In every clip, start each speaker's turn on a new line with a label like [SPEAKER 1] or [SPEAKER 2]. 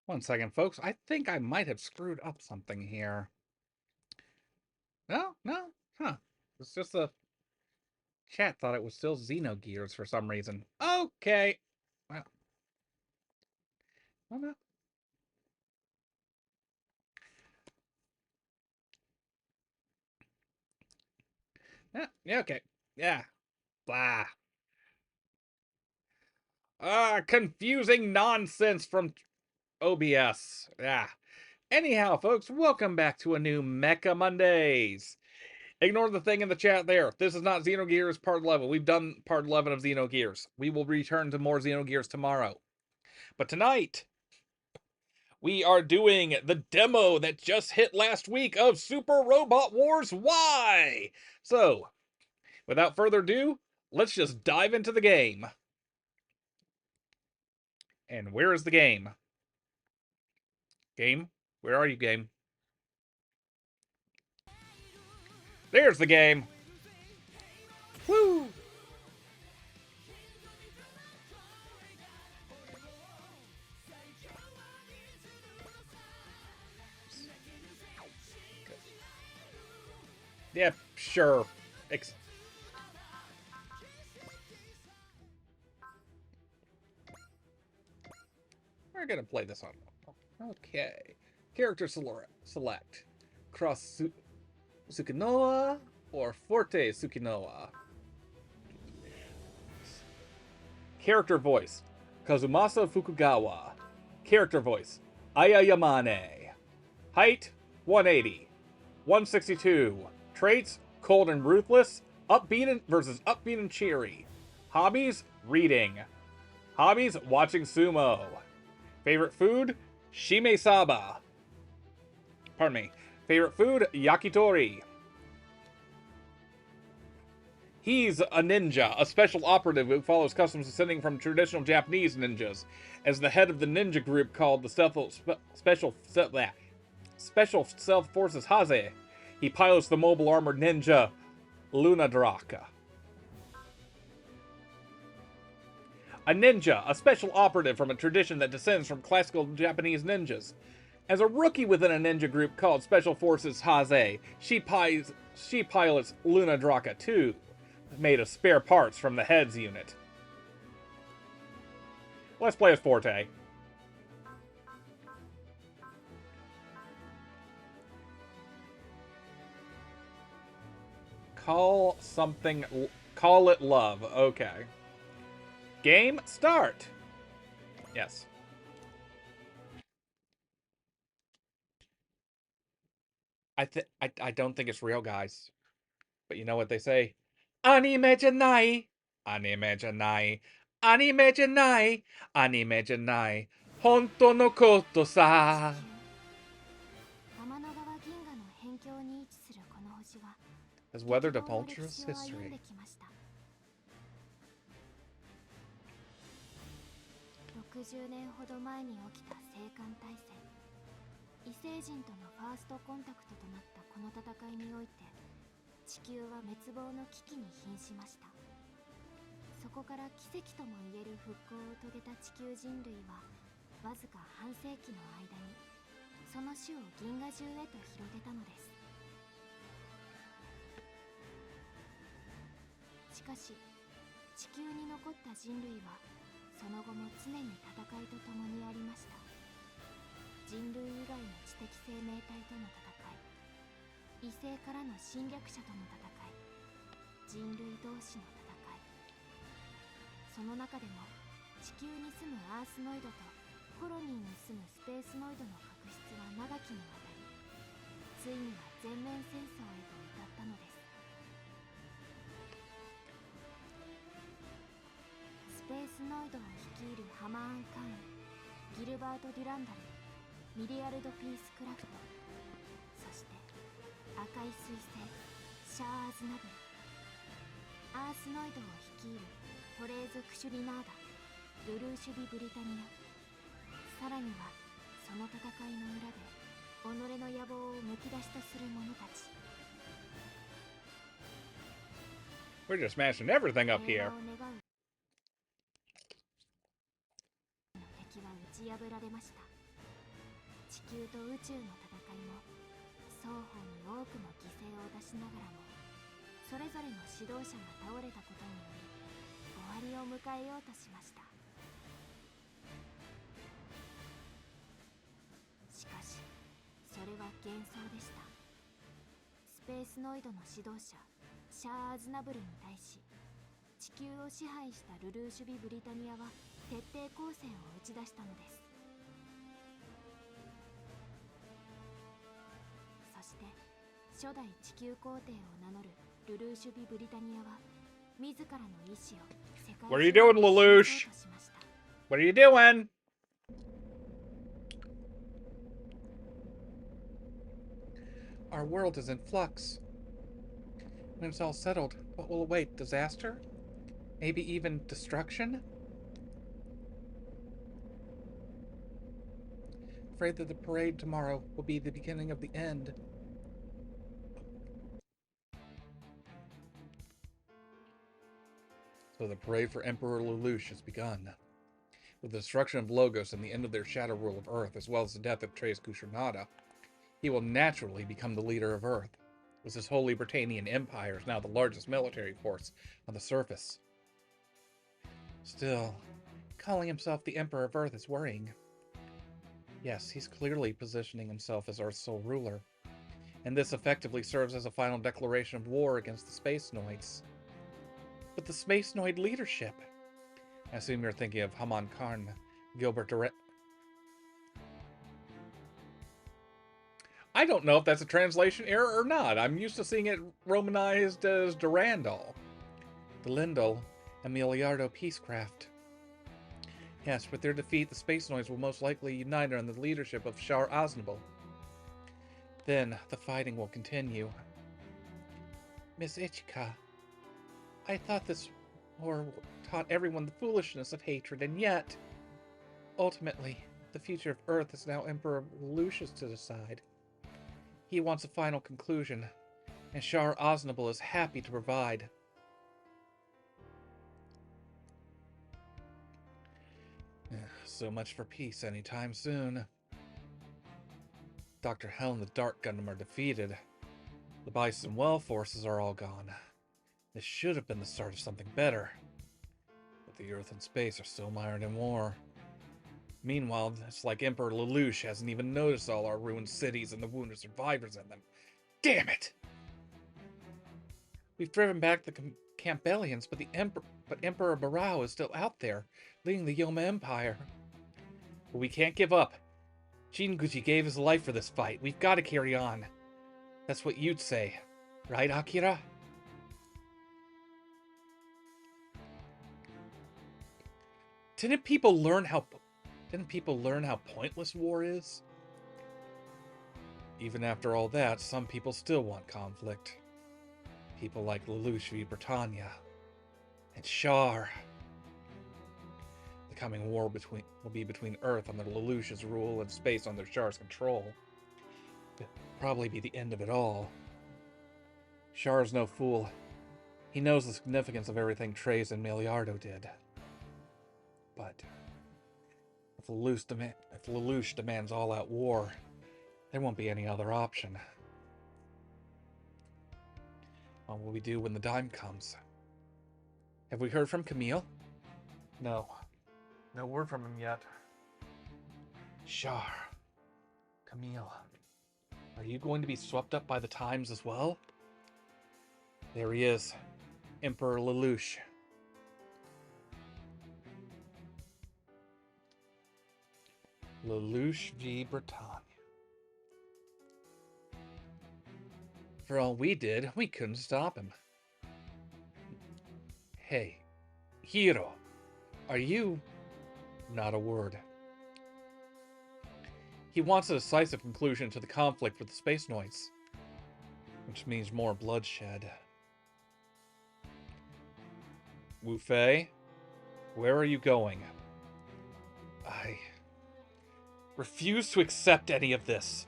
[SPEAKER 1] One second, folks. I think I might have screwed up something here. No, no, huh. It's just the chat thought it was still Xenogears for some reason. Okay. Well, no. Yeah, okay. Yeah. Blah. Confusing nonsense from OBS. Yeah. Anyhow, folks, welcome back to a new Mecha Mondays. Ignore the thing in the chat there. This is not Xenogears Part 11. We've done Part 11 of Xenogears. We will return to more Xenogears tomorrow. But tonight, we are doing the demo that just hit last week of Super Robot Wars Y. So, without further ado, let's just dive into the game. And where is the game? Game? Where are you, game? There's the game. Woo! Yeah, sure. We're gonna play this on. Okay. Character select. Cross Tsukinoa or Forte Tsukinoa. Character voice. Kazumasa Fukugawa. Character voice. Aya Yamane. Height 180. 162. Traits cold and ruthless. Upbeat versus upbeat and cheery. Hobbies reading. Hobbies watching sumo. Favorite food shime saba. Pardon me. Favorite food yakitori. He's a ninja, a special operative who follows customs descending from traditional Japanese ninjas. As the head of the ninja group called the Special Stealth Forces Haze, he pilots the mobile armored ninja Luna Draka. A ninja, a special operative from a tradition that descends from classical Japanese ninjas. As a rookie within a ninja group called Special Forces Haze, she pilots Luna Draka 2, made of spare parts from the head's unit. Let's play as Forte. Call something... Call it love. Okay. Game start. Yes. I don't think it's real, guys. But you know what they say? Anime janai. Anime janai. Anime janai. Anime janai. Honto no koto sa. Has weathered a tumultuous history.
[SPEAKER 2] 60年ほど前に起きた青函大戦。異星人とのファーストコンタクトとなったこの戦いにおいて、地球は滅亡の危機に瀕しました。そこから奇跡ともいえる復興を遂げた地球人類は、わずか半世紀の間にその種を銀河中へと広げたのです。しかし、地球に残った人類はその後も常に戦いとともにありました。人類以外の知的生命体との戦い、異星からの侵略者との戦い、人類同士の戦い。その中でも地球に住むアースノイドとコロニーに住むスペースノイドの確執は長きにわたり、ついには全面戦争へと至ったのです。スペースノイドを率いるハマーン・カーン、ギルバート・デュランダル、ミリアルド・ピースクラフト、そして赤い彗星シャー・アーズナブル。アースノイドを率いるトレーズ・クシュリナーダ、ルルーシュビ・ブリタニア。さらにはその戦いの裏で己の野望をむき出しとする者たち。
[SPEAKER 1] We're just smashing everything up here.
[SPEAKER 2] 敵は打ち破られました。地球と宇宙の戦いも双方に多くの犠牲を出しながらも、それぞれの指導者が倒れたことにより終わりを迎えようとしました。しかしそれは幻想でした。スペースノイドの指導者シャー・アズナブルに対し、地球を支配したルルーシュビ・ブリタニアは徹底抗戦を打ち出したのです。そして初代地球皇帝を名乗るルルーシュビ・ブリタニアは自らの意志を世界
[SPEAKER 1] What are you doing, Lelouch? What are you doing? Our world is in flux. When it's all settled, what will await? Disaster? Maybe even destruction? Afraid that the parade tomorrow will be the beginning of the end. So the parade for Emperor Lelouch has begun. With the destruction of Logos and the end of their shadow rule of Earth, as well as the death of Tres Kushernada, he will naturally become the leader of Earth, as his Holy Britannian Empire is now the largest military force on the surface. Still, calling himself the Emperor of Earth is worrying. Yes, he's clearly positioning himself as Earth's sole ruler, and this effectively serves as a final declaration of war against the Space Noids. But the Space Noid leadership? I assume you're thinking of Haman Karn, Gilbert Durant. I don't know if that's a translation error or not. I'm used to seeing it romanized as Durandal, Delindal, and Miliardo Peacecraft. Yes, with their defeat, the Space Noids will most likely unite under the leadership of Shar Aznable. Then, the fighting will continue. Miss Ichika, I thought this war taught everyone the foolishness of hatred, and yet, ultimately, the future of Earth is now Emperor Lelouch's to decide. He wants a final conclusion, and Shar Aznable is happy to provide. So much for peace anytime soon. Dr. Hell and the Dark Gundam are defeated. The Bison Well forces are all gone. This should have been the start of something better. But the Earth and space are still mired in war. Meanwhile, it's like Emperor Lelouch hasn't even noticed all our ruined cities and the wounded survivors in them. Damn it! We've driven back the Campbellians, but Emperor Barao is still out there, leading the Yoma Empire. But we can't give up. Shinguchi gave his life for this fight. We've got to carry on. That's what you'd say, right, Akira? Didn't people learn how pointless war is? Even after all that, some people still want conflict. People like Lelouch v. Britannia and Shar. The coming war will be between Earth under Lelouch's rule and space under Shar's control. It'll probably be the end of it all. Shar's no fool. He knows the significance of everything Treize and Miliardo did. But if Lelouch demands all-out war, there won't be any other option. What will we do when the time comes? Have we heard from Camille? No. No word from him yet. Shar. Camille. Are you going to be swept up by the times as well? There he is. Emperor Lelouch. Lelouch v. Britannia. For all we did, we couldn't stop him. Hey, Hiro, are you... Not a word. He wants a decisive conclusion to the conflict with the Space Noids, which means more bloodshed. Wu Fei, where are you going? I refuse to accept any of this.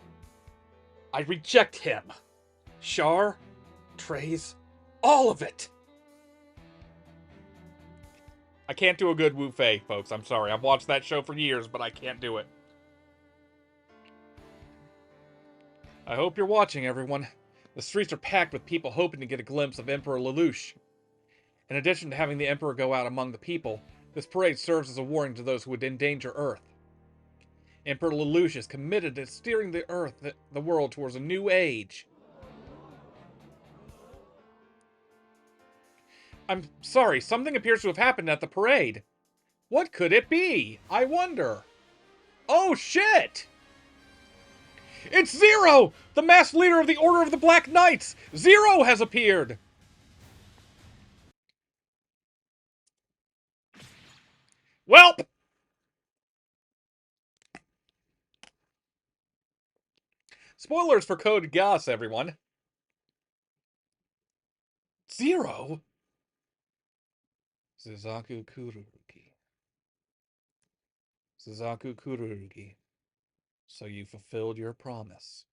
[SPEAKER 1] I reject him. Shar, Treize, all of it. I can't do a good Wu Fei, folks. I'm sorry. I've watched that show for years, but I can't do it. I hope you're watching, everyone. The streets are packed with people hoping to get a glimpse of Emperor Lelouch. In addition to having the Emperor go out among the people, this parade serves as a warning to those who would endanger Earth. Emperor Lelouch is committed to steering the world towards a new age. I'm sorry, something appears to have happened at the parade. What could it be? I wonder. Oh, shit! It's Zero! The masked leader of the Order of the Black Knights! Zero has appeared! Welp! Spoilers for Code Geass, everyone. Zero? Suzaku Kurugi. Suzaku Kurugi. So you fulfilled your promise.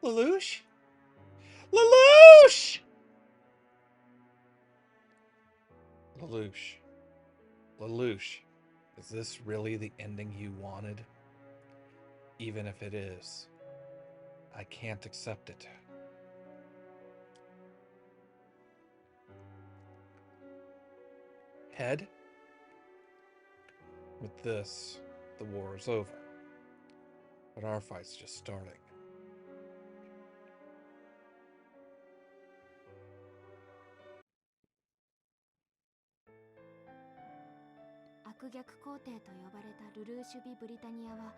[SPEAKER 1] Lelouch? Lelouch! Lelouch. Lelouch. Is this really the ending you wanted? Even if it is, I can't accept it. Head? With this, the war is over. But our fight's just starting.
[SPEAKER 2] 悪逆皇帝と呼ばれたルルーシュ・ビ・ブリタニアは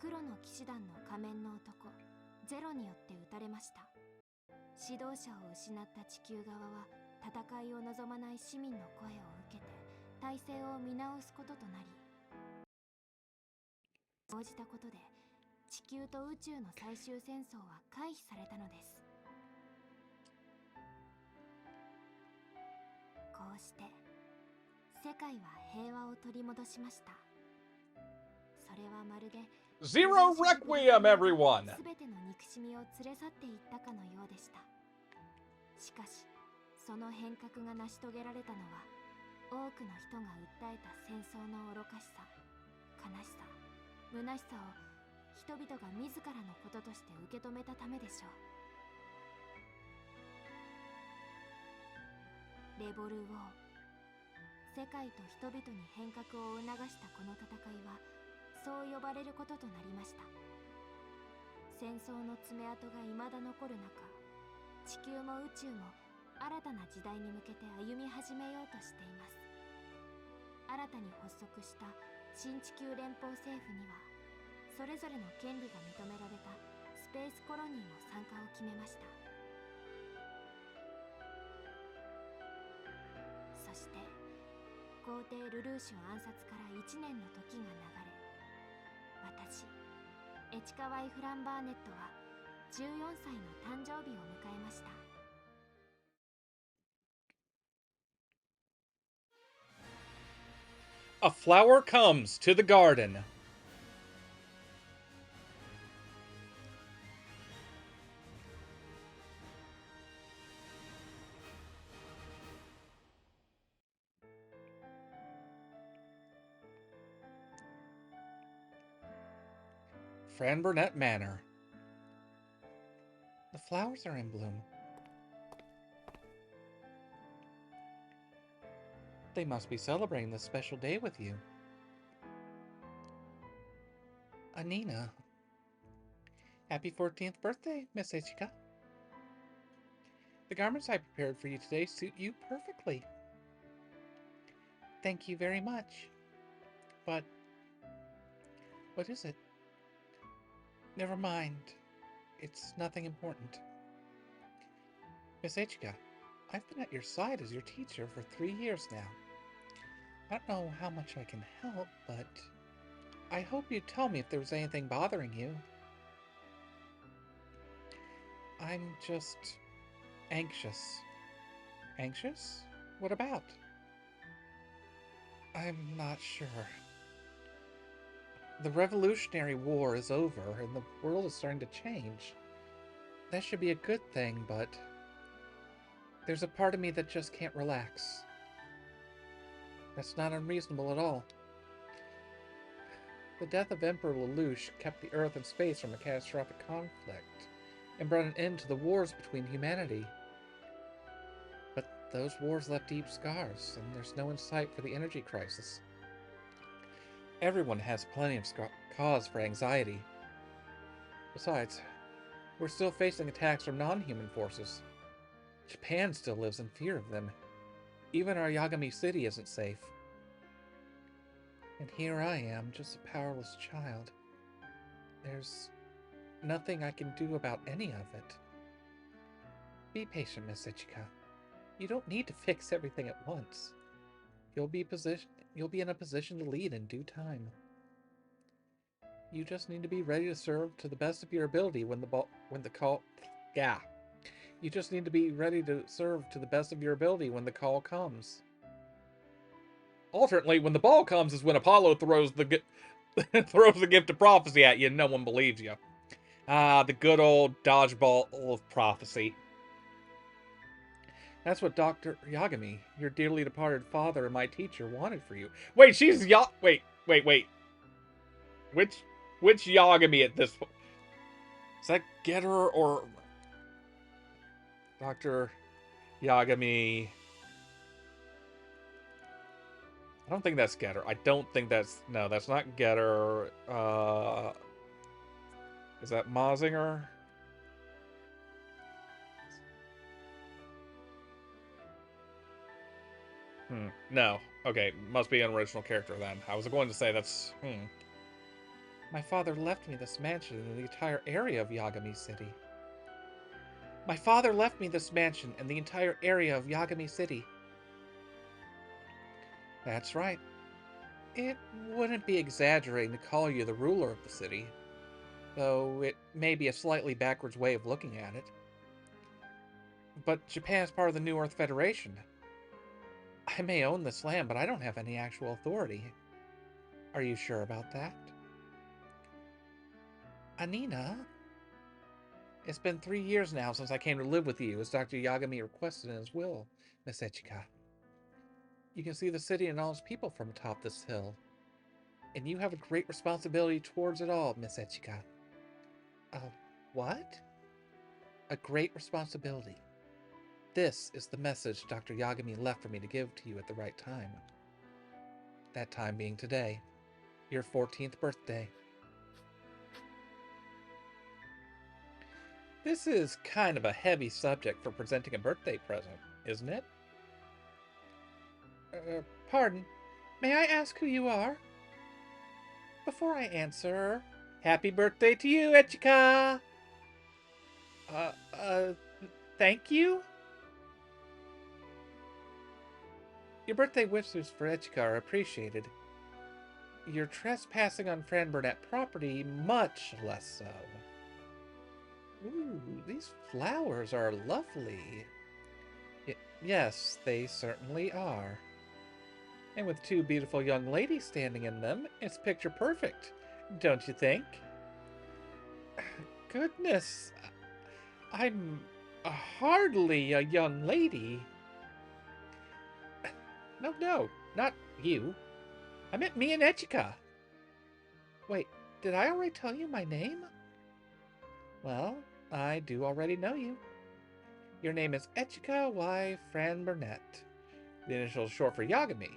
[SPEAKER 2] 黒の騎士団の仮面の男ゼロによって撃たれました。指導者を失った地球側は戦いを望まない市民の声を受けて体制を見直すこととなり、応じたことで地球と宇宙の最終戦争は回避されたのです。こうして世界は平和を取り戻しました。それはまるで
[SPEAKER 1] Zero Requiem, everyone!
[SPEAKER 2] すべての憎しみを連れ去っていったかのようでした。しかし、その変革が成し遂げられたのは、多くの人が訴えた戦争の愚かしさ、悲しさ、虚しさを人々が自らのこととして受け止めたためでしょう。レボル・ウォー、世界と人々に変革を促したこの戦いはそう呼ばれることとなりました。戦争の爪痕が未だ残る中、地球も宇宙も新たな時代に向けて歩み始めようとしています。新たに発足した新地球連邦政府にはそれぞれの権利が認められたスペースコロニーも参加を決めました。そして皇帝ルルーシュ暗殺から1年の時が流れ、私エチカワイ・フランバーネットは14歳の誕生日を迎えました。
[SPEAKER 1] A flower comes to the garden. Fran Burnett Manor. The flowers are in bloom. They must be celebrating this special day with you. Anina. Happy 14th birthday, Miss Ichika. The garments I prepared for you today suit you perfectly. Thank you very much. But what is it? Never mind. It's nothing important. Miss Ichika, I've been at your side as your teacher for 3 years now. I don't know how much I can help, but I hope you'd tell me if there was anything bothering you. I'm just anxious. Anxious? What about? I'm not sure. The Revolutionary War is over, and the world is starting to change. That should be a good thing, but there's a part of me that just can't relax. That's not unreasonable at all. The death of Emperor Lelouch kept the Earth and space from a catastrophic conflict, and brought an end to the wars between humanity. But those wars left deep scars, and there's no insight for the energy crisis. Everyone has plenty of cause for anxiety. Besides, we're still facing attacks from non-human forces. Japan still lives in fear of them. Even our Yagami city isn't safe. And here I am, just a powerless child. There's nothing I can do about any of it. Be patient, Miss Ichika. You don't need to fix everything at once. You'll be in a position to lead in due time. You just need to be ready to serve to the best of your ability when the call You just need to be ready to serve to the best of your ability when the call comes. Alternately, when the ball comes is when Apollo throws the throws the gift of prophecy at you and no one believes you. Ah, the good old dodgeball of prophecy. That's what Dr. Yagami, your dearly departed father and my teacher, wanted for you. Wait, she's wait. Which Yagami at this point? Is that Getter or Dr. Yagami? I don't think that's Getter. I don't think that's... No, that's not Getter. Is that Mazinger? No. Okay, must be an original character then. I was going to say that's... My father left me this mansion and the entire area of Yagami City. My father left me this mansion and the entire area of Yagami City. That's right. It wouldn't be exaggerating to call you the ruler of the city, though it may be a slightly backwards way of looking at it. But Japan is part of the New Earth Federation. I may own this land, but I don't have any actual authority. Are you sure about that? Anina? It's been 3 years now since I came to live with you, as Dr. Yagami requested in his will, Miss Ichika. You can see the city and all its people from atop this hill. And you have a great responsibility towards it all, Miss Ichika. Uh, what? A great responsibility. This is the message Dr. Yagami left for me to give to you at the right time. That time being today, your 14th birthday. This is kind of a heavy subject for presenting a birthday present, isn't it? Pardon, may I ask who you are? Before I answer, happy birthday to you, Echika! Uh, uh, thank you? Your birthday wishes for Echika are appreciated. Your trespassing on Fran Burnett property, much less so. Ooh, these flowers are lovely. Yes, they certainly are. And with two beautiful young ladies standing in them, it's picture perfect, don't you think? Goodness, I'm hardly a young lady. No, not you. I meant me and Echika. Wait, did I already tell you my name? Well, I do already know you. Your name is Echika Y. Fran Burnett. The initial is short for Yagami,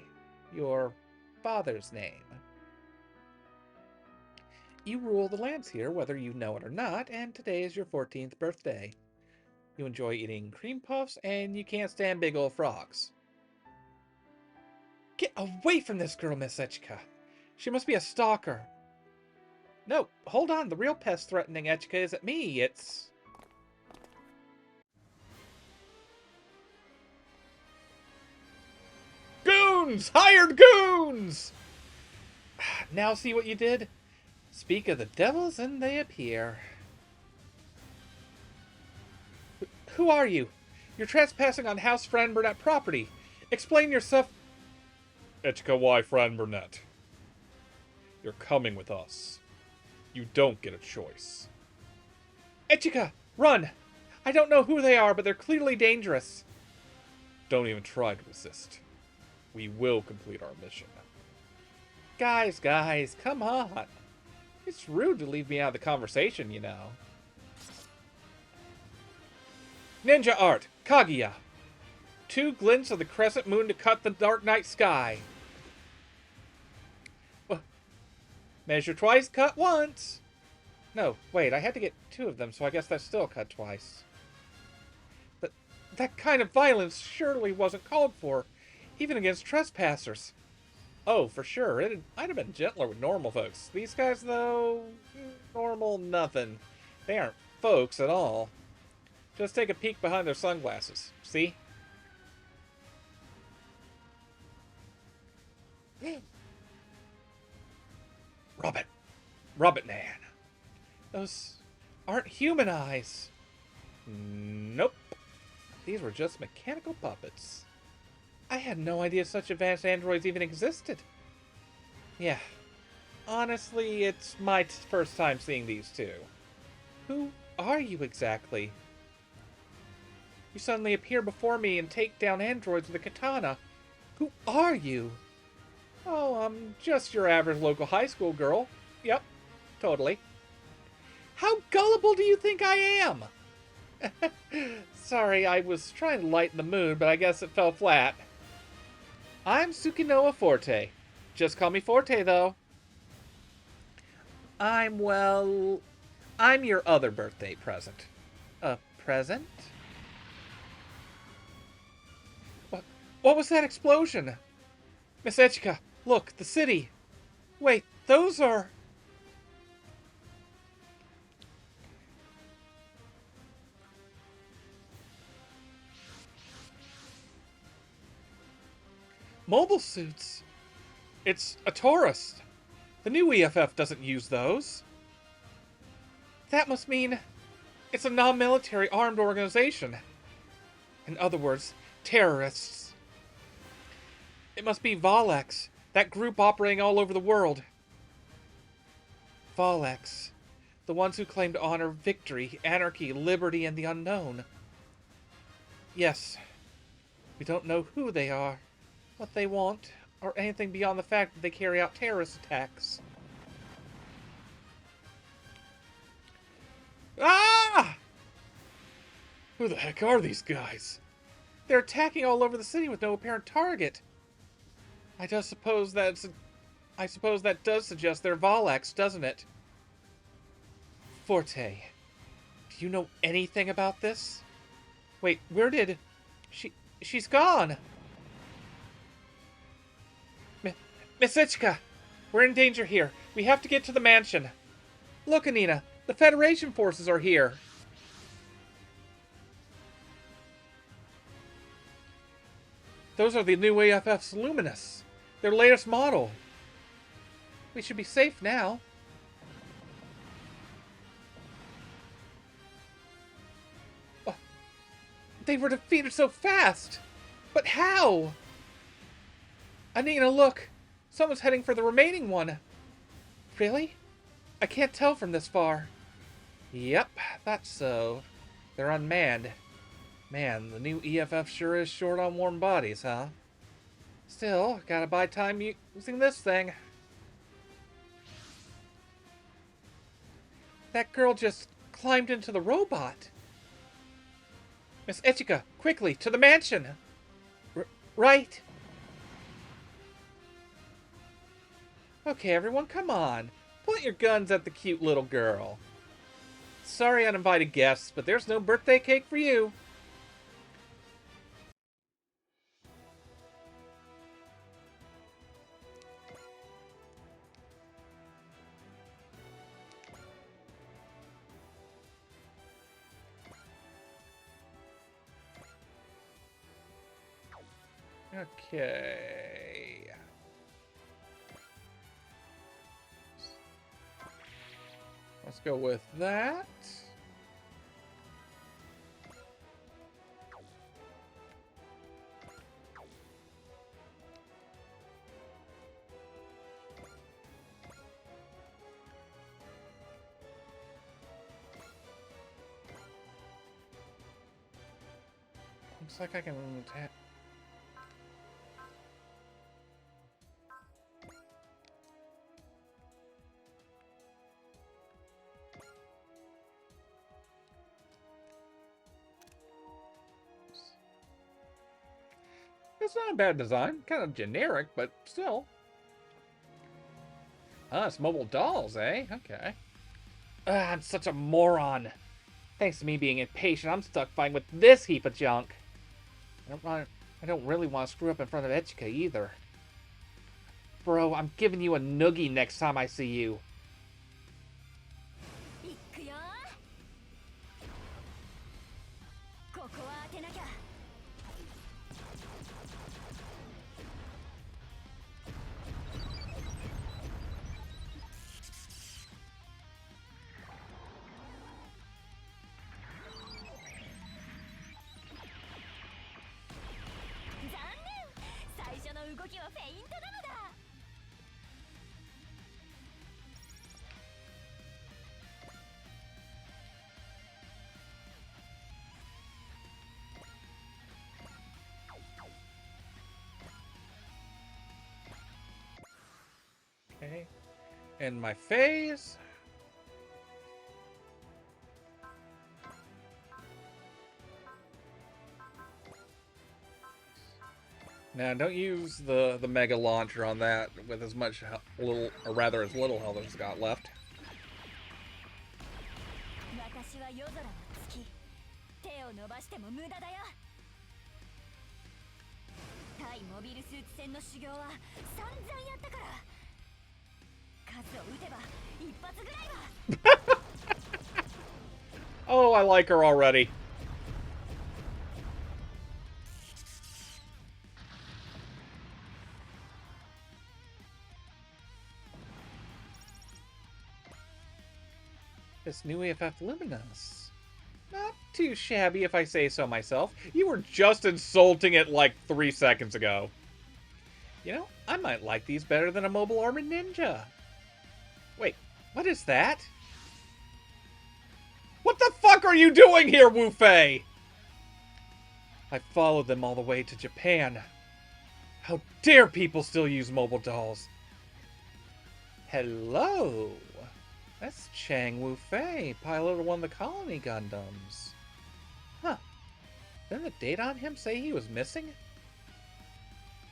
[SPEAKER 1] your father's name. You rule the lands here, whether you know it or not, and today is your 14th birthday. You enjoy eating cream puffs, and you can't stand big old frogs. Get away from this girl, Miss Echika. She must be a stalker. No, hold on. The real pest threatening Echika isn't me. It's... Goons! Hired goons! Now see what you did? Speak of the devils and they appear. Who are you? You're trespassing on House Fran Burnett property. Explain yourself. Echika Y. Fran Burnett. You're coming with us. You don't get a choice. Echika, run! I don't know who they are, but they're clearly dangerous. Don't even try to resist. We will complete our mission. Guys, come on. It's rude to leave me out of the conversation, you know. Ninja art, Kaguya. 2 glints of the crescent moon to cut the dark night sky. Measure twice, cut once. No, wait, I had to get 2 of them, so I guess that's still cut twice. But that kind of violence surely wasn't called for, even against trespassers. Oh, for sure, I'd have been gentler with normal folks. These guys, though, normal nothing. They aren't folks at all. Just take a peek behind their sunglasses. See? Rub it, man. Those aren't human eyes. Nope. These were just mechanical puppets. I had no idea such advanced androids even existed. Yeah. Honestly, it's my first time seeing these two. Who are you exactly? You suddenly appear before me and take down androids with a katana. Who are you? Oh, I'm just your average local high school girl. Yep, totally. How gullible do you think I am? Sorry, I was trying to lighten the mood, but I guess it fell flat. I'm Tsukinoa Forte. Just call me Forte, though. I'm your other birthday present. A present? What was that explosion? Miss Echika, look, the city. Wait, those are... mobile suits. It's a tourist. The new EFF doesn't use those. That must mean it's a non-military armed organization. In other words, terrorists. It must be Valex, that group operating all over the world. Valex, the ones who claim to honor victory, anarchy, liberty, and the unknown. Yes, we don't know who they are, what they want, or anything beyond the fact that they carry out terrorist attacks. Who the heck are these guys? They're attacking all over the city with no apparent target. I suppose that does suggest they're Valax, doesn't it? Forte, do you know anything about this? Wait, where did... She's gone! Miss Ichika! We're in danger here. We have to get to the mansion. Look, Anina, the Federation forces are here. Those are the new AFF's Luminous. Their latest model. We should be safe now. Oh, they were defeated so fast! But how? Anina, look! Someone's heading for the remaining one. Really? I can't tell from this far. Yep, that's so. They're unmanned. Man, the new EFF sure is short on warm bodies, huh? Still, gotta buy time using this thing. That girl just climbed into the robot. Miss Ichika, quickly, to the mansion! Right? Okay, everyone, come on. Point your guns at the cute little girl. Sorry, uninvited guests, but there's no birthday cake for you. Okay. Let's go with that. Looks like I can attack. It's not a bad design. Kind of generic, but still. Ah, it's mobile dolls, eh? Okay. I'm such a moron. Thanks to me being impatient, I'm stuck fighting with this heap of junk. I don't really want to screw up in front of Ichika either. Bro, I'm giving you a noogie next time I see you. Okay. And my phase. Now, don't use the Mega Launcher on that with as much little, or rather as little health as it's got left. Oh, I like her already. This new AFF Luminous. Not too shabby if I say so myself. You were just insulting it like 3 seconds ago. You know, I might like these better than a mobile armored ninja. Wait, what is that? What the fuck are you doing here, Wu Fei? I followed them all the way to Japan. How dare people still use mobile dolls? Hello. That's Chang Wu Fei, pilot of one of the colony Gundams. Huh, Didn't the date on him say he was missing?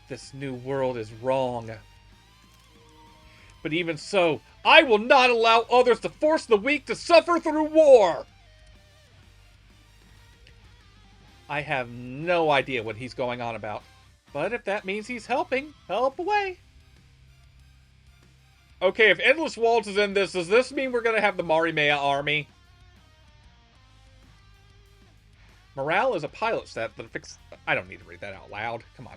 [SPEAKER 1] This new world is wrong. But even so, I will not allow others to force the weak to suffer through war! I have no idea what he's going on about. But if that means he's helping, help away. Okay, if Endless Waltz is in this, does this mean we're going to have the Marimea army? Morale is a pilot stat that fix. I don't need to read that out loud. Come on.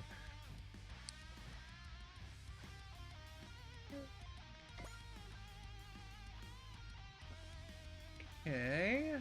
[SPEAKER 1] Okay.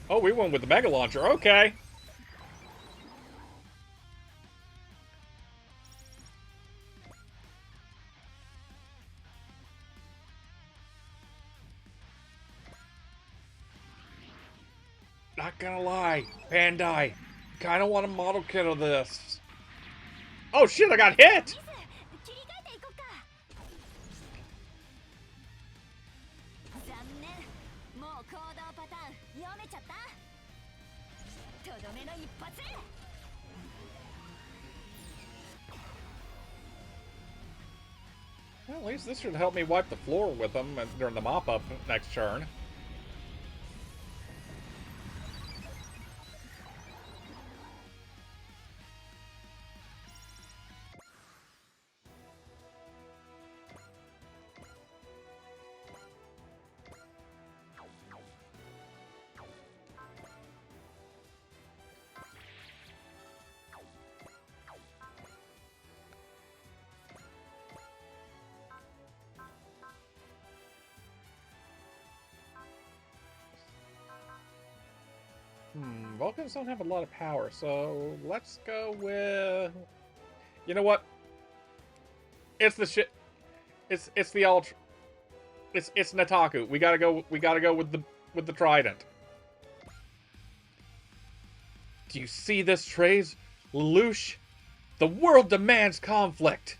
[SPEAKER 1] Oh, we went with the Mega Launcher. Okay. Not gonna lie, Bandai, kinda want a model kit of this. Oh shit, I got hit! Well, at least this should help me wipe the floor with them during the mop-up next turn. Vulcans don't have a lot of power, so let's go with... You know what? It's the shit. It's the ultra. It's Nataku. We gotta go with the trident. Do you see this, Trays? Lelouch? The world demands conflict.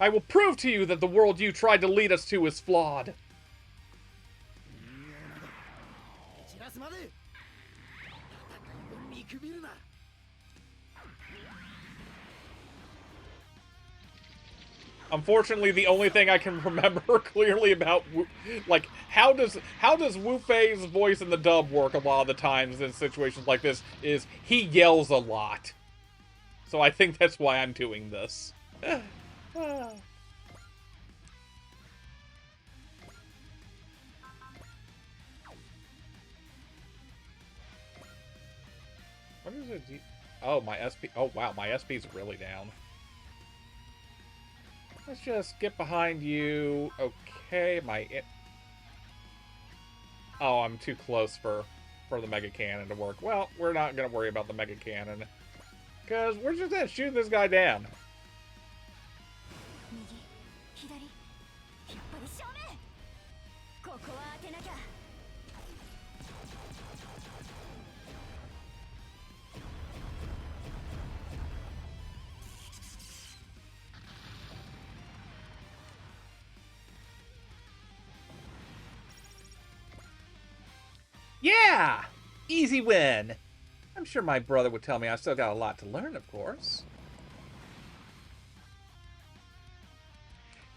[SPEAKER 1] I will prove to you that the world you tried to lead us to is flawed. Unfortunately, the only thing I can remember clearly about, like, how does Wu Fei's voice in the dub work a lot of the times in situations like this is he yells a lot. So I think that's why I'm doing this. What is it? Oh, my SP. Oh, wow, my SP's really down. Let's just get behind you. Okay, Oh, I'm too close for the Mega Cannon to work. Well, we're not going to worry about the Mega Cannon. Because we're just going to shoot this guy down. Yeah! Easy win! I'm sure my brother would tell me I still got a lot to learn, of course.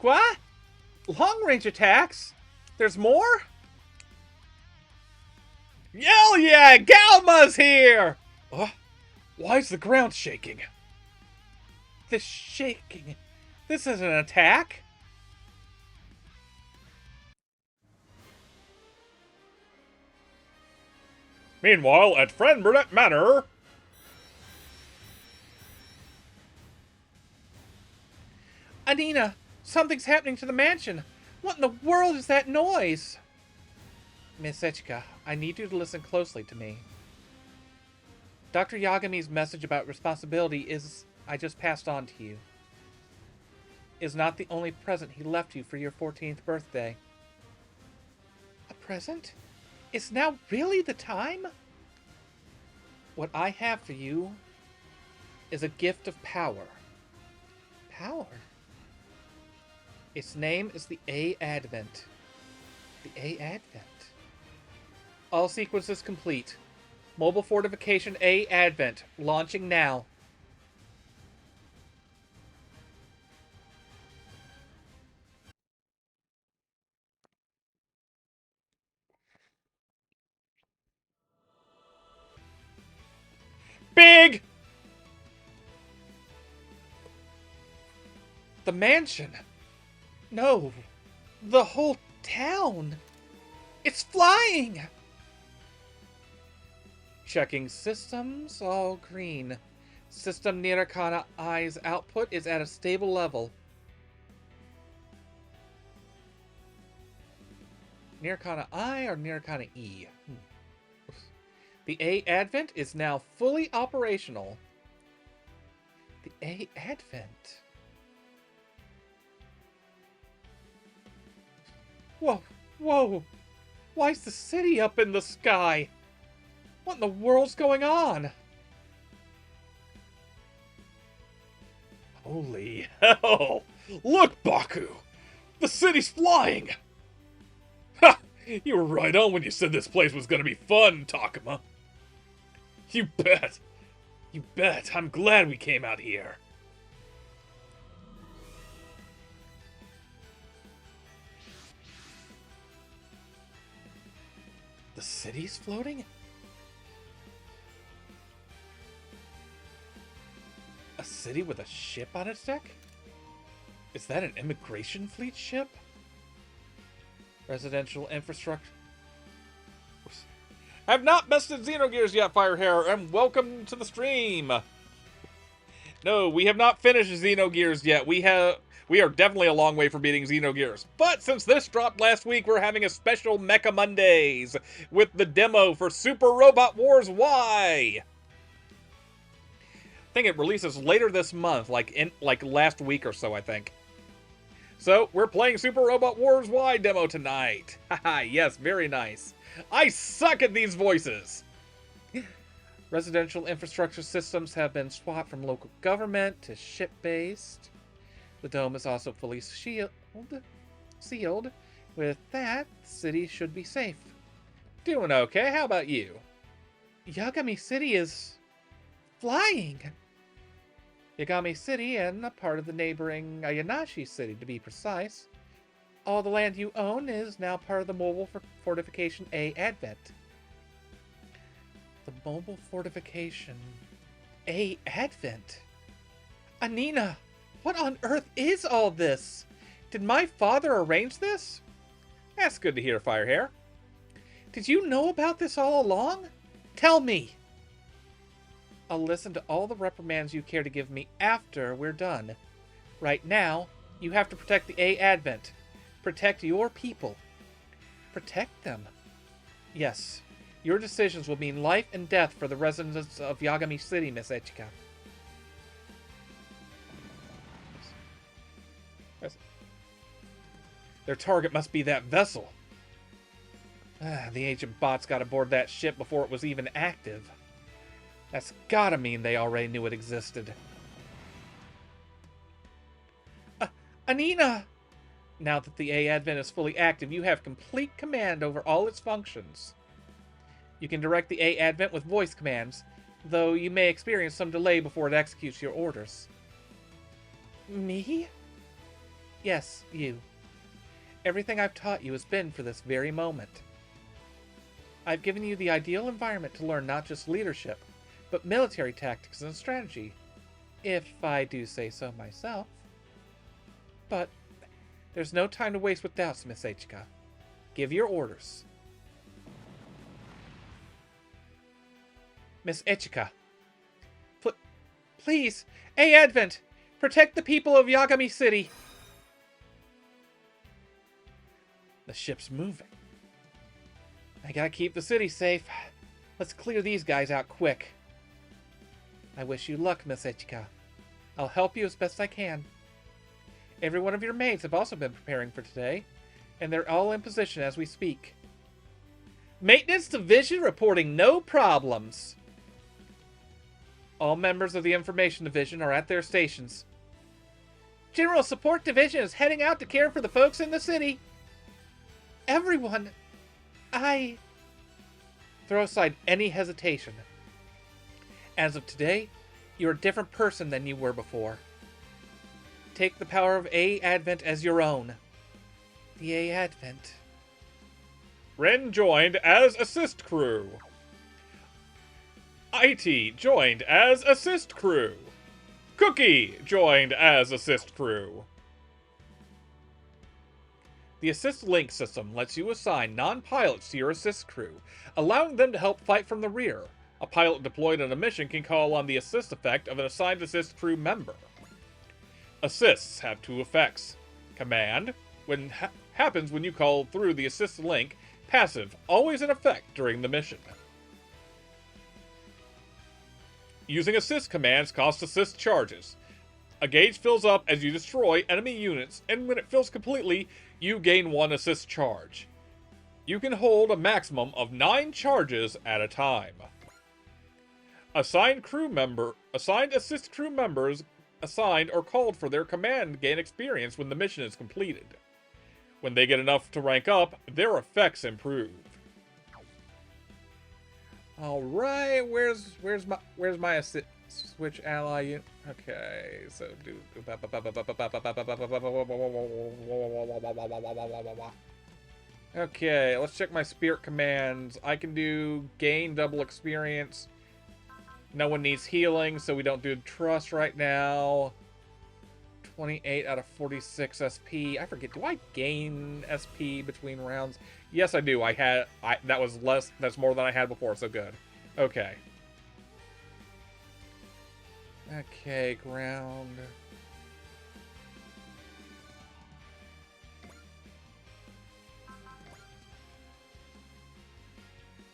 [SPEAKER 1] What? Long-range attacks? There's more? Hell yeah! Galma's here! Why is the ground shaking? This shaking This isn't an attack. Meanwhile, at Friend Burnett Manor... Anina, something's happening to the mansion. What in the world is that noise? Miss Ichika, I need you to listen closely to me. Dr. Yagami's message about responsibility I just passed on to you. Is not the only present he left you for your 14th birthday. A present? Is now really the time? What I have for you is a gift of power. Power? Its name is the A Advent. The A Advent. All sequences complete. Mobile Fortification A Advent. Launching now. Big! The mansion. No. The whole town. It's flying! Checking systems, all green. System Nirkana I's output is at a stable level. Nirkana I or Nirkana E? The A Advent is now fully operational. The A Advent? Whoa, whoa! Why is the city up in the sky? What in the world's going on? Holy hell! Look, Baku! The city's flying! Ha! You were right on when you said this place was gonna be fun, Takuma. You bet. You bet. I'm glad we came out here. The city's floating? A city with a ship on its deck? Is that an immigration fleet ship? Residential infrastructure. Have not bested Xenogears yet, Firehair, and welcome to the stream. No, we have not finished Xenogears yet. We are definitely a long way from beating Xenogears. But since this dropped last week, we're having a special Mecha Mondays with the demo for Super Robot Wars Y. I think it releases later this month, like last week or so, I think. So, we're playing Super Robot Wars Y demo tonight. Haha, yes, very nice. I suck at these voices! Residential infrastructure systems have been swapped from local government to ship-based. The dome is also fully sealed. With that, the city should be safe. Doing okay, how about you? Yagami City is... flying! Yagami City and a part of the neighboring Ayanashi City, to be precise. All the land you own is now part of the Mobile Fortification A Advent. The Mobile Fortification A Advent? Anina, what on earth is all this? Did my father arrange this? That's good to hear, Firehair. Did you know about this all along? Tell me! I'll listen to all the reprimands you care to give me after we're done. Right now, you have to protect the A Advent. Protect your people. Protect them. Yes, your decisions will mean life and death for the residents of Yagami City, Miss Ichika. Their target must be that vessel. The ancient bots got aboard that ship before it was even active. That's gotta mean they already knew it existed. Anina! Now that the A Advent is fully active, you have complete command over all its functions. You can direct the A Advent with voice commands, though you may experience some delay before it executes your orders. Me? Yes, you. Everything I've taught you has been for this very moment. I've given you the ideal environment to learn not just leadership, but military tactics and strategy, if I do say so myself. But there's no time to waste with doubts, Miss Ichika. Give your orders. Miss Ichika. Please, A Advent, protect the people of Yagami City. The ship's moving. I gotta keep the city safe. Let's clear these guys out quick. I wish you luck, Miss Ichika. I'll help you as best I can. Every one of your maids have also been preparing for today, and they're all in position as we speak. Maintenance Division reporting no problems. All members of the Information Division are at their stations. General Support Division is heading out to care for the folks in the city. Everyone, Throw aside any hesitation. As of today, you're a different person than you were before. Take the power of A Advent as your own. The A Advent. Ren joined as assist crew. IT joined as assist crew. Cookie joined as assist crew. The Assist Link system lets you assign non-pilots to your assist crew, allowing them to help fight from the rear. A pilot deployed on a mission can call on the assist effect of an assigned assist crew member. Assists have two effects. Command, happens when you call through the assist link. Passive, always in effect during the mission. Using assist commands costs assist charges. A gauge fills up as you destroy enemy units, and when it fills completely, you gain 1 assist charge. You can hold a maximum of 9 charges at a time. Assigned assist crew members assigned or called for their command gain experience when the mission is completed. When they get enough to rank up, their effects improve. All right, where's my assist switch ally unit? Okay, so do. Okay, let's check my spirit commands. I can do gain double experience. No one needs healing, so we don't do trust right now. 28 out of 46 SP. I forget, do I gain SP between rounds? Yes, I do. That was less, that's more than I had before, so good. Okay. Okay, ground.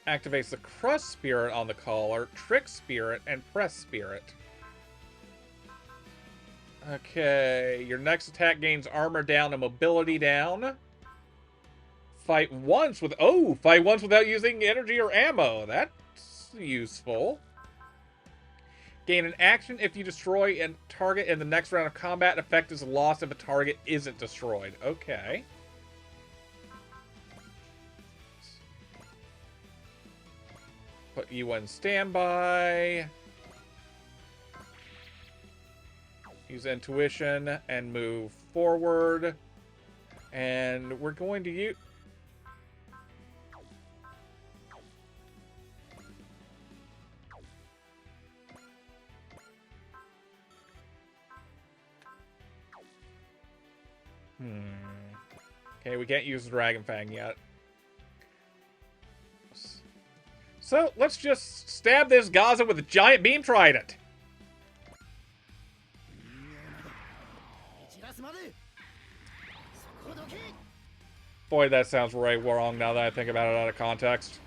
[SPEAKER 1] Activates the Crust Spirit on the caller, Trick Spirit, and Press Spirit. Okay, your next attack gains armor down and mobility down. Fight once without using energy or ammo. That's useful. Gain an action if you destroy a target in the next round of combat. Effect is lost if a target isn't destroyed. Okay. Put you on standby. Use intuition and move forward. And we're going to use... Okay, we can't use the Dragon Fang yet. So, let's just stab this Gaza with a giant beam trident. Boy, that sounds right wrong now that I think about it out of context.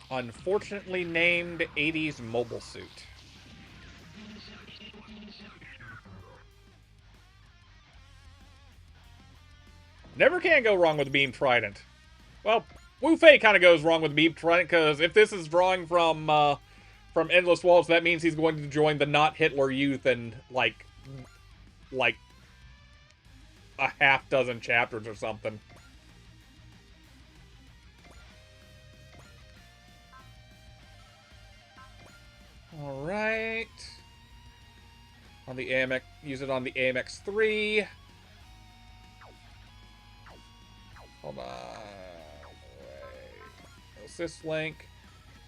[SPEAKER 1] Unfortunately named 80s mobile suit. Never can go wrong with a beam trident. Well, Wu Fei kind of goes wrong with the beam trident, because if this is drawing from Endless Waltz, that means he's going to join the Not Hitler Youth in, like a half dozen chapters or something. Alright. On the AMX, use it on the AMX-3. Hold on. Wait. Assist link.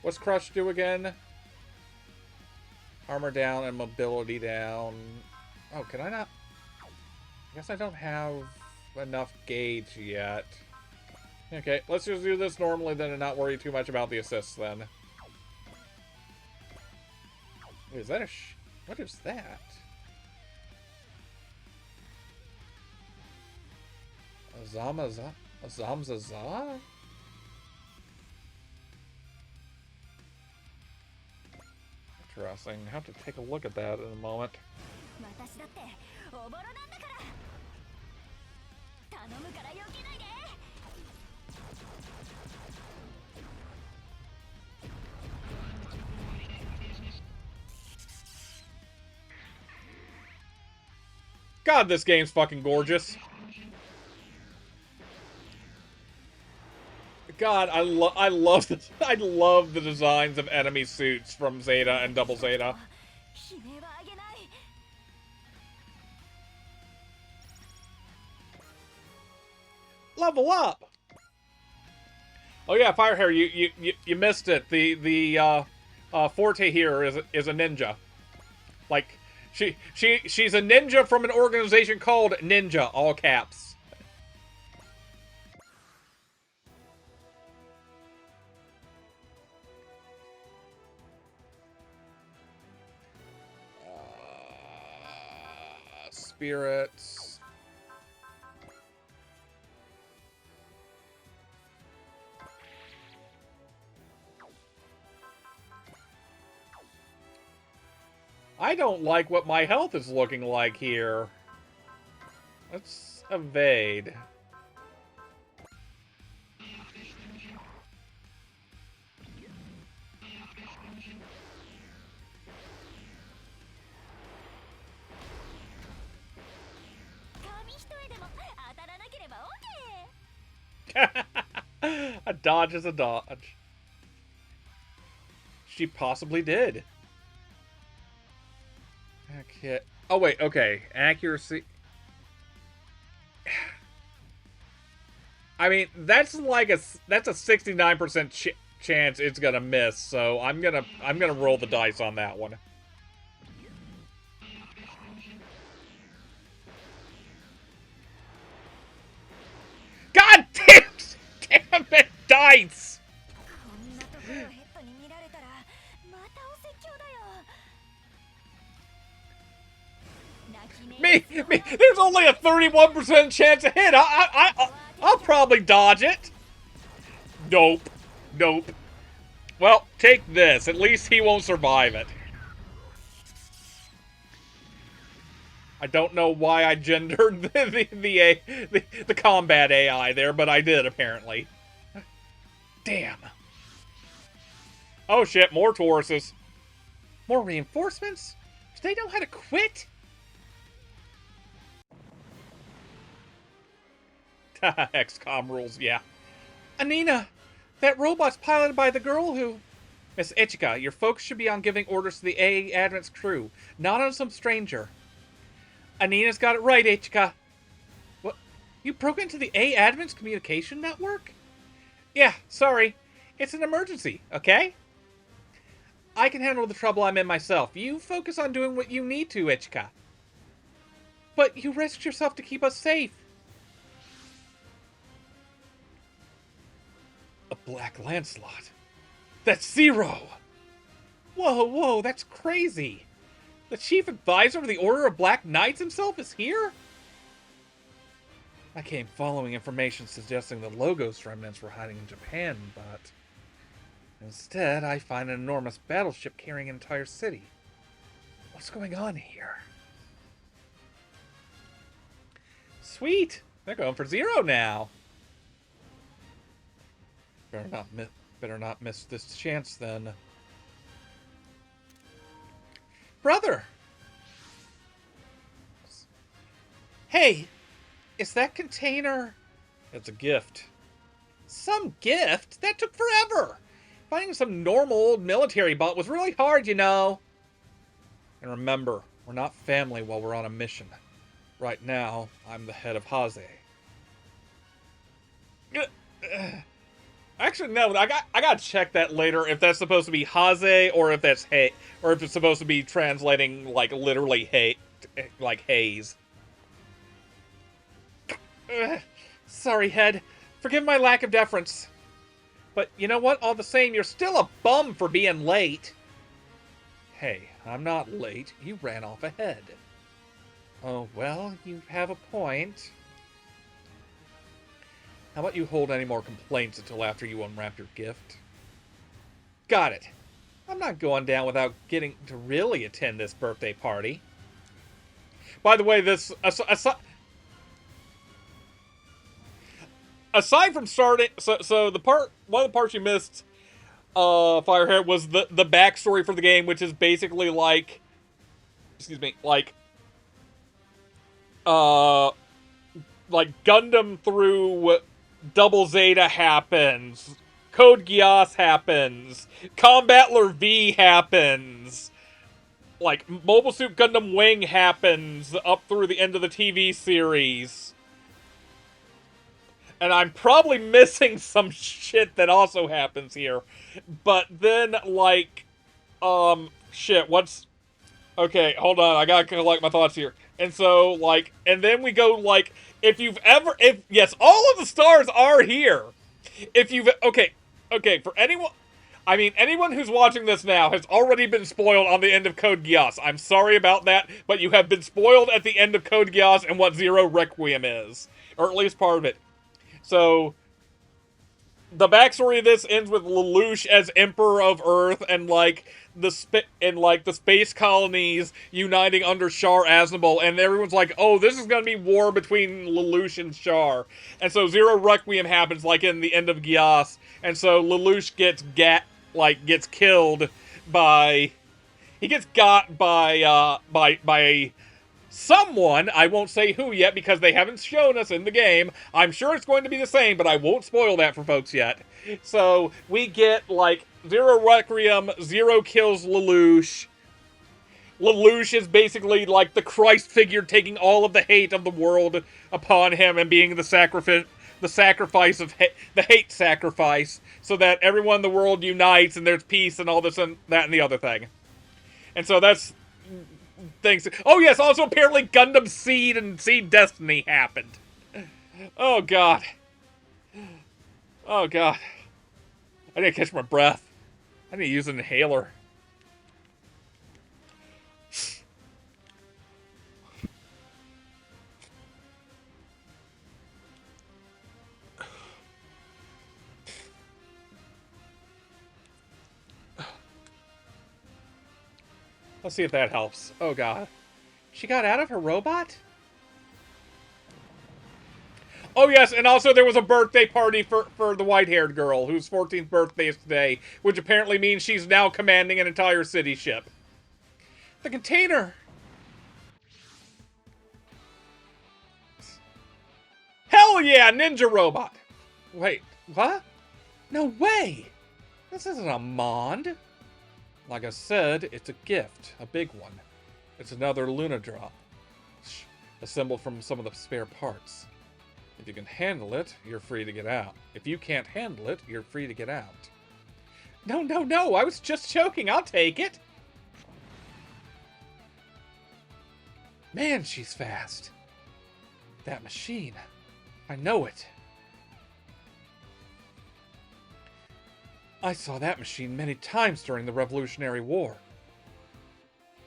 [SPEAKER 1] What's Crush do again? Armor down and mobility down. Oh, can I not? I guess I don't have enough gauge yet. Okay, let's just do this normally then and not worry too much about the assists then. Wait, is that a what is that? A Zamzaza? Interesting. I have to take a look at that in a moment. God, this game's fucking gorgeous. God, I love the designs of enemy suits from Zeta and Double Zeta. Level up. Oh yeah, Firehair, you missed it. The Forte here is a ninja. Like she's a ninja from an organization called Ninja, all caps. Spirits. I don't like what my health is looking like here. Let's evade. A dodge is a dodge. She possibly did. Okay. Oh wait, okay. Accuracy. I mean, that's like a 69% chance it's gonna miss. So I'm gonna roll the dice on that one. God damn it, dice! Me, there's only a 31% chance to hit. I'll probably dodge it. Nope. Well, take this. At least he won't survive it. I don't know why I gendered the combat AI there, but I did apparently. Damn. Oh shit, more Tauruses. More reinforcements? Do they know how to quit? XCOM rules, yeah. Anina, that robot's piloted by the girl who... Miss Ichika, your focus should be on giving orders to the A Advent's crew, not on some stranger. Anina's got it right, Ichika. What? You broke into the A Advent's communication network? Yeah, sorry. It's an emergency, okay? I can handle the trouble I'm in myself. You focus on doing what you need to, Ichika. But you risked yourself to keep us safe. A Black Lancelot. That's Zero! Whoa, that's crazy. The chief advisor of the Order of Black Knights himself is here? I came following information suggesting the Logos remnants were hiding in Japan, but... Instead, I find an enormous battleship carrying an entire city. What's going on here? Sweet! They're going for Zero now. Better not miss this chance, then. Brother! Hey! Is that container... It's a gift. Some gift? That took forever! Finding some normal old military bot was really hard, you know. And remember, we're not family while we're on a mission. Right now, I'm the head of Haze. Actually, no. I got to check that later if that's supposed to be haze or if that's hay, or if it's supposed to be translating like literally hay, like haze. Ugh, sorry, head. Forgive my lack of deference. But you know what? All the same, you're still a bum for being late. Hey, I'm not late. You ran off ahead. Oh, well, you have a point. How about you hold any more complaints until after you unwrap your gift? Got it. I'm not going down without getting to really attend this birthday party. By the way, this aside from starting, so the part one of the parts you missed, Firehead, was the backstory for the game, which is basically like, excuse me, uh like Gundam through Double Zeta happens, Code Geass happens, Combattler V happens, like Mobile Suit Gundam Wing happens up through the end of the TV series. And I'm probably missing some shit that also happens here. But then, like, shit, what's... Okay, hold on, I gotta collect my thoughts here. And so, like, and then we go, like, yes, all of the stars are here. If you've, okay, for anyone, I mean, anyone who's watching this now has already been spoiled on the end of Code Geass. I'm sorry about that, but you have been spoiled at the end of Code Geass and what Zero Requiem is. Or at least part of it. So, the backstory of this ends with Lelouch as Emperor of Earth and like the space colonies uniting under Char Aznable, and everyone's like, "Oh, this is gonna be war between Lelouch and Char." And so Zero Requiem happens like in the end of Geass, and so Lelouch gets killed by he gets got by someone. I won't say who yet because they haven't shown us in the game. I'm sure it's going to be the same, but I won't spoil that for folks yet. So we get like Zero Requiem, Zero kills Lelouch. Lelouch is basically like the Christ figure taking all of the hate of the world upon him and being the sacrifice of the hate sacrifice, so that everyone in the world unites and there's peace and all this and that and the other thing. And so that's things. Oh yes, also apparently Gundam Seed and Seed Destiny happened. Oh god. Oh god. I need to catch my breath. I need to use an inhaler. Let's see if that helps. Oh god. She got out of her robot? Oh yes, and also there was a birthday party for the white-haired girl, whose 14th birthday is today, which apparently means she's now commanding an entire city ship. The container! Hell yeah, ninja robot! Wait, what? No way! This isn't a Mond. Like I said, it's a gift, a big one. It's another Luna drop, assembled from some of the spare parts. If you can handle it, you're free to get out. If you can't handle it, you're free to get out. No, no, no, I was just joking, I'll take it! Man, she's fast. That machine. I know it. I saw that machine many times during the Revolutionary War.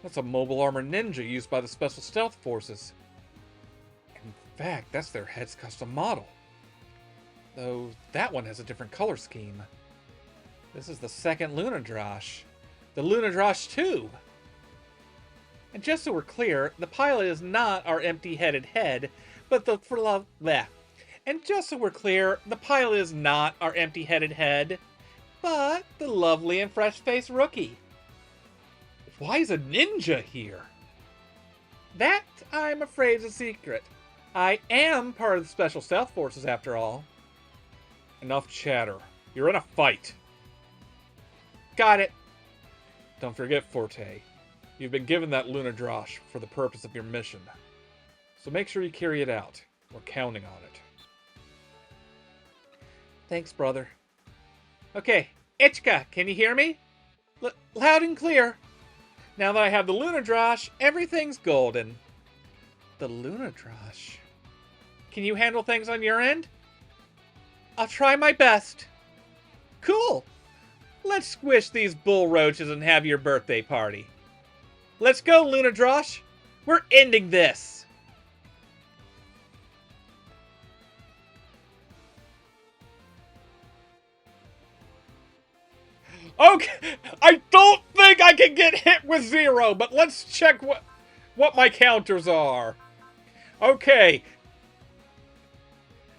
[SPEAKER 1] That's a mobile armor ninja used by the Special Stealth Forces. In fact, that's their head's custom model. Though that one has a different color scheme. This is the second Lunadrash. The Lunadrash 2! And just so we're clear, the pilot is not our empty-headed head, but the for love bleh. And just so we're clear, the pilot is not our empty-headed head, but the lovely and fresh-faced rookie. Why is a ninja here? That, I'm afraid, is a secret. I am part of the Special Stealth Forces, after all. Enough chatter. You're in a fight. Got it. Don't forget, Forte. You've been given that Lunadrash for the purpose of your mission. So make sure you carry it out. We're counting on it. Thanks, brother. Okay, Ichika, can you hear me? Loud and clear. Now that I have the Lunadrosh, everything's golden. The Lunadrosh? Can you handle things on your end? I'll try my best. Cool. Let's squish these bull roaches and have your birthday party. Let's go, Lunadrosh. We're ending this. Okay, I don't think I can get hit with 0, but let's check what my counters are. Okay.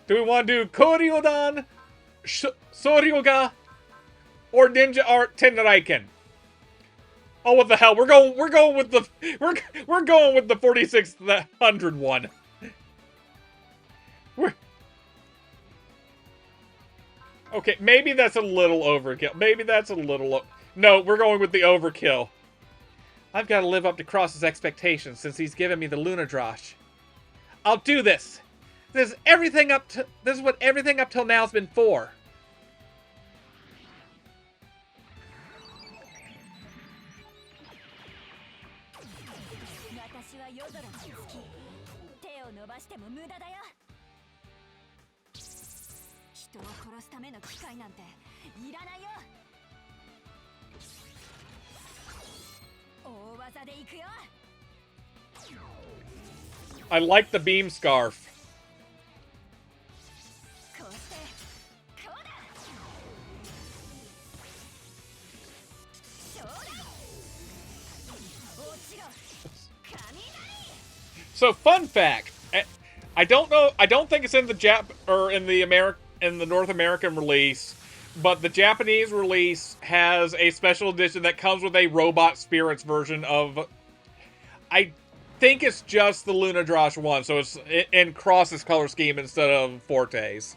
[SPEAKER 1] Do we want to do Koryodan, Soryoga, or Ninja Art Tenraiken? Oh, what the hell? We're going with the 4600 one. Okay, maybe that's a little overkill. Maybe that's a little... No, we're going with the overkill. I've got to live up to Cross's expectations since he's given me the Lunadrosh. I'll do this. This is what everything up till now has been for. I like the beam scarf. So, fun fact. I don't know. I don't think it's in the in the North American release, but the Japanese release has a special edition that comes with a Robot Spirits version of. I think it's just the Lunadrosh one, so it's in Cross's color scheme instead of Forte's.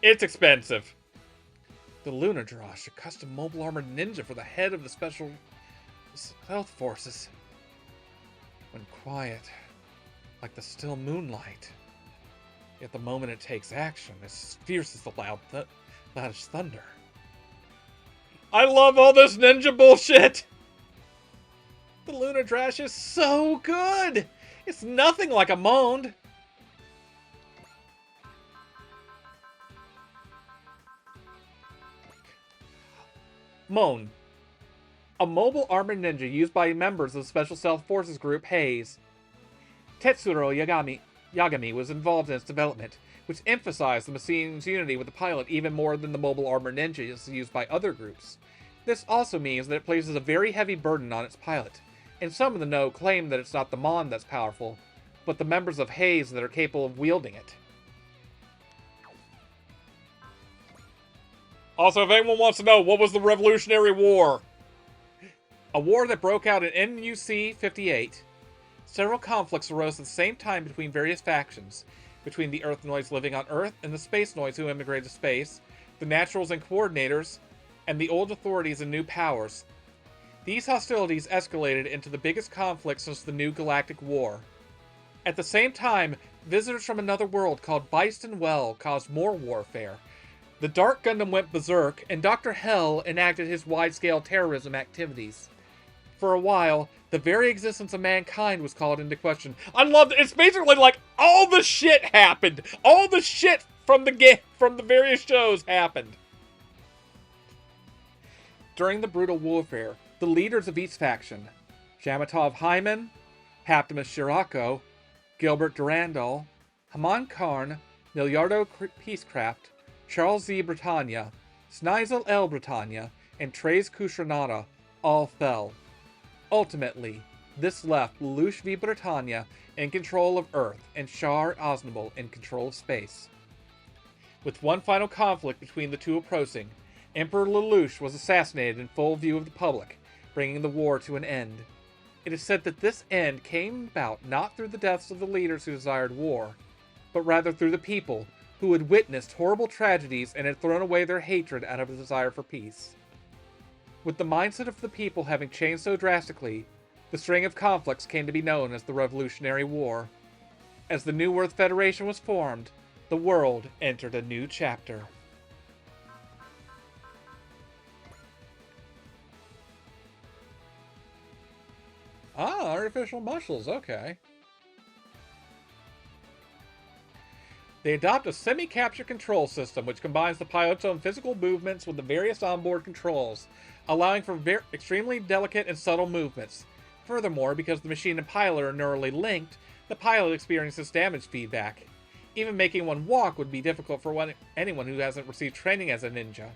[SPEAKER 1] It's expensive. The Lunadrosh, a custom mobile armored ninja for the head of the special stealth forces. When quiet, like the still moonlight. Yet the moment it takes action, it's fierce as the loudest thunder. I love all this ninja bullshit! The Lunadrosh is so good! It's nothing like a Monde. Monde. A mobile armored ninja used by members of the Special Stealth Forces group Haze. Tetsuro Yagami was involved in its development, which emphasized the machine's unity with the pilot even more than the mobile armored ninjas used by other groups. This also means that it places a very heavy burden on its pilot, and some in the know claim that it's not the Monde that's powerful, but the members of Haze that are capable of wielding it. Also, if anyone wants to know, what was the Revolutionary War? A war that broke out in NUC 58. Several conflicts arose at the same time between various factions, between the Earthnoids living on Earth and the Spacenoids who immigrated to space, the Naturals and Coordinators, and the old authorities and new powers. These hostilities escalated into the biggest conflict since the New Galactic War. At the same time, visitors from another world called Byston Well caused more warfare. The Dark Gundam went berserk, and Dr. Hell enacted his wide-scale terrorism activities. For a while, the very existence of mankind was called into question. I love it. It's basically like all the shit happened. All the shit from the various shows happened. During the brutal warfare, the leaders of each faction, Shamatov Hyman, Haptimus Shirako, Gilbert Durandal, Haman Karn, Miliardo Peacecraft, Charles Z. Britannia, Snizel L. Britannia, and Trez Kushranada all fell. Ultimately, this left Lelouch v. Britannia in control of Earth and Char Aznable in control of space. With one final conflict between the two approaching, Emperor Lelouch was assassinated in full view of the public, bringing the war to an end. It is said that this end came about not through the deaths of the leaders who desired war, but rather through the people who had witnessed horrible tragedies and had thrown away their hatred out of a desire for peace. With the mindset of the people having changed so drastically, the string of conflicts came to be known as the Revolutionary War. As the New Earth Federation was formed, The world entered a new chapter. Ah, artificial muscles, okay. They adopt a semi-capture control system which combines the pilot's own physical movements with the various onboard controls, allowing for extremely delicate and subtle movements. Furthermore, because the machine and pilot are neurally linked, the pilot experiences damage feedback. Even making one walk would be difficult for anyone who hasn't received training as a ninja.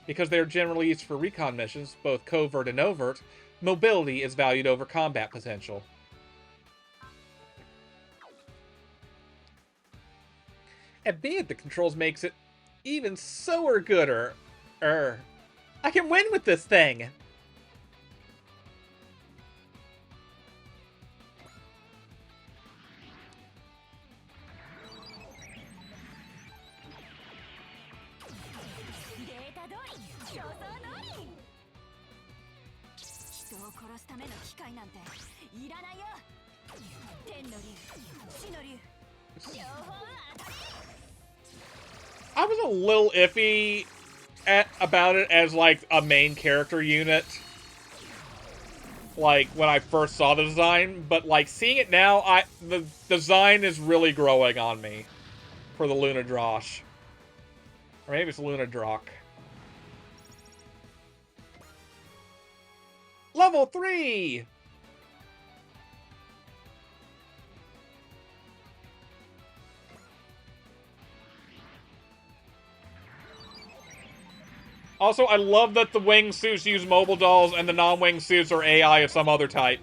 [SPEAKER 1] Because they are generally used for recon missions, both covert and overt, mobility is valued over combat potential. And being at the controls makes it even so gooder. I can win with this thing! I was a little iffy about it as, like, a main character unit. Like, when I first saw the design. But, like, seeing it now, the design is really growing on me. For the Luna Drosh. Or maybe it's Luna Drock. Level 3! Also, I love that the wing suits use mobile dolls and the non-wing suits are AI of some other type.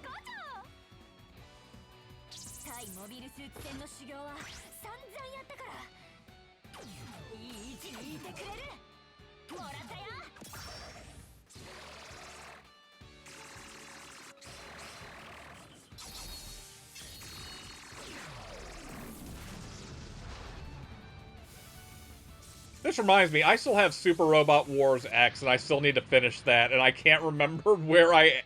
[SPEAKER 1] This reminds me, I still have Super Robot Wars X, and I still need to finish that, and I can't remember where I...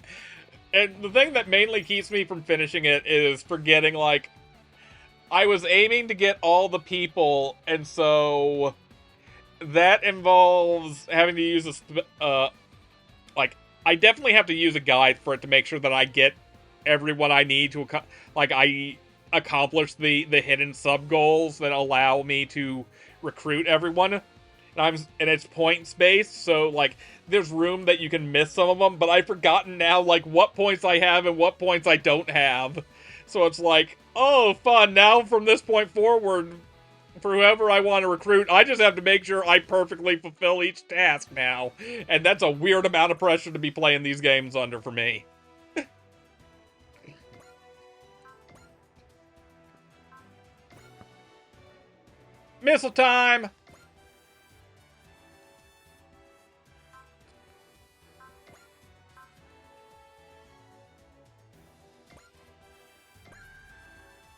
[SPEAKER 1] And the thing that mainly keeps me from finishing it is forgetting, like... I was aiming to get all the people, and so... That involves having to use a... like, I definitely have to use a guide for it to make sure that I get everyone I need to... Like, I accomplish the hidden sub-goals that allow me to recruit everyone. And it's points based, so like there's room that you can miss some of them, but I've forgotten now like what points I have and what points I don't have. So it's like, oh fun, now from this point forward, for whoever I want to recruit, I just have to make sure I perfectly fulfill each task now. And that's a weird amount of pressure to be playing these games under for me. Missile time!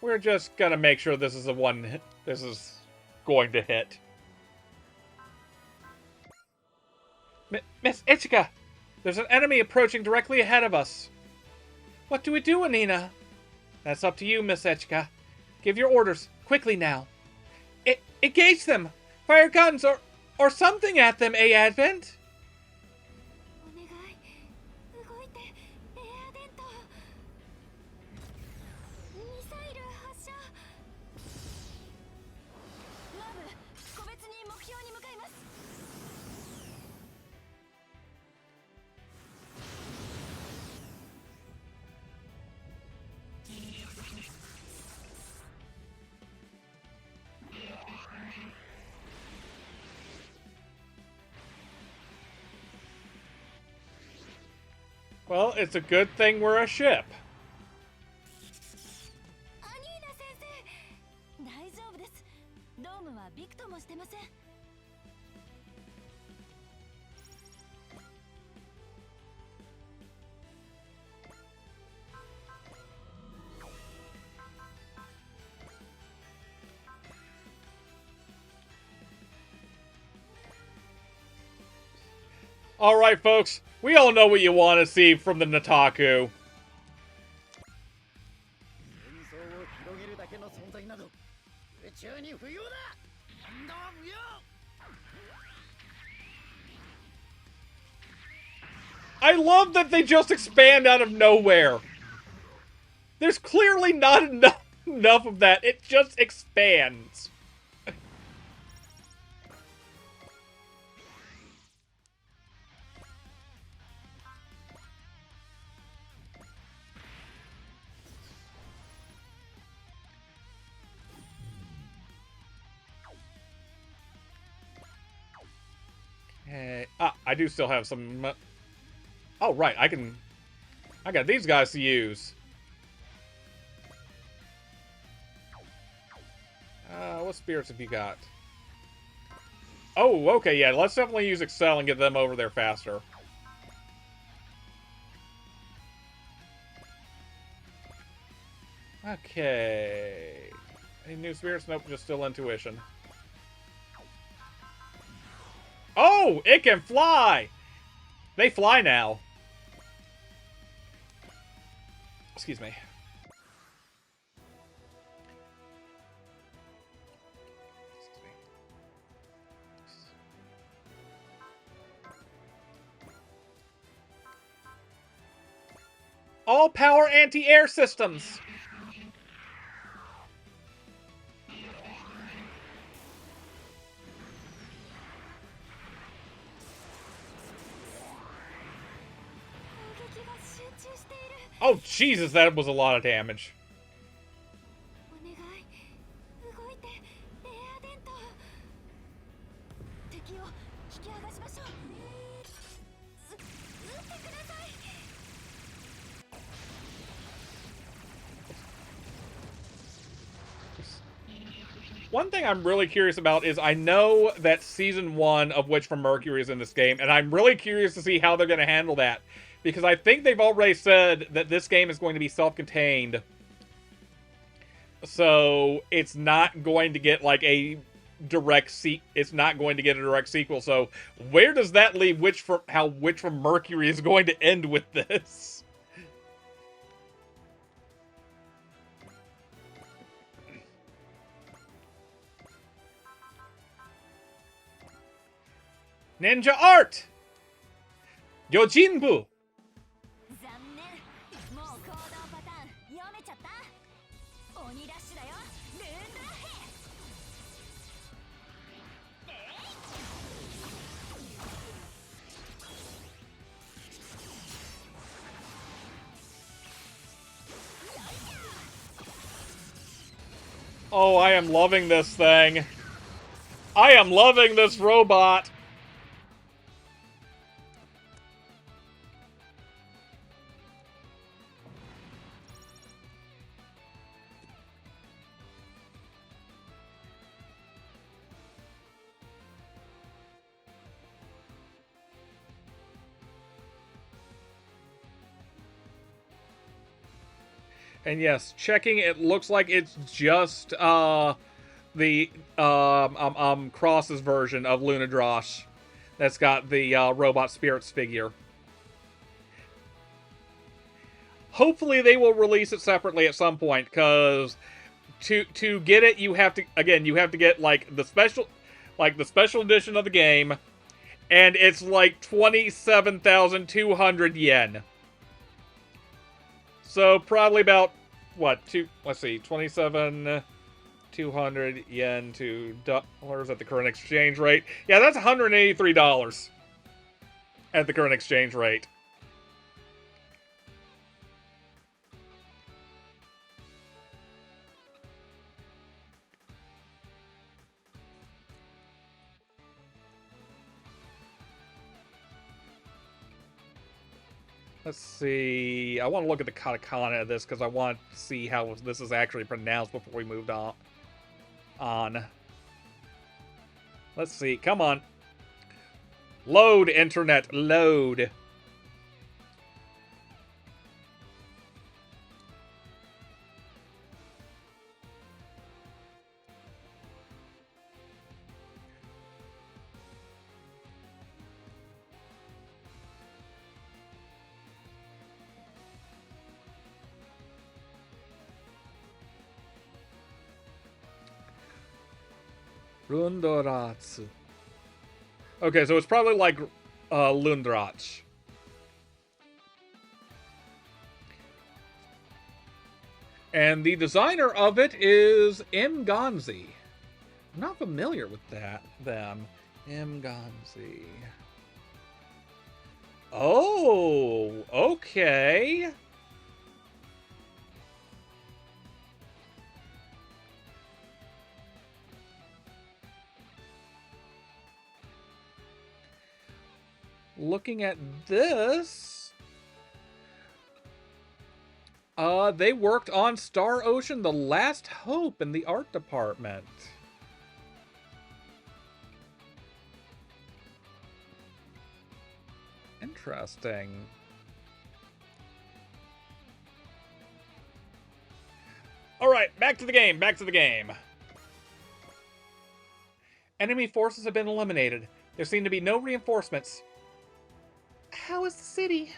[SPEAKER 1] We're just gonna make sure this is the one this is going to hit. Miss Ichika! There's an enemy approaching directly ahead of us. What do we do, Anina? That's up to you, Miss Ichika. Give your orders, quickly now. Engage them! Fire guns or something at them, Advent! Well, it's a good thing we're a ship. Alright, folks. We all know what you want to see from the Nataku. I love that they just expand out of nowhere. There's clearly not enough of that. It just expands. Okay. Ah, I do still have some... Oh, right. I got these guys to use. What spirits have you got? Oh, okay, yeah. Let's definitely use Excel and get them over there faster. Okay. Any new spirits? Nope, just still intuition. Oh, it can fly! They fly now. Excuse me. All power anti-air systems. Oh, Jesus, that was a lot of damage. One thing I'm really curious about is I know that Season 1 of Witch from Mercury is in this game, and I'm really curious to see how they're going to handle that. Because I think they've already said that this game is going to be self-contained. So, it's not going to get, like, a direct it's not going to get a direct sequel. So, where does that leave how Witch from Mercury is going to end with this? Ninja Art! Yojinbu! Oh, I am loving this thing. I am loving this robot. And yes, checking, it looks like it's just the Cross's version of Lunadrosh that's got the robot spirits figure. Hopefully they will release it separately at some point, because to get it you have to get like the special edition of the game, and it's like 27,200 yen. So probably about what, let's see, 27,200 yen to dollars at the current exchange rate. Yeah, that's $183 at the current exchange rate. Let's see. I want to look at the katakana of this because I want to see how this is actually pronounced before we moved on. Let's see. Come on. Load, internet. Load. Rundoratsu. Okay, so it's probably like Lundrach. And the designer of it is M. Gonzi. I'm not familiar with them. M. Gonzi. Oh, okay. Looking at this, they worked on Star Ocean: The Last Hope in the art department. Interesting. All right, back to the game. Back to the game. Enemy forces have been eliminated. There seem to be no reinforcements. How is the city?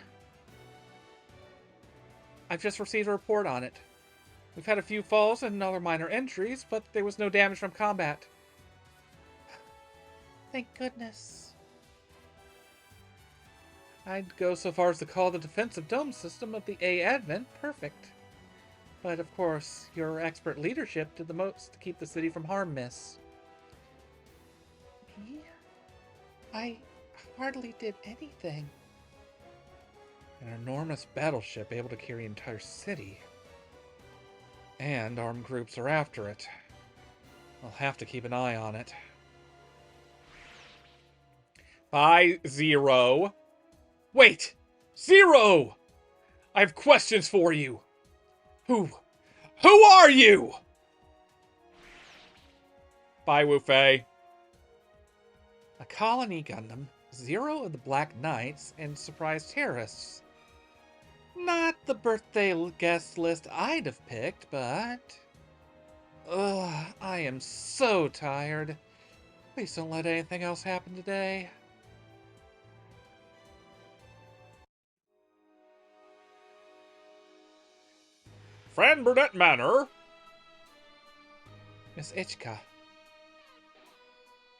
[SPEAKER 1] I've just received a report on it. We've had a few falls and other minor injuries, but there was no damage from combat. Thank goodness. I'd go so far as to call the defensive dome system of the A Advent perfect. But of course, your expert leadership did the most to keep the city from harm, miss. Me? I hardly did anything. An enormous battleship able to carry an entire city. And armed groups are after it. I'll have to keep an eye on it. Hi, Zero. Wait! Zero! I have questions for you. Who are you? Bye, Wu Fei. A colony Gundam, Zero of the Black Knights, and surprise terrorists. Not the birthday guest list I'd have picked, but... Ugh, I am so tired. Please don't let anything else happen today. Fran Burnett Manor. Miss Ichika.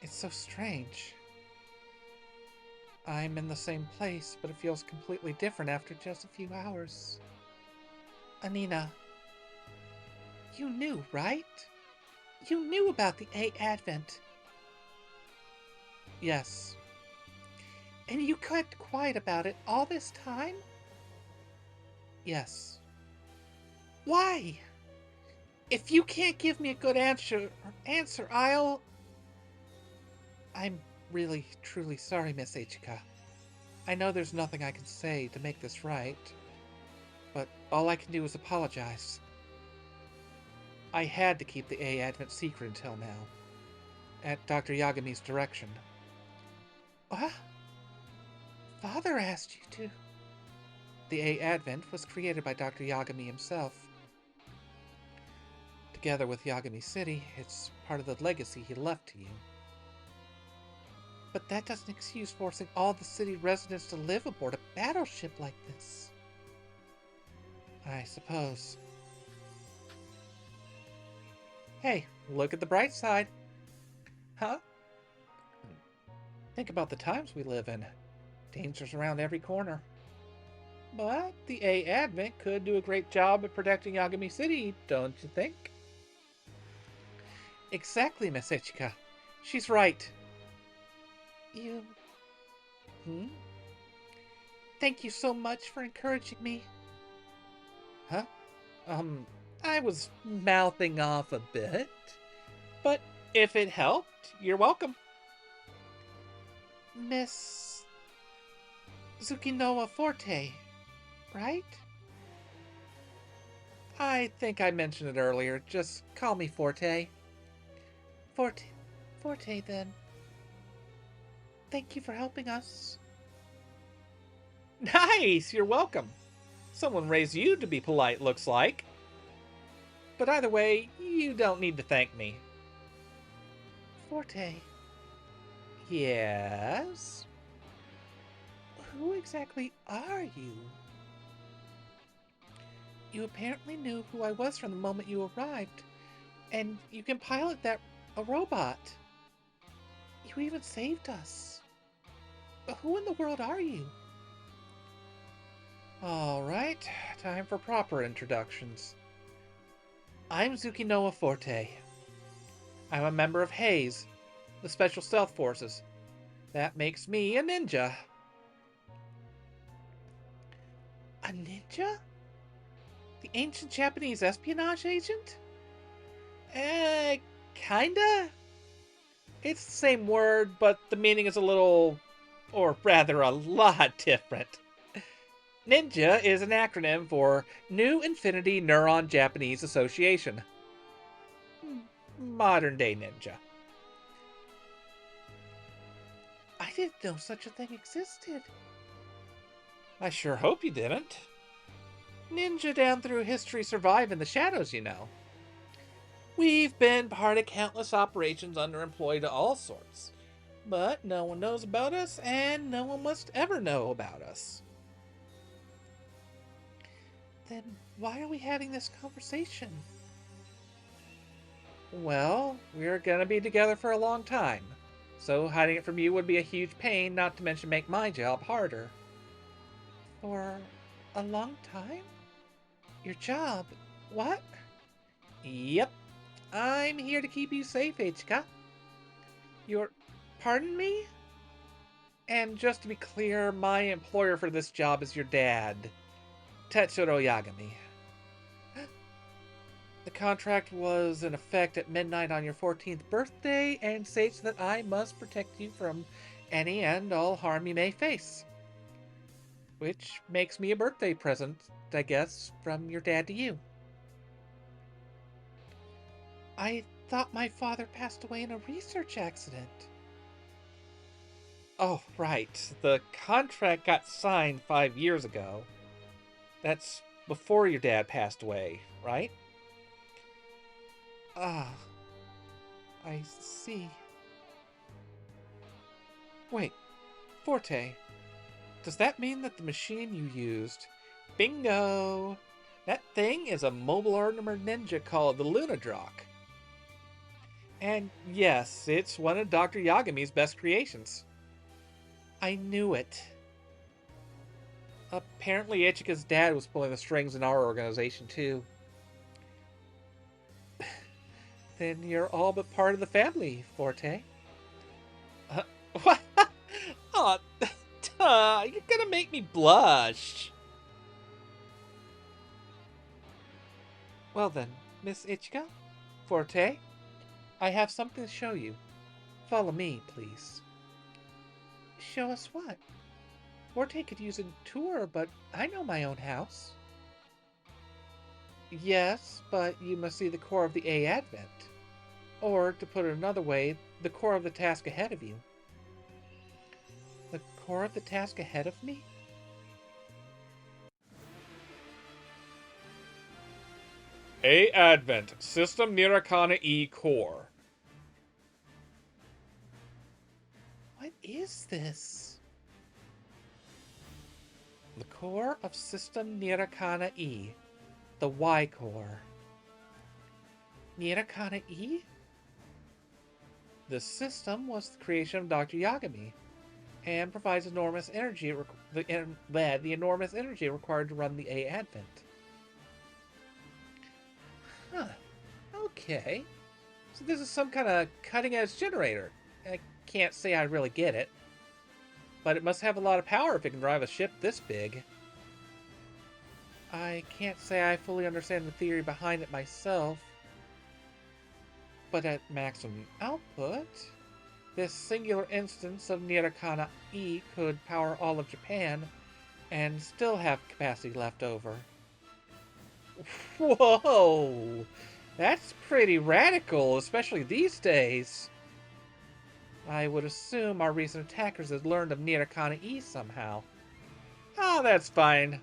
[SPEAKER 1] It's so strange. I'm in the same place, but it feels completely different after just a few hours. Anina. You knew, right? You knew about the A Advent. Yes. And you kept quiet about it all this time? Yes. Why? If you can't give me a good answer, I'm really, truly sorry, Miss Ichika. I know there's nothing I can say to make this right, but all I can do is apologize. I had to keep the A Advent secret until now, at Dr. Yagami's direction. What? Father asked you to. The A Advent was created by Dr. Yagami himself. Together with Yagami City, it's part of the legacy he left to you. But that doesn't excuse forcing all the city residents to live aboard a battleship like this. I suppose. Hey, look at the bright side. Huh? Think about the times we live in. Dangers around every corner. But the A Advent could do a great job at protecting Yagami City, don't you think? Exactly, Miss Ichika. She's right. You... Thank you so much for encouraging me. Huh? I was mouthing off a bit. But if it helped, you're welcome. Miss... Tsukinoa Forte, right? I think I mentioned it earlier. Just call me Forte. Forte, then. Thank you for helping us. Nice! You're welcome. Someone raised you to be polite, looks like. But either way, you don't need to thank me. Forte. Yes? Who exactly are you? You apparently knew who I was from the moment you arrived, and you can pilot a robot. You even saved us. But who in the world are you? Alright, time for proper introductions. I'm Tsukinoa Forte. I'm a member of Haze, the Special Stealth Forces. That makes me a ninja. A ninja? The ancient Japanese espionage agent? Kinda? It's the same word, but the meaning is a little, or rather a lot different. Ninja is an acronym for New Infinity Neuron Japanese Association. Modern day ninja. I didn't know such a thing existed. I sure hope you didn't. Ninja down through history survive in the shadows, you know. We've been part of countless operations underemployed to all sorts. But no one knows about us, and no one must ever know about us. Then why are we having this conversation? Well, we're gonna be together for a long time. So hiding it from you would be a huge pain, not to mention make my job harder. For a long time? Your job? What? Yep. I'm here to keep you safe, Ichika. Your... Pardon me? And just to be clear, my employer for this job is your dad, Tetsuro Yagami. The contract was in effect at midnight on your 14th birthday and states that I must protect you from any and all harm you may face. Which makes me a birthday present, I guess, from your dad to you. I thought my father passed away in a research accident. Oh, right. The contract got signed 5 years ago. That's before your dad passed away, right? Ah, I see. Wait, Forte, does that mean that the machine you used... Bingo! That thing is a mobile armored ninja called the Lunadrock. And yes, it's one of Dr. Yagami's best creations. I knew it. Apparently Ichika's dad was pulling the strings in our organization too. Then you're all but part of the family, Forte. What? Oh, you're gonna make me blush. Well then, Miss Ichika, Forte, I have something to show you. Follow me, please. Show us what? Forte could use a tour, but I know my own house. Yes, but you must see the core of the A Advent. Or, to put it another way, the core of the task ahead of you. The core of the task ahead of me? A Advent, System Nirakana E Core. What is this? The core of System Nirakana E, the Y core. Nirakana E? This system was the creation of Dr. Yagami, and provides enormous energy the enormous energy required to run the A Advent. Huh. Okay. So this is some kind of cutting-edge generator. I can't say I really get it. But it must have a lot of power if it can drive a ship this big. I can't say I fully understand the theory behind it myself. But at maximum output, this singular instance of Nirakana E could power all of Japan and still have capacity left over. Whoa! That's pretty radical, especially these days. I would assume our recent attackers had learned of Nirakana E somehow. Ah, that's fine.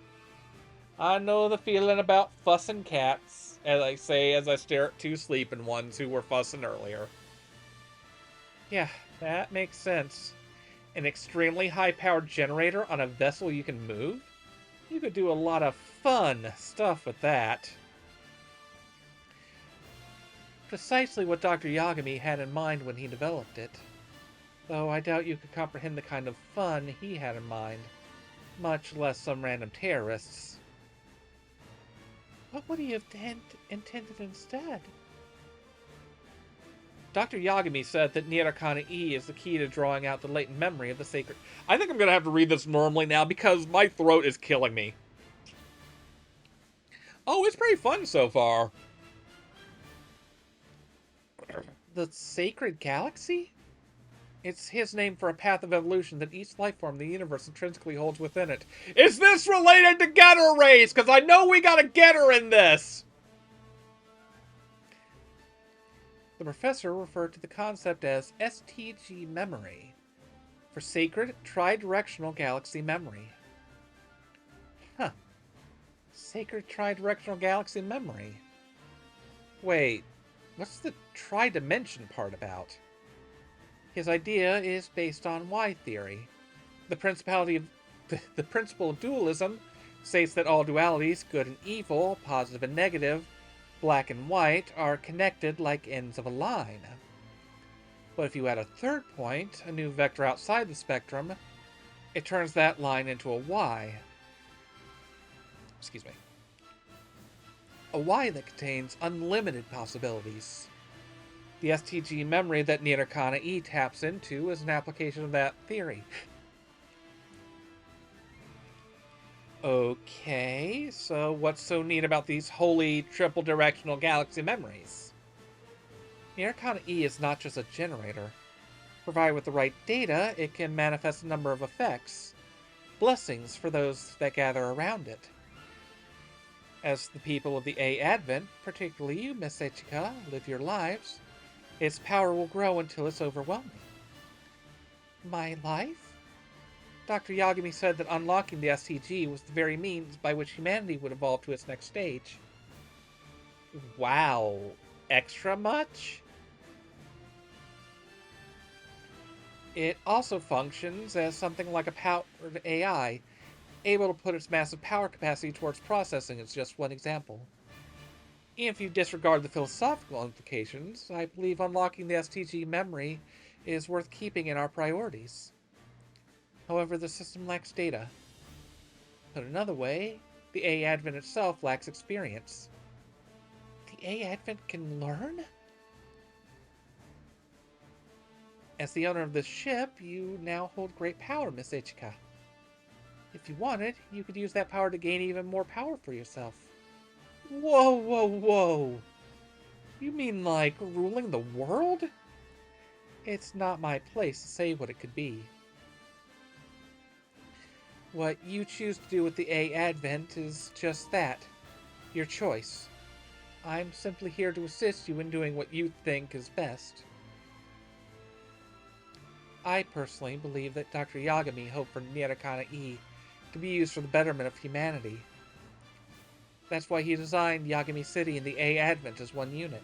[SPEAKER 1] I know the feeling about fussing cats, as I say as I stare at two sleeping ones who were fussing earlier. Yeah, that makes sense. An extremely high-powered generator on a vessel you can move? You could do a lot of fun stuff with that. Precisely what Dr. Yagami had in mind when he developed it. Though I doubt you could comprehend the kind of fun he had in mind, much less some random terrorists. What would he have intended instead? Dr. Yagami said that Nirokana E is the key to drawing out the latent memory of the sacred. I think I'm going to have to read this normally now because my throat is killing me. Oh, it's pretty fun so far. The Sacred Galaxy? It's his name for a path of evolution that each life form in the universe intrinsically holds within it. Is this related to Getter Race? Because I know we got a Getter in this! The professor referred to the concept as STG memory, for Sacred Tridirectional Galaxy Memory. Huh. Sacred Tridirectional Galaxy Memory. Wait, what's the tridimension part about? His idea is based on Y theory. The principle of dualism states that all dualities, good and evil, positive and negative, black and white, are connected like ends of a line. But if you add a third point, a new vector outside the spectrum, it turns that line into a Y. Excuse me. A Y that contains unlimited possibilities. The STG memory that Nirokana E taps into is an application of that theory. Okay, so what's so neat about these holy triple directional galaxy memories? Nirokana E is not just a generator. Provided with the right data, it can manifest a number of effects, blessings for those that gather around it. As the people of the A Advent, particularly you, Miss Ichika, live your lives, its power will grow until it's overwhelming. My life? Dr. Yagami said that unlocking the STG was the very means by which humanity would evolve to its next stage. Wow. Extra much? It also functions as something like a powered AI, able to put its massive power capacity towards processing is just one example. Even if you disregard the philosophical implications, I believe unlocking the STG memory is worth keeping in our priorities. However, the system lacks data. Put another way, the A Advent itself lacks experience. The A Advent can learn? As the owner of this ship, you now hold great power, Miss Ichika. If you wanted, you could use that power to gain even more power for yourself. Whoa, whoa, whoa! You mean like ruling the world? It's not my place to say what it could be. What you choose to do with the A Advent is just that. Your choice. I'm simply here to assist you in doing what you think is best. I personally believe that Dr. Yagami hoped for Nirokana E to be used for the betterment of humanity. That's why he designed Yagami City and the A Advent as one unit.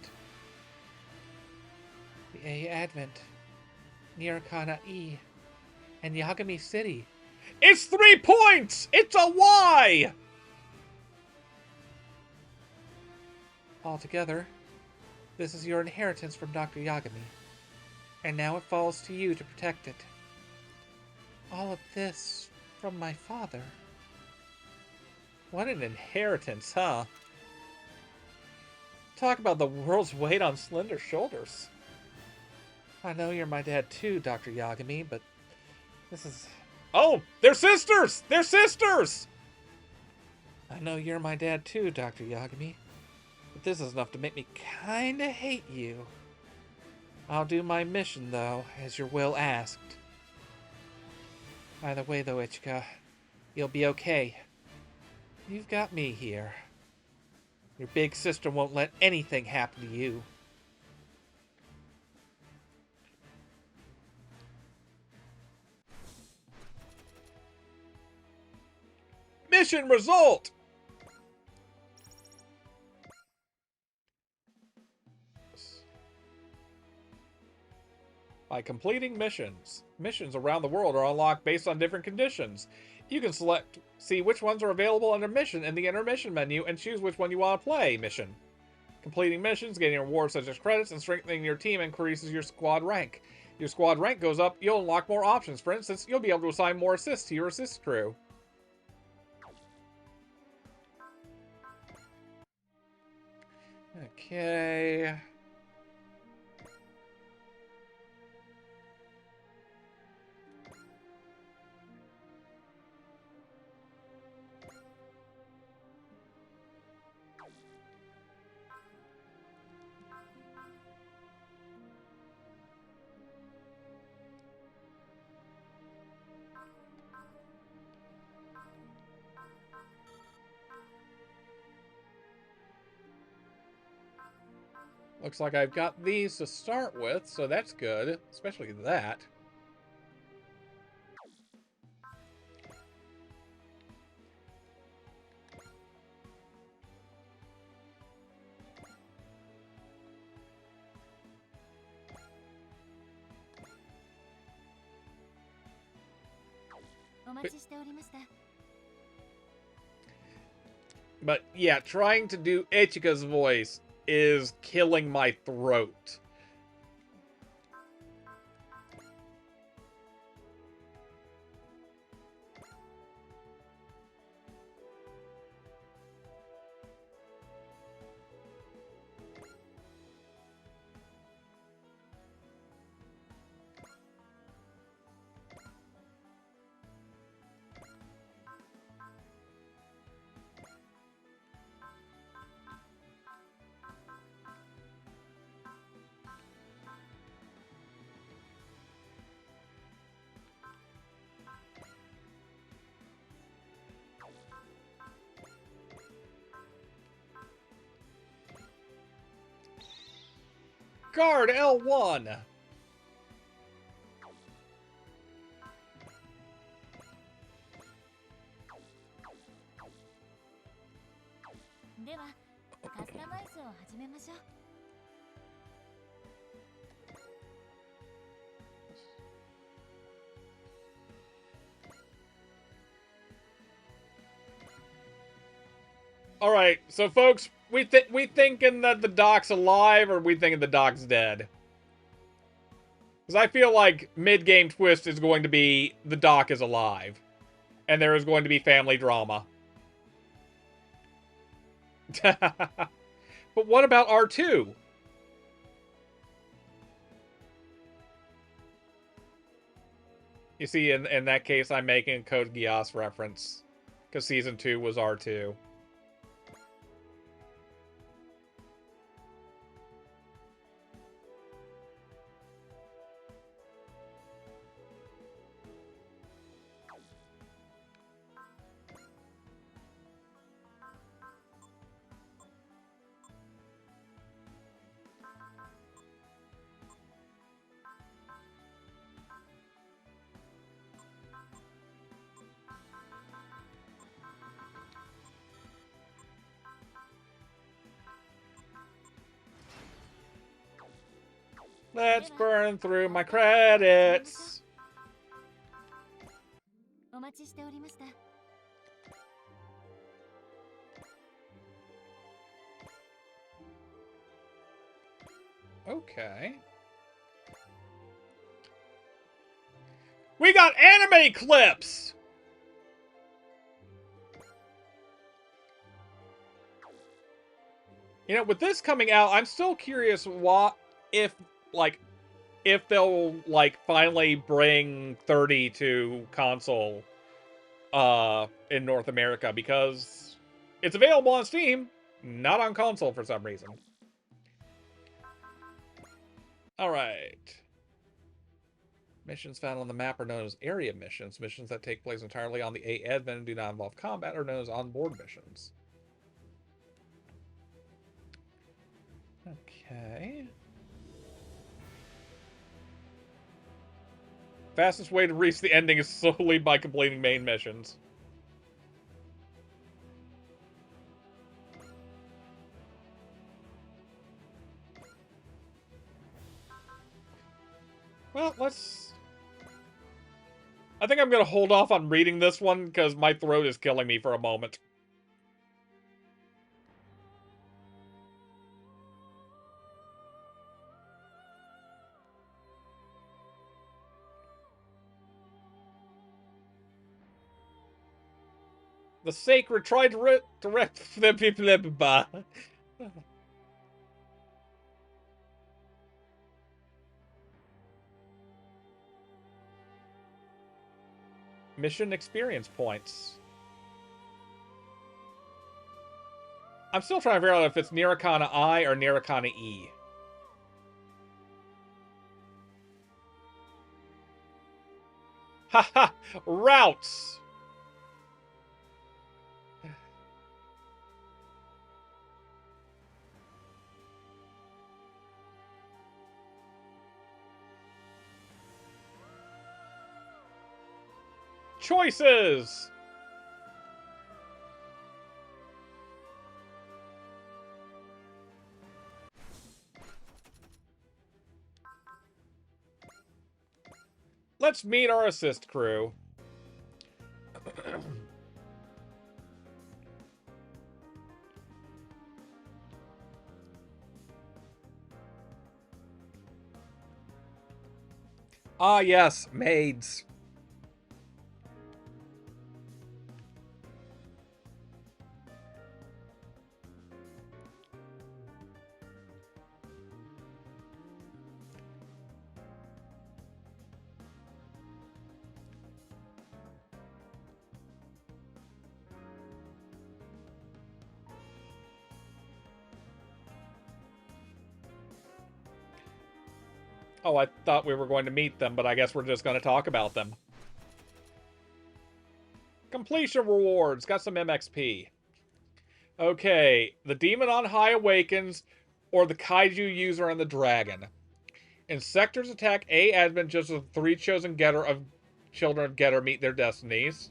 [SPEAKER 1] The A Advent, Nirokana E, and Yagami City. It's 3 points! It's a Y! Altogether, this is your inheritance from Dr. Yagami, and now it falls to you to protect it. All of this from my father. What an inheritance, huh? Talk about the world's weight on slender shoulders. I know you're my dad too, Dr. Yagami, but this is... Oh, they're sisters! They're sisters! I know you're my dad too, Dr. Yagami, but this is enough to make me kinda hate you. I'll do my mission, though, as your will asked. Either way, though, Ichika, you'll be okay. You've got me here. Your big sister won't let anything happen to you. Mission result! By completing missions. Missions around the world are unlocked based on different conditions. You can see which ones are available under mission in the intermission menu and choose which one you want to play mission. Completing missions, getting rewards such as credits, and strengthening your team increases your squad rank. Your squad rank goes up, you'll unlock more options. For instance, you'll be able to assign more assists to your assist crew. Okay. Looks like I've got these to start with, so that's good. Especially that. But yeah, trying to do Ichika's voice is killing my throat. Guard L1! Alright, so folks, we thinking that the Doc's alive, or we thinking the Doc's dead? Because I feel like mid-game twist is going to be the Doc is alive. And there is going to be family drama. But what about R2? You see, in that case, I'm making a Code Geass reference. Because Season 2 was R2. Let's burn through my credits. Okay. We got anime clips! You know, with this coming out, I'm still curious what if they'll finally bring 30 to console in North America, because it's available on Steam, not on console for some reason. Alright. Missions found on the map are known as area missions. Missions that take place entirely on the A and do not involve combat are known as onboard missions. Okay. Fastest way to reach the ending is solely by completing main missions. Well, let's... I think I'm going to hold off on reading this one, because my throat is killing me for a moment. The Sacred tried to direct... mission experience points. I'm still trying to figure out if it's Nirikana I or Nirikana E. Haha! Routes! Choices! Let's meet our assist crew. Ah, yes, maids. Oh, I thought we were going to meet them, but I guess we're just going to talk about them. Completion rewards. Got some MXP. Okay, the demon on high awakens, or the kaiju user and the dragon. Insectors attack A admin just as the 3 chosen getter of children of Getter meet their destinies.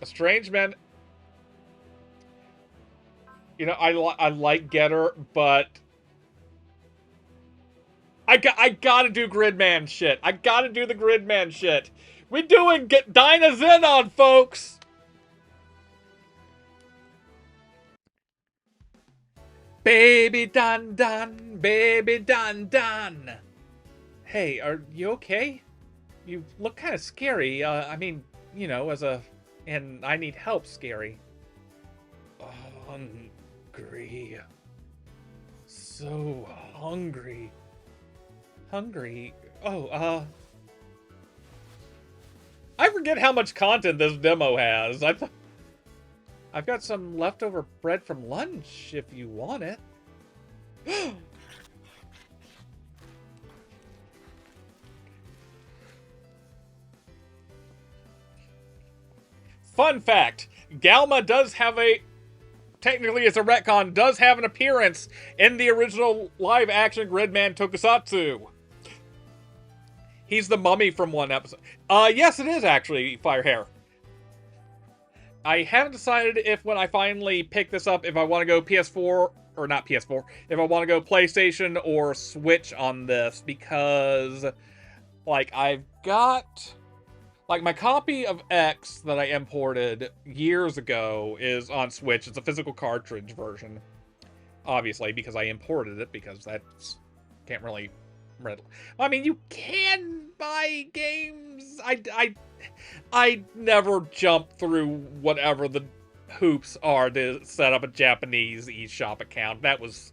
[SPEAKER 1] A strange man. You know, I like Getter, but I gotta do Gridman shit. I gotta do the Gridman shit. We doing Dinah Zenon, folks. Baby Dun Dun, baby Dun Dun. Hey, are you okay? You look kind of scary. I mean, you know, and I need help scary. Hungry. So hungry. Hungry. Oh, I forget how much content this demo has. I've got some leftover bread from lunch if you want it. Fun fact, Galma does have technically it's a retcon, does have an appearance in the original live-action Gridman Tokusatsu. He's the mummy from one episode. Yes, it is actually Firehair. I haven't decided if when I finally pick this up, if I want to go PS4, or not PS4, if I want to go PlayStation or Switch on this, because, like, I've got... Like, my copy of X that I imported years ago is on Switch. It's a physical cartridge version. Obviously, because I imported it, because that's... Can't really... I mean, you can buy games. I never jump through whatever the hoops are to set up a Japanese eShop account. That was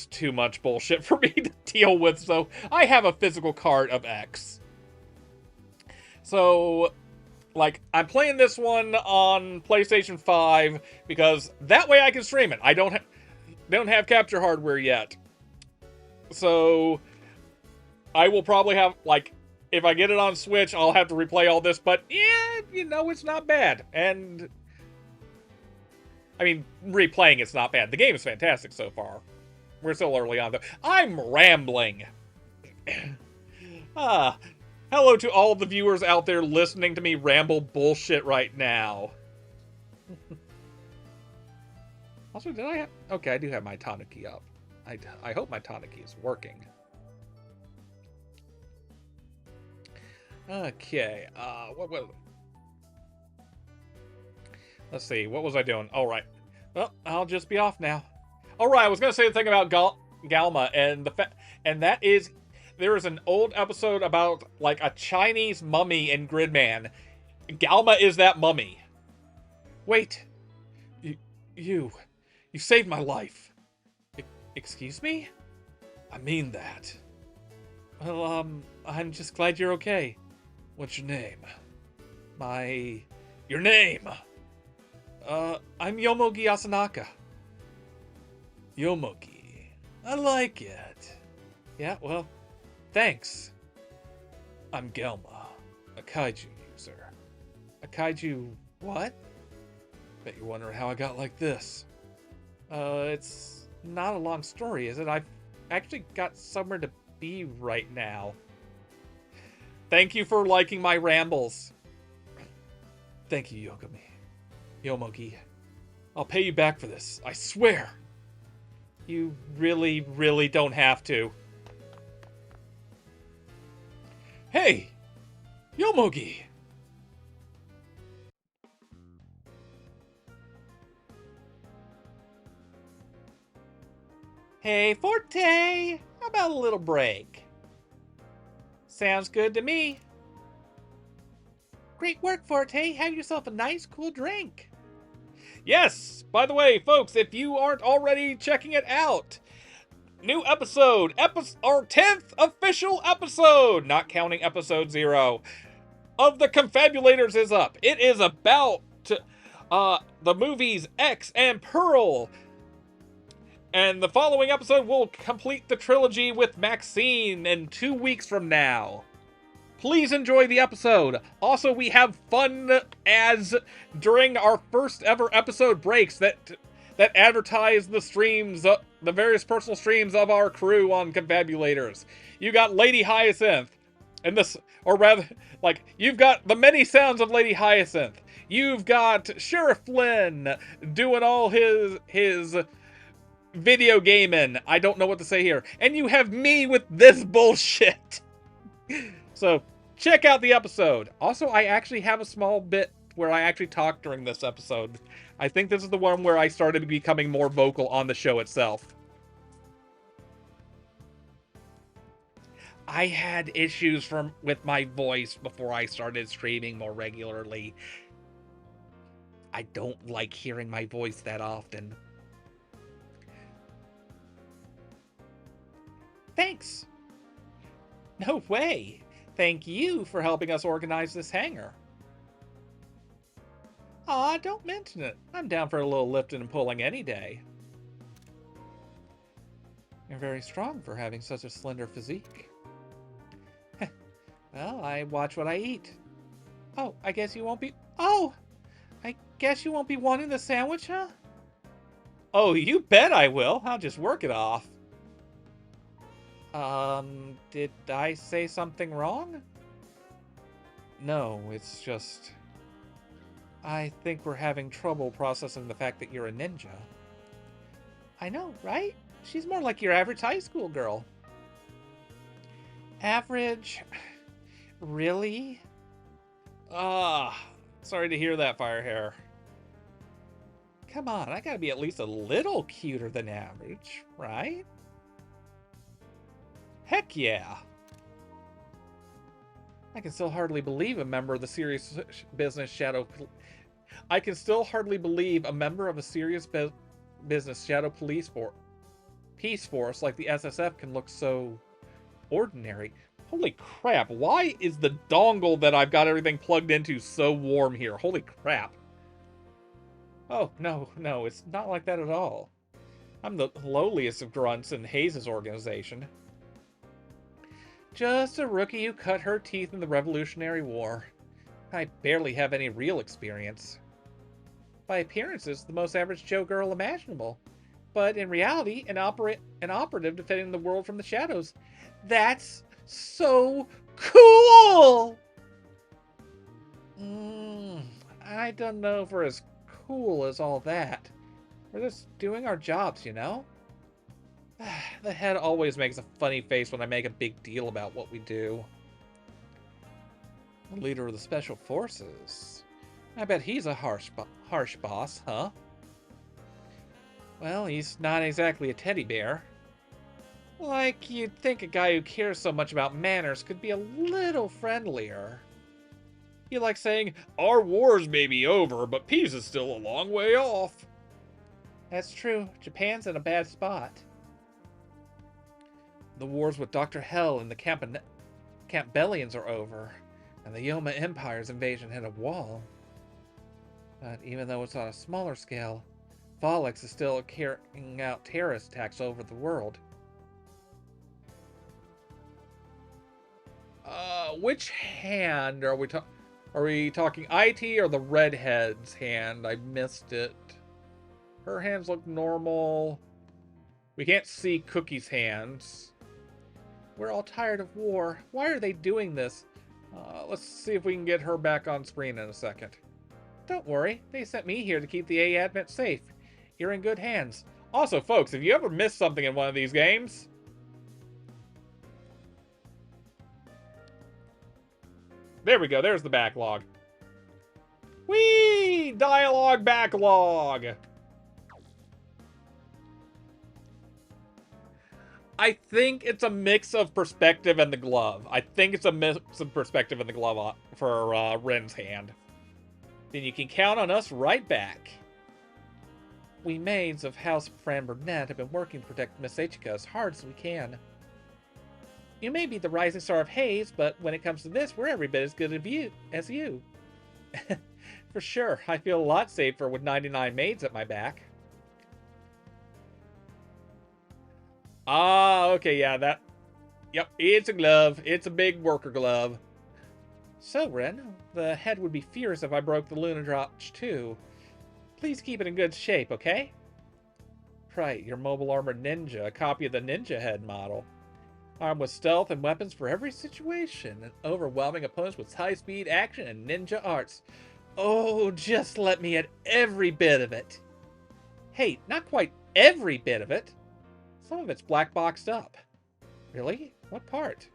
[SPEAKER 1] too much bullshit for me to deal with, so I have a physical cart of X. So, like, I'm playing this one on PlayStation 5 because that way I can stream it. I don't have capture hardware yet. So, I will probably have, like, if I get it on Switch, I'll have to replay all this, but yeah, you know, it's not bad. And, I mean, replaying it's not bad. The game is fantastic so far. We're still early on, though. I'm rambling. Hello to all the viewers out there listening to me ramble bullshit right now. Also, did I have... Okay, I do have my Tanuki up. I hope my Tanuki is working. Okay, what was... Let's see, what was I doing? Alright. Well, I'll just be off now. Alright, I was gonna say the thing about Galma, and that is... There is an old episode about, like, a Chinese mummy in Gridman. Galma is that mummy. Wait. You saved my life. Excuse me? I mean that. Well, I'm just glad you're okay. What's your name? Your name! I'm Yomogi Asanaka. Yomogi. I like it. Yeah, well, thanks. I'm Gelma, a kaiju user. A kaiju what? Bet you're wondering how I got like this. It's not a long story, is it? I've actually got somewhere to be right now. Thank you for liking my rambles. Thank you, Yomogi. I'll pay you back for this, I swear. You really, really don't have to. Hey! Yomogi! Hey, Forte! How about a little break? Sounds good to me. Great work, Forte. Have yourself a nice, cool drink. Yes! By the way, folks, if you aren't already checking it out, new episode, our 10th official episode, not counting episode 0, of The Confabulators is up. It is about the movies X and Pearl. And the following episode will complete the trilogy with Maxine in 2 weeks from now. Please enjoy the episode. Also, we have fun ads during our first ever episode breaks that advertise the streams, the various personal streams of our crew on Confabulators. You got Lady Hyacinth, and this, or rather, like, you've got the many sounds of Lady Hyacinth. You've got Sheriff Flynn doing all his video gaming. I don't know what to say here. And you have me with this bullshit. So, check out the episode. Also, I actually have a small bit where I actually talk during this episode. I think this is the one where I started becoming more vocal on the show itself. I had issues with my voice before I started streaming more regularly. I don't like hearing my voice that often. Thanks. No way. Thank you for helping us organize this hangar. Aw, don't mention it. I'm down for a little lifting and pulling any day. You're very strong for having such a slender physique. Well, I watch what I eat. Oh, I guess you won't be... Oh! I guess you won't be wanting the sandwich, huh? Oh, you bet I will. I'll just work it off. Did I say something wrong? No, it's just... I think we're having trouble processing the fact that you're a ninja. I know, right? She's more like your average high school girl. Average? Really? Sorry to hear that, Firehair. Come on, I gotta be at least a little cuter than average, right? Heck yeah! I can still hardly believe a member of the serious business shadow... I can still hardly believe a member of a serious business shadow peace force like the SSF can look so ordinary. Holy crap, why is the dongle that I've got everything plugged into so warm here? Holy crap. Oh, no, it's not like that at all. I'm the lowliest of grunts in Hayes' organization. Just a rookie who cut her teeth in the Revolutionary War. I barely have any real experience. By appearances, the most average Joe girl imaginable. But in reality, an operative defending the world from the shadows. That's so cool! I don't know if we're as cool as all that. We're just doing our jobs, you know? The head always makes a funny face when I make a big deal about what we do. The leader of the Special Forces. I bet he's a harsh boss, huh? Well, he's not exactly a teddy bear. Like, you'd think a guy who cares so much about manners could be a little friendlier. You like saying, our wars may be over, but peace is still a long way off. That's true. Japan's in a bad spot. The wars with Dr. Hell and the Campbellians are over. And the Yoma Empire's invasion hit a wall. But even though it's on a smaller scale, Volix is still carrying out terrorist attacks over the world. Which hand are we talking? Are we talking IT or the redhead's hand? I missed it. Her hands look normal. We can't see Cookie's hands. We're all tired of war. Why are they doing this? Let's see if we can get her back on screen in a second. Don't worry, they sent me here to keep the A-Advent safe. You're in good hands. Also, folks, if you ever missed something in one of these games, there we go, there's the backlog. Whee! Dialogue backlog! I think it's a mix of perspective and the glove. I think it's a mix of perspective and the glove for Ren's hand. Then you can count on us right back. We maids of House Fran Burnett have been working to protect Miss Ichika as hard as we can. You may be the rising star of Hayes, but when it comes to this, we're every bit as good as you. For sure, I feel a lot safer with 99 maids at my back. Ah, okay, yeah, that... Yep, it's a glove. It's a big worker glove. So, Ren, the head would be furious if I broke the Lunadrops too. Please keep it in good shape, okay? Right, your mobile armored ninja, a copy of the Ninja Head model. Armed with stealth and weapons for every situation, and overwhelming opponents with high-speed action and ninja arts. Oh, just let me at every bit of it. Hey, not quite every bit of it. Some of it's black boxed up. Really? What part?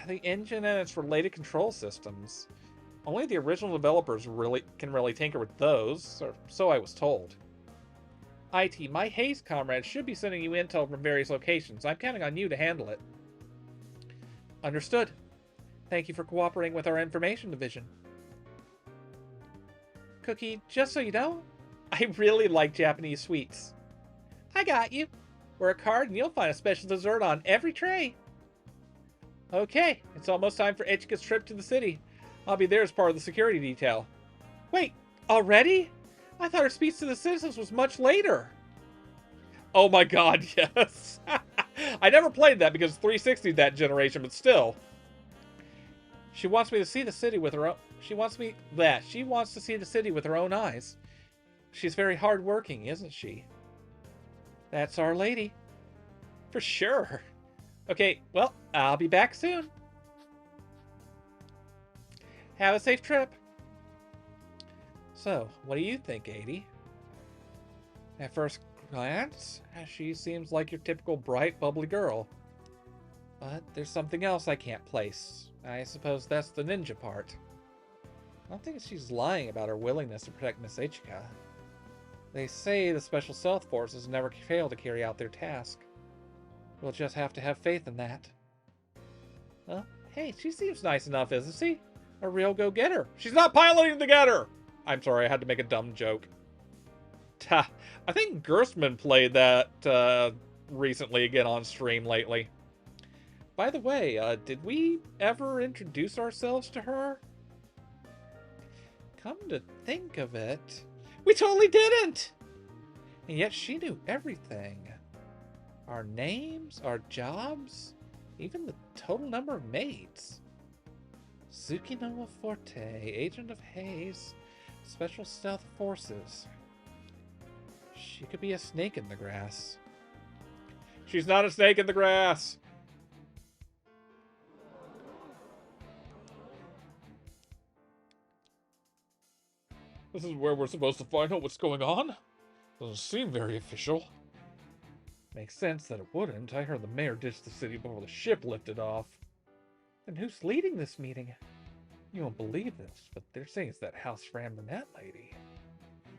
[SPEAKER 1] The engine and its related control systems. Only the original developers can really tinker with those, or so I was told. IT, my Hayes comrades should be sending you intel from various locations. I'm counting on you to handle it. Understood. Thank you for cooperating with our information division. Cookie, just so you know, I really like Japanese sweets. I got you. Wear a card and you'll find a special dessert on every tray. Okay, it's almost time for Ichika's trip to the city. I'll be there as part of the security detail. Wait, already? I thought her speech to the citizens was much later. Oh my god, yes. I never played that because 360 that generation, but still. She wants me to see the city with her own... She wants to see the city with her own eyes. She's very hardworking, isn't she? That's Our Lady. For sure. Okay, well, I'll be back soon. Have a safe trip. So, what do you think, 80? At first glance, she seems like your typical bright, bubbly girl. But there's something else I can't place. I suppose that's the ninja part. I don't think she's lying about her willingness to protect Miss Ichika. They say the Special Stealth Forces never fail to carry out their task. We'll just have to have faith in that. Well, hey, she seems nice enough, isn't she? A real go-getter. She's not piloting the getter! I'm sorry, I had to make a dumb joke. I think Gerstmann played that recently again on stream lately. By the way, did we ever introduce ourselves to her? Come to think of it, we totally didn't! And yet she knew everything. Our names, our jobs, even the total number of maids. Tsukinoa Forte, Agent of Hayes, Special Stealth Forces. She could be a snake in the grass. She's not a snake in the grass! This is where we're supposed to find out what's going on? Doesn't seem very official. Makes sense that it wouldn't. I heard the mayor ditched the city before the ship lifted off. Then who's leading this meeting? You won't believe this, but they're saying it's that House Fran Burnett lady.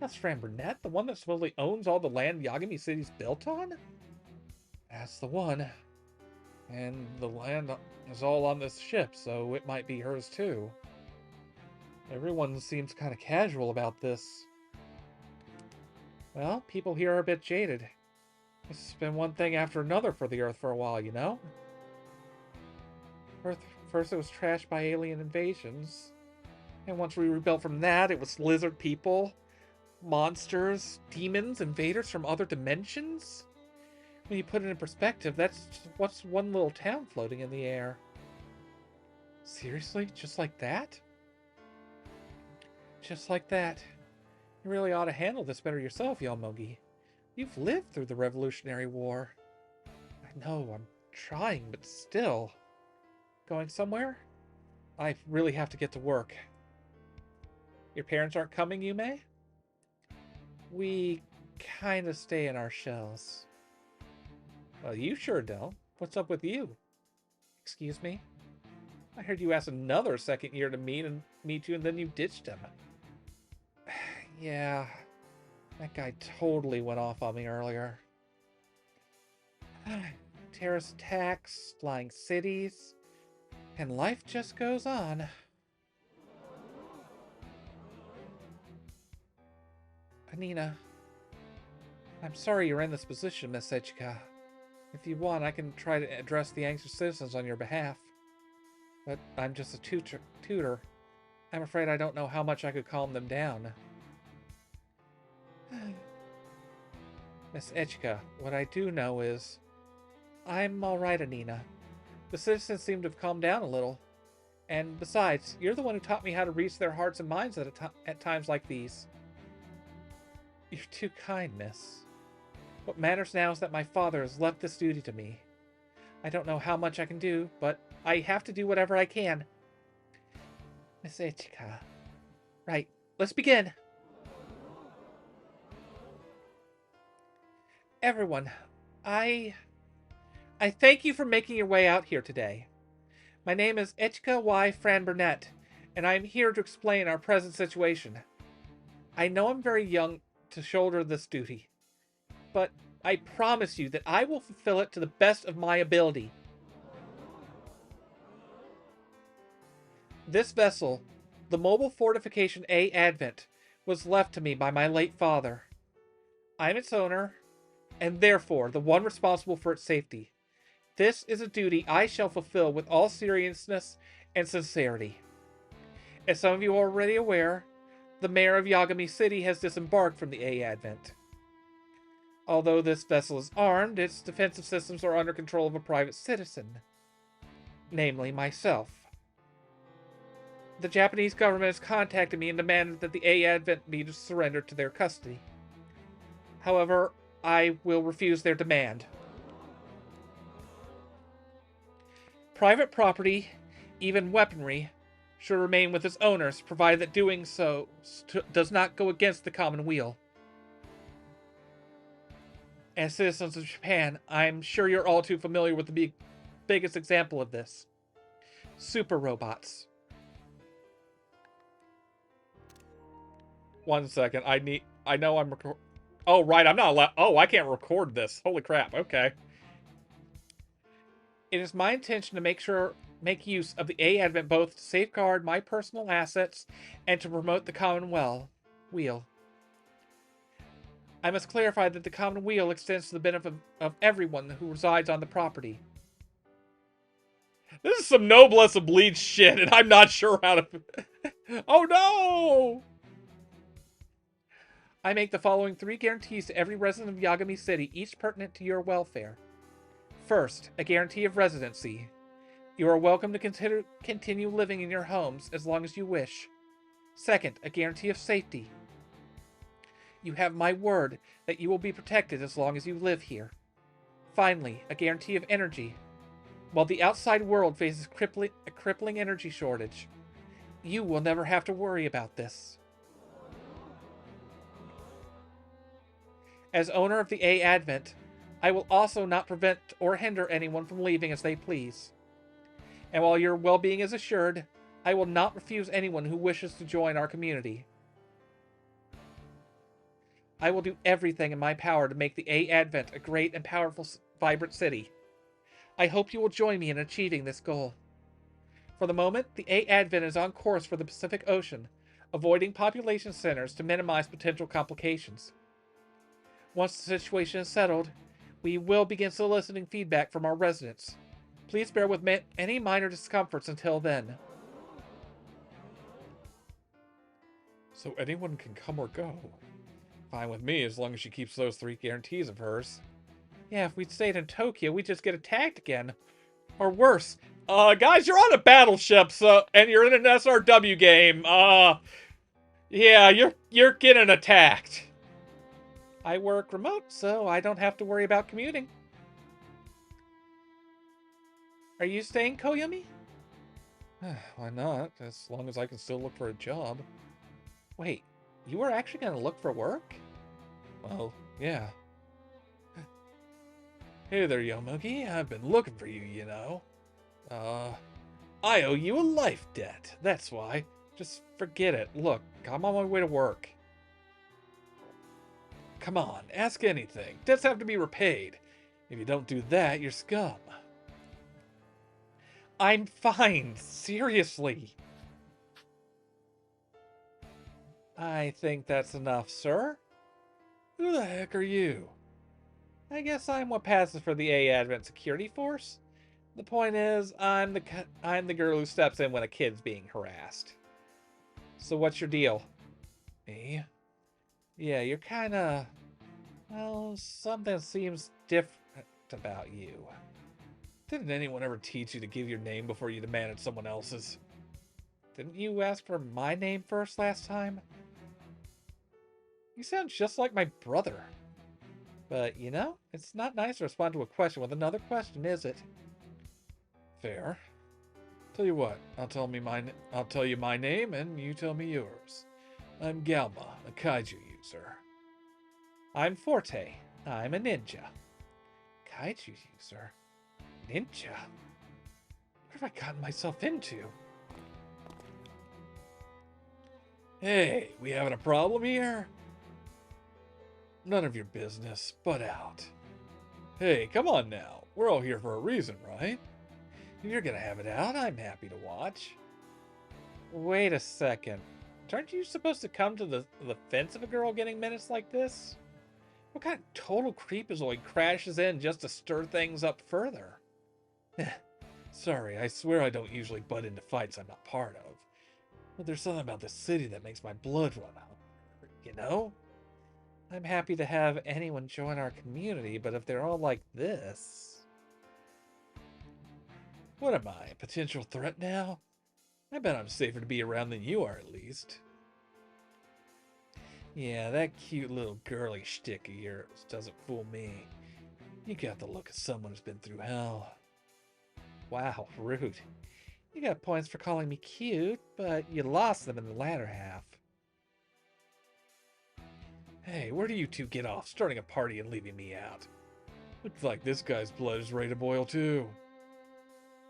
[SPEAKER 1] House Fran Burnett? The one that supposedly owns all the land Yagami City's built on? That's the one. And the land is all on this ship, so it might be hers too. Everyone seems kind of casual about this. Well, people here are a bit jaded. It's been one thing after another for the Earth for a while, you know? First it was trashed by alien invasions. And once we rebuilt from that, it was lizard people, monsters, demons, invaders from other dimensions. When you put it in perspective, that's what's one little town floating in the air. Seriously? Just like that? Just like that. You really ought to handle this better yourself, Yomogi. You've lived through the Revolutionary War. I know, I'm trying, but still. Going somewhere? I really have to get to work. Your parents aren't coming, Yume? We kind of stay in our shells. Well, you sure don't. What's up with you? Excuse me? I heard you asked another second year to meet you, and then you ditched him. Yeah, that guy totally went off on me earlier. Terrorist attacks, flying cities, and life just goes on. Anina, I'm sorry you're in this position, Miss Ichika. If you want, I can try to address the anxious citizens on your behalf. But I'm just a tutor. I'm afraid I don't know how much I could calm them down. Miss Ichika, what I do know is... I'm alright, Anina. The citizens seem to have calmed down a little. And besides, you're the one who taught me how to reach their hearts and minds at times like these. You're too kind, miss. What matters now is that my father has left this duty to me. I don't know how much I can do, but I have to do whatever I can. Miss Ichika. Right, let's begin. Everyone, I thank you for making your way out here today. My name is Ichika Y. Fran Burnett, and I am here to explain our present situation. I know I'm very young to shoulder this duty, but I promise you that I will fulfill it to the best of my ability. This vessel, the Mobile Fortification A Advent, was left to me by my late father. I'm its owner, and therefore the one responsible for its safety. This is a duty I shall fulfill with all seriousness and sincerity. As some of you are already aware, the mayor of Yagami City has disembarked from the A Advent. Although this vessel is armed, its defensive systems are under control of a private citizen, namely myself. The Japanese government has contacted me and demanded that the A Advent be surrendered to their custody. However, I will refuse their demand. Private property, even weaponry, should remain with its owners, provided that doing so does not go against the common weal. As citizens of Japan, I'm sure you're all too familiar with the biggest example of this. Super robots. 1 second, I know I'm oh, right, I'm not allowed, oh, I can't record this. Holy crap, okay. It is my intention to make use of the A Advent both to safeguard my personal assets and to promote the common weal. I must clarify that the common weal extends to the benefit of everyone who resides on the property. This is some noblesse oblige shit, and I'm not sure how to... Oh no! I make the following 3 guarantees to every resident of Yagami City, each pertinent to your welfare. First, a guarantee of residency. You are welcome to continue living in your homes as long as you wish. Second, a guarantee of safety. You have my word that you will be protected as long as you live here. Finally, a guarantee of energy. While the outside world faces a crippling energy shortage, you will never have to worry about this. As owner of the A Advent, I will also not prevent or hinder anyone from leaving as they please. And while your well-being is assured, I will not refuse anyone who wishes to join our community. I will do everything in my power to make the A Advent a great and powerful, vibrant city. I hope you will join me in achieving this goal. For the moment, the A Advent is on course for the Pacific Ocean, avoiding population centers to minimize potential complications. Once the situation is settled, we will begin soliciting feedback from our residents. Please bear with any minor discomforts until then. So anyone can come or go. Fine with me, as long as she keeps those 3 guarantees of hers. Yeah, if we'd stayed in Tokyo, we'd just get attacked again. Or worse. Guys, you're on a battleship, and you're in an SRW game. Yeah, you're getting attacked. I work remote, so I don't have to worry about commuting. Are you staying, Koyumi? Why not? As long as I can still look for a job. Wait, you were actually gonna look for work? Well, yeah. Hey there, Yomogi. I've been looking for you, you know. I owe you a life debt. That's why. Just forget it. Look, I'm on my way to work. Come on, ask anything. Debts have to be repaid. If you don't do that, you're scum. I'm fine. Seriously. I think that's enough, sir. Who the heck are you? I guess I'm what passes for the A Advent Security Force. The point is, I'm the girl who steps in when a kid's being harassed. So what's your deal? Me? Yeah, you're kinda... Well, something seems different about you. Didn't anyone ever teach you to give your name before you demanded someone else's? Didn't you ask for my name first last time? You sound just like my brother. But, you know, it's not nice to respond to a question with another question, is it? Fair. Tell you what, I'll tell you my name and you tell me yours. I'm Galma, a kaiju user. I'm Forte. I'm a ninja. Kaiju user? Ninja? What have I gotten myself into? Hey, we having a problem here? None of your business, but out. Hey, come on now. We're all here for a reason, right? If you're gonna have it out, I'm happy to watch. Wait a second. Aren't you supposed to come to the defense of a girl getting minutes like this? What kind of total creepazoid crashes in just to stir things up further? Sorry, I swear I don't usually butt into fights I'm not part of. But there's something about this city that makes my blood run out. You know? I'm happy to have anyone join our community, but if they're all like this... What am I, a potential threat now? I bet I'm safer to be around than you are, at least. Yeah, that cute little girly shtick of yours doesn't fool me. You got the look of someone who's been through hell. Wow, rude. You got points for calling me cute, but you lost them in the latter half. Hey, where do you two get off, starting a party and leaving me out? Looks like this guy's blood is ready to boil too.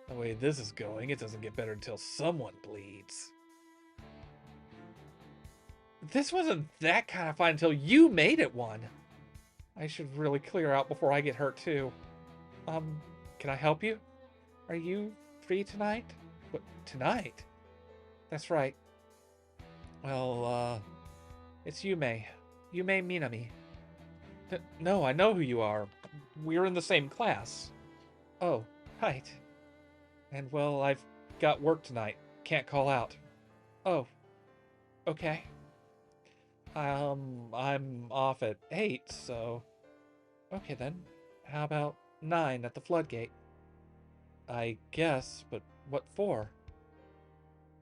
[SPEAKER 1] The way this is going, it doesn't get better until someone bleeds. This wasn't that kind of fight until you made it one. I should really clear out before I get hurt too. Can I help you? Are you free tonight? What, tonight? That's right. Well, it's Yume. Yume Minami. No, I know who you are. We're in the same class. Oh, right. And well, I've got work tonight. Can't call out. Oh, okay. I'm off at 8, so... Okay then. How about 9 at the floodgate? I guess, but what for?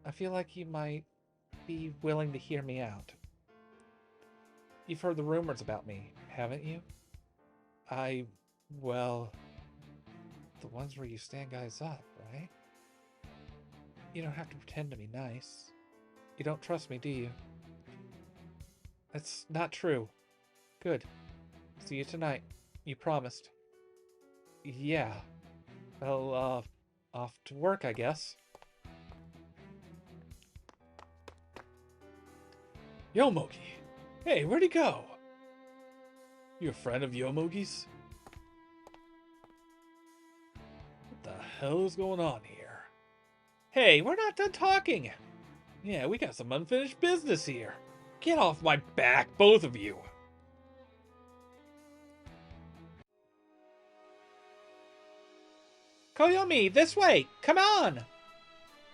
[SPEAKER 1] I feel like you might be willing to hear me out. You've heard the rumors about me, haven't you? Well... The ones where you stand guys up, right? You don't have to pretend to be nice. You don't trust me, do you? That's not true. Good. See you tonight. You promised. Yeah. Well, off to work, I guess. Yomogi! Hey, where'd he go? You a friend of Yomogi's? What the hell is going on here? Hey, we're not done talking! Yeah, we got some unfinished business here. Get off my back, both of you! Koyomi, this way! Come on! Are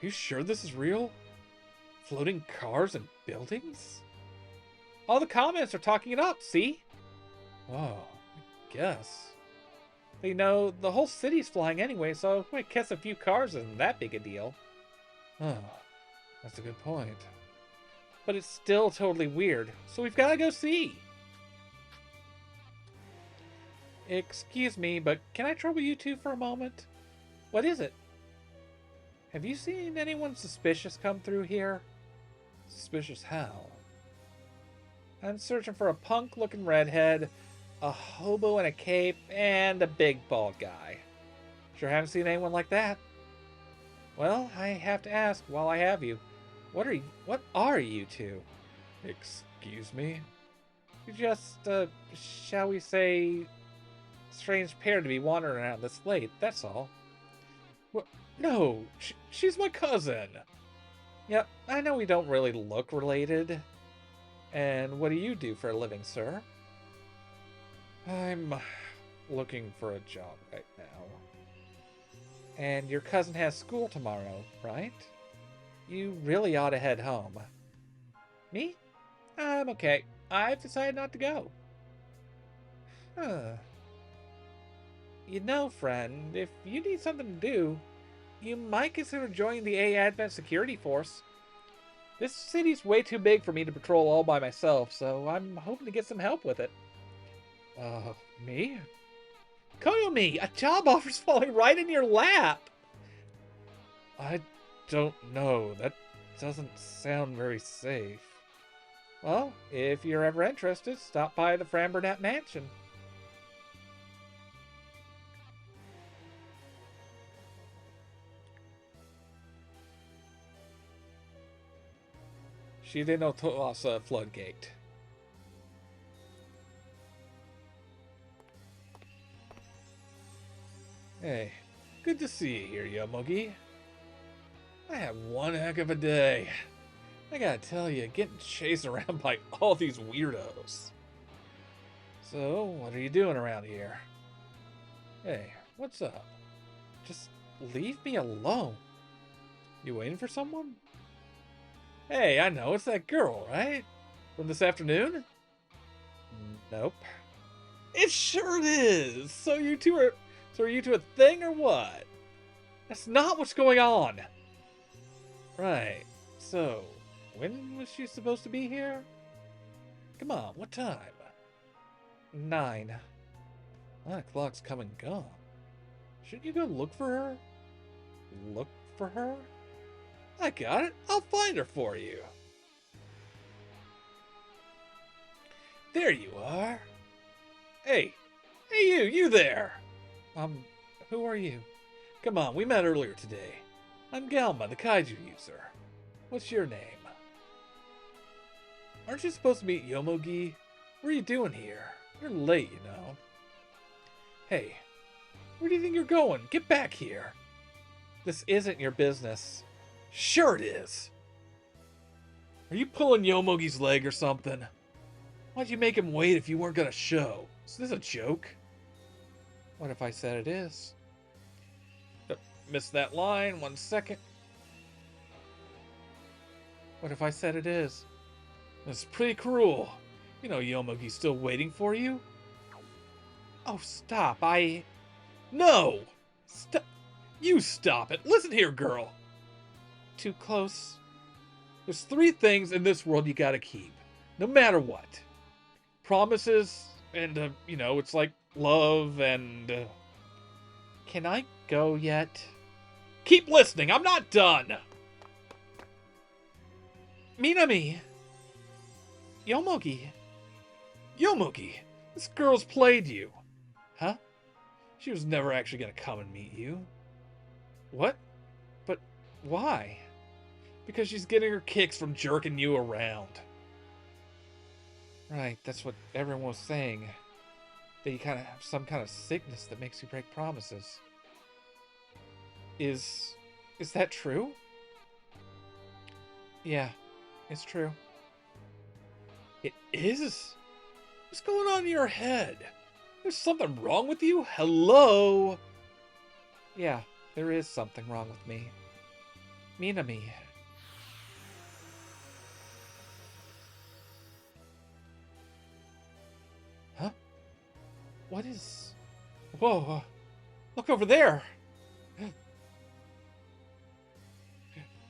[SPEAKER 1] you sure this is real? Floating cars and buildings? All the comments are talking it up, see? Oh, I guess. But, you know, the whole city's flying anyway, so I guess a few cars isn't that big a deal. Oh, that's a good point. But it's still totally weird, so we've got to go see. Excuse me, but can I trouble you two for a moment? What is it? Have you seen anyone suspicious come through here? Suspicious how? I'm searching for a punk-looking redhead, a hobo in a cape, and a big bald guy. Sure haven't seen anyone like that. Well, I have to ask while I have you. What are you two? Excuse me? You're just, shall we say, strange pair to be wandering around this late, that's all. What? No, she's my cousin. Yep, I know we don't really look related. And what do you do for a living, sir? I'm looking for a job right now. And your cousin has school tomorrow, right? You really ought to head home. Me? I'm okay. I've decided not to go. Huh. You know, friend, if you need something to do, you might consider joining the A Advent Security Force. This city's way too big for me to patrol all by myself, so I'm hoping to get some help with it. Me? Koyomi, a job offer's falling right in your lap! I don't know. That doesn't sound very safe. Well, if you're ever interested, stop by the Frambernat Mansion. Shide no Toasa Floodgate. Hey, good to see you here, Yomogi. I had one heck of a day. I gotta tell you, getting chased around by all these weirdos. So, what are you doing around here? Hey, what's up? Just leave me alone. You waiting for someone? Hey, I know, it's that girl, right? From this afternoon? Nope. It sure is! So are you two a thing or what? That's not what's going on! Right, so, when was she supposed to be here? Come on, what time? 9. 9 o'clock's come and gone. Shouldn't you go look for her? Look for her? I got it. I'll find her for you. There you are. Hey, you there. Who are you? Come on, we met earlier today. I'm Galma, the kaiju user. What's your name? Aren't you supposed to meet Yomogi? What are you doing here? You're late, you know. Hey, where do you think you're going? Get back here. This isn't your business. Sure it is. Are you pulling Yomogi's leg or something? Why'd you make him wait if you weren't gonna show? Is this a joke? What if I said it is? Missed that line, 1 second. What if I said it is? That's pretty cruel. You know Yomogi's still waiting for you. Oh, stop. No! Stop. You stop it. Listen here, girl. Too close. There's 3 things in this world you gotta keep. No matter what. Promises, and, it's like love and... Can I go yet? Keep listening, I'm not done! Minami! Yomogi, this girl's played you. Huh? She was never actually gonna come and meet you. What? But why? Because she's getting her kicks from jerking you around. Right, that's what everyone was saying. That you kind of have some kind of sickness that makes you break promises. Is that true? Yeah, it's true. It is? What's going on in your head? There's something wrong with you? Hello? Yeah, there is something wrong with me. Minami. Huh? What is... Whoa, look over there!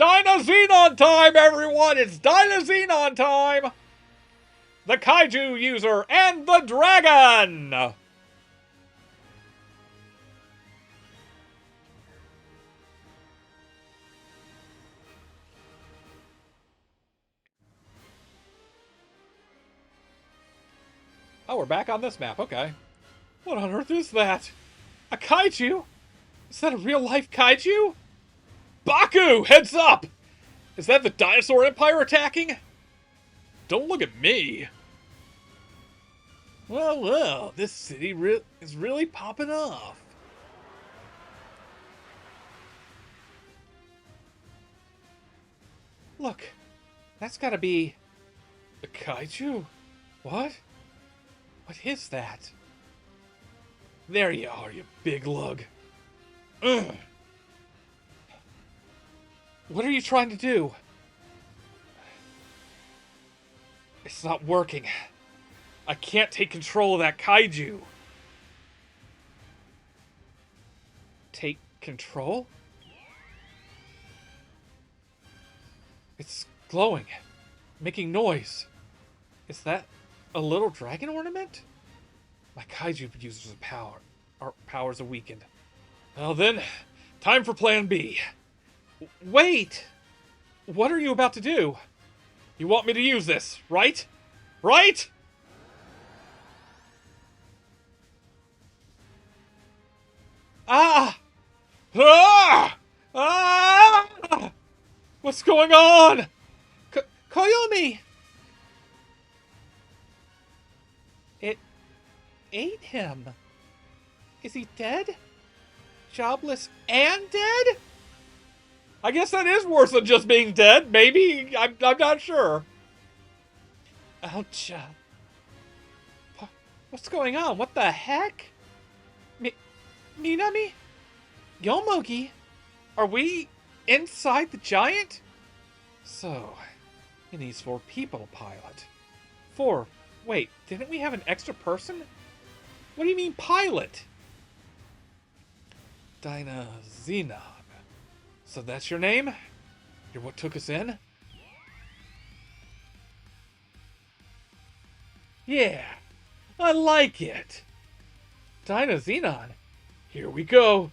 [SPEAKER 1] Dynazenon time, everyone! It's Dynazenon time! The Kaiju User and the Dragon! Oh, we're back on this map, okay. What on earth is that? A kaiju? Is that a real-life kaiju? Baku, heads up! Is that the Dinosaur Empire attacking? Don't look at me. Well, this city is really popping off. Look, that's gotta be... a kaiju? What? What is that? There you are, you big lug. Ugh. What are you trying to do? It's not working. I can't take control of that kaiju. Take control? It's glowing, making noise. Is that a little dragon ornament? My kaiju producers of power. Our powers are weakened. Well then, time for plan B. Wait! What are you about to do? You want me to use this, right? Right? Ah! Ah! Ah! What's going on? Koyomi! It ate him. Is he dead? Jobless and dead? I guess that is worse than just being dead. Maybe. I'm not sure. Ouch. What's going on? What the heck? Minami? Yomogi? Are we inside the giant? So, it needs 4 people to pilot. 4? Wait, didn't we have an extra person? What do you mean pilot? Dynazenon. So that's your name? You're what took us in? Yeah, I like it. Dynazenon. Here we go.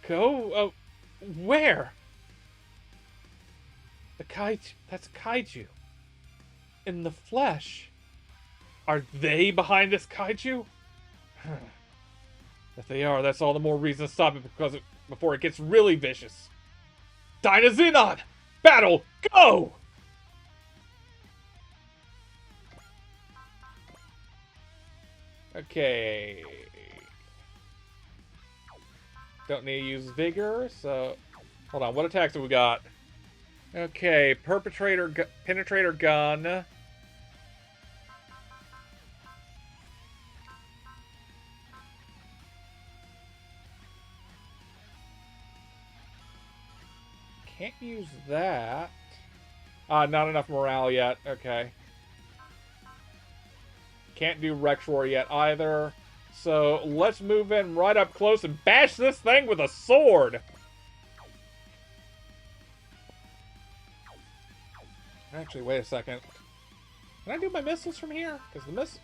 [SPEAKER 1] Go? Where? The kaiju. That's kaiju. In the flesh. Are they behind this kaiju? If they are, that's all the more reason to stop it before it gets really vicious. Dynazenon! Battle! Go! Okay. Don't need to use Vigor, so... Hold on, what attacks have we got? Okay, Penetrator Gun. Can't use that. Not enough morale yet. Okay. Can't do Rex Roar yet either. So let's move in right up close and bash this thing with a sword. Actually, wait a second. Can I do my missiles from here? Because the miss...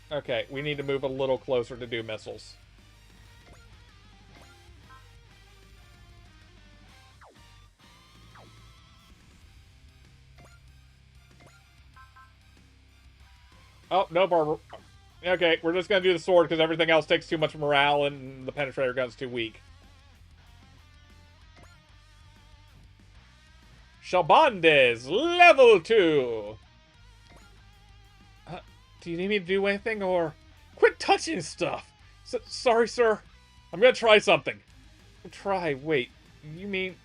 [SPEAKER 1] Okay, we need to move a little closer to do missiles. Oh, no, okay, we're just going to do the sword because everything else takes too much morale and the penetrator gun's too weak. Shabandes, level 2! Do you need me to do anything, or... Quit touching stuff! Sorry, sir. I'm gonna try something. Try? Wait, you mean...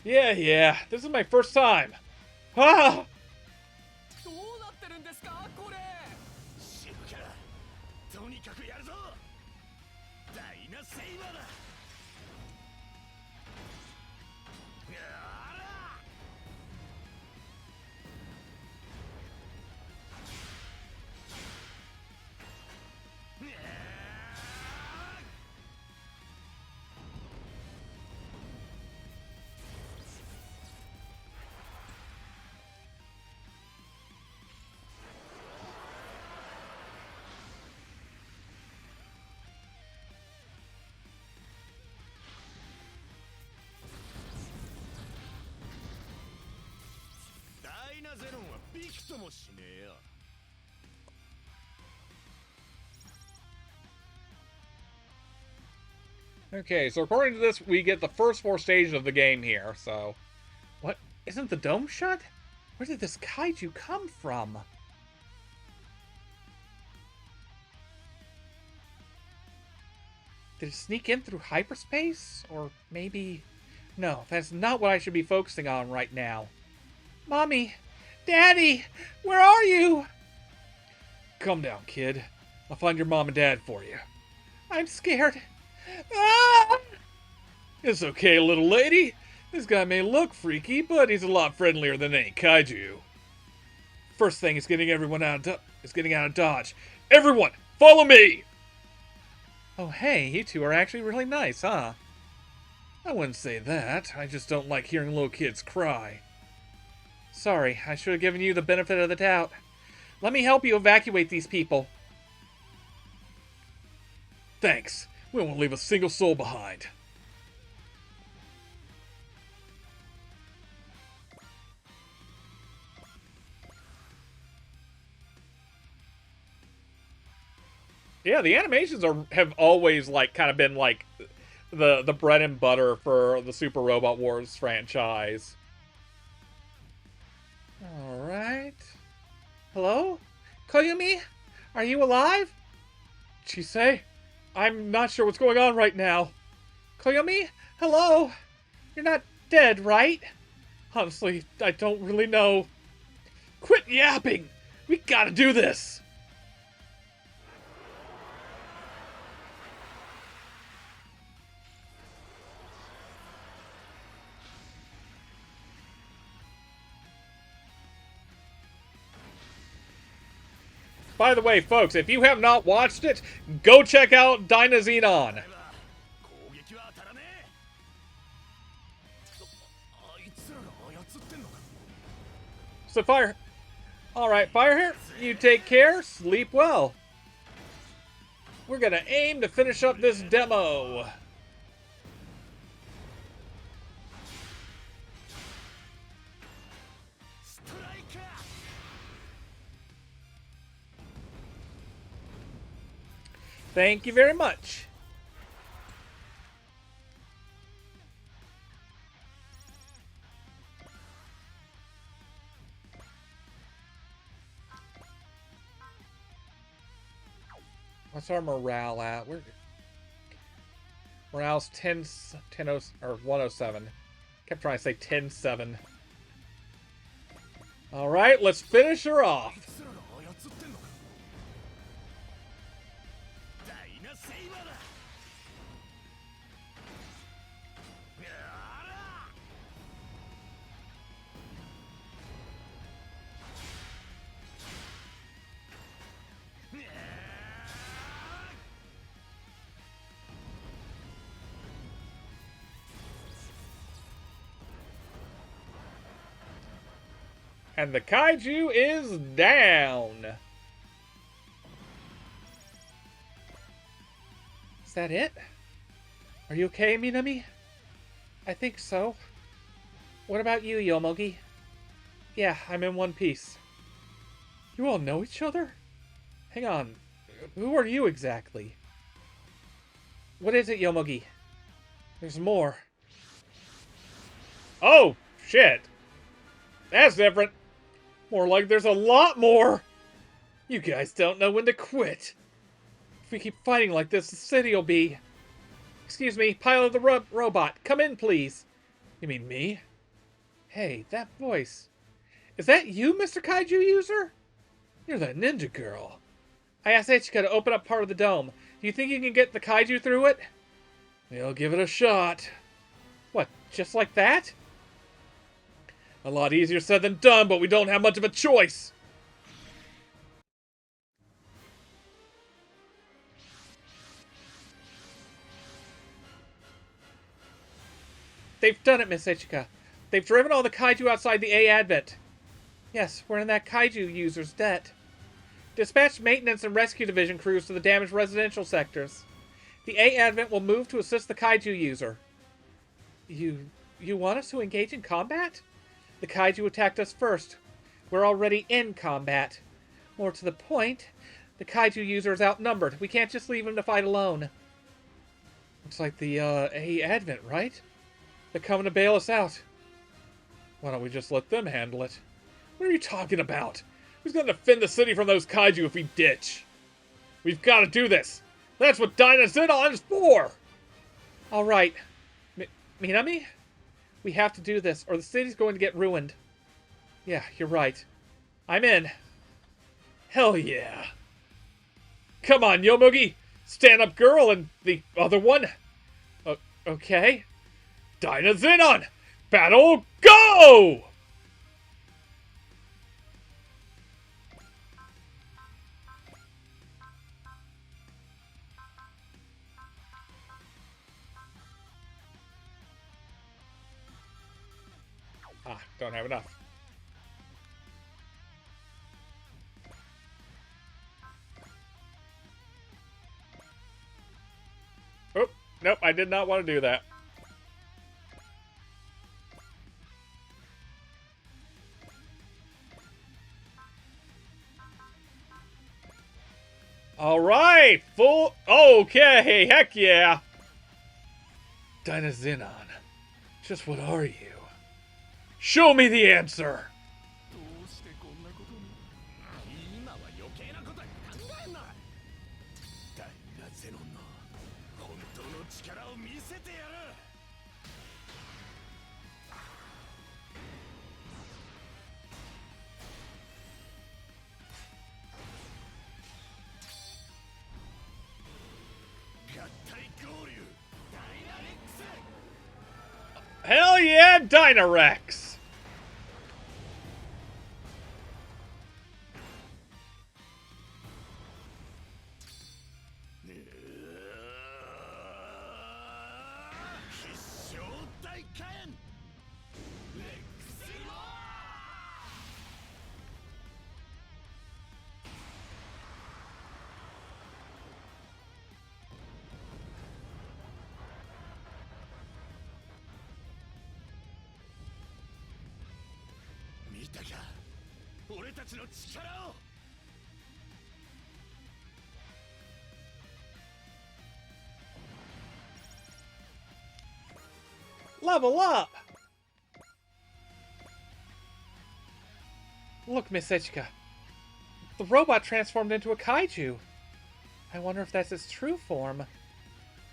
[SPEAKER 1] Yeah, this is my first time. Ah! Okay, so according to this, we get the first 4 stages of the game here, so... What? Isn't the dome shut? Where did this kaiju come from? Did it sneak in through hyperspace? Or maybe... No, that's not what I should be focusing on right now. Mommy! Daddy! Where are you? Calm down, kid. I'll find your mom and dad for you. I'm scared. Ah! It's okay, little lady. This guy may look freaky, but he's a lot friendlier than any kaiju. First thing is getting out of Dodge. Everyone, follow me! Oh, hey, you two are actually really nice, huh? I wouldn't say that. I just don't like hearing little kids cry. Sorry, I should have given you the benefit of the doubt. Let me help you evacuate these people. Thanks. We won't leave a single soul behind. Yeah, the animations have always like kind of been like the bread and butter for the Super Robot Wars franchise. All right. Hello? Koyumi? Are you alive? Chisei? I'm not sure what's going on right now. Koyumi? Hello? You're not dead, right? Honestly, I don't really know. Quit yapping! We gotta do this! By the way, folks, if you have not watched it, go check out Dynazenon. So fire. Alright, fire here. You take care. Sleep well. We're gonna aim to finish up this demo. Thank you very much. What's our morale at? Morale's 10 or 107. Kept trying to say 10-7. Alright, let's finish her off. And the kaiju is down. Is that it? Are you okay, Minami? I think so. What about you, Yomogi? Yeah, I'm in one piece. You all know each other? Hang on. Who are you exactly? What is it, Yomogi? There's more. Oh, shit. That's different. More like there's a lot more. You guys don't know when to quit. If we keep fighting like this, the city'll be... Excuse me, pilot of the robot. Come in, please. You mean me? Hey, that voice. Is that you, Mr. Kaiju User? You're that ninja girl. I asked Ichika to open up part of the dome. Do you think you can get the kaiju through it? We'll give it a shot. What, just like that? A lot easier said than done, but we don't have much of a choice. They've done it, Miss Ichika. They've driven all the kaiju outside the A Advent. Yes, we're in that kaiju user's debt. Dispatch maintenance and rescue division crews to the damaged residential sectors. The A Advent will move to assist the kaiju user. You want us to engage in combat? The kaiju attacked us first. We're already in combat. More to the point, the kaiju user is outnumbered. We can't just leave him to fight alone. Looks like the A Advent, right? They're coming to bail us out. Why don't we just let them handle it? What are you talking about? Who's going to defend the city from those kaiju if we ditch? We've got to do this. That's what Dynazenon is for! Alright. Minami? We have to do this, or the city's going to get ruined. Yeah, you're right. I'm in. Hell yeah. Come on, Yomugi! Stand up girl and the other one. Okay. Dynazenon! Battle, go! Ah, don't have enough. Oh, nope, I did not want to do that. Alright, full... Okay, heck yeah! Dynazenon, just what are you? Show me the answer! Hell yeah, Dynarex! Level up! Look, Miss Ichika. The robot transformed into a kaiju. I wonder if that's its true form.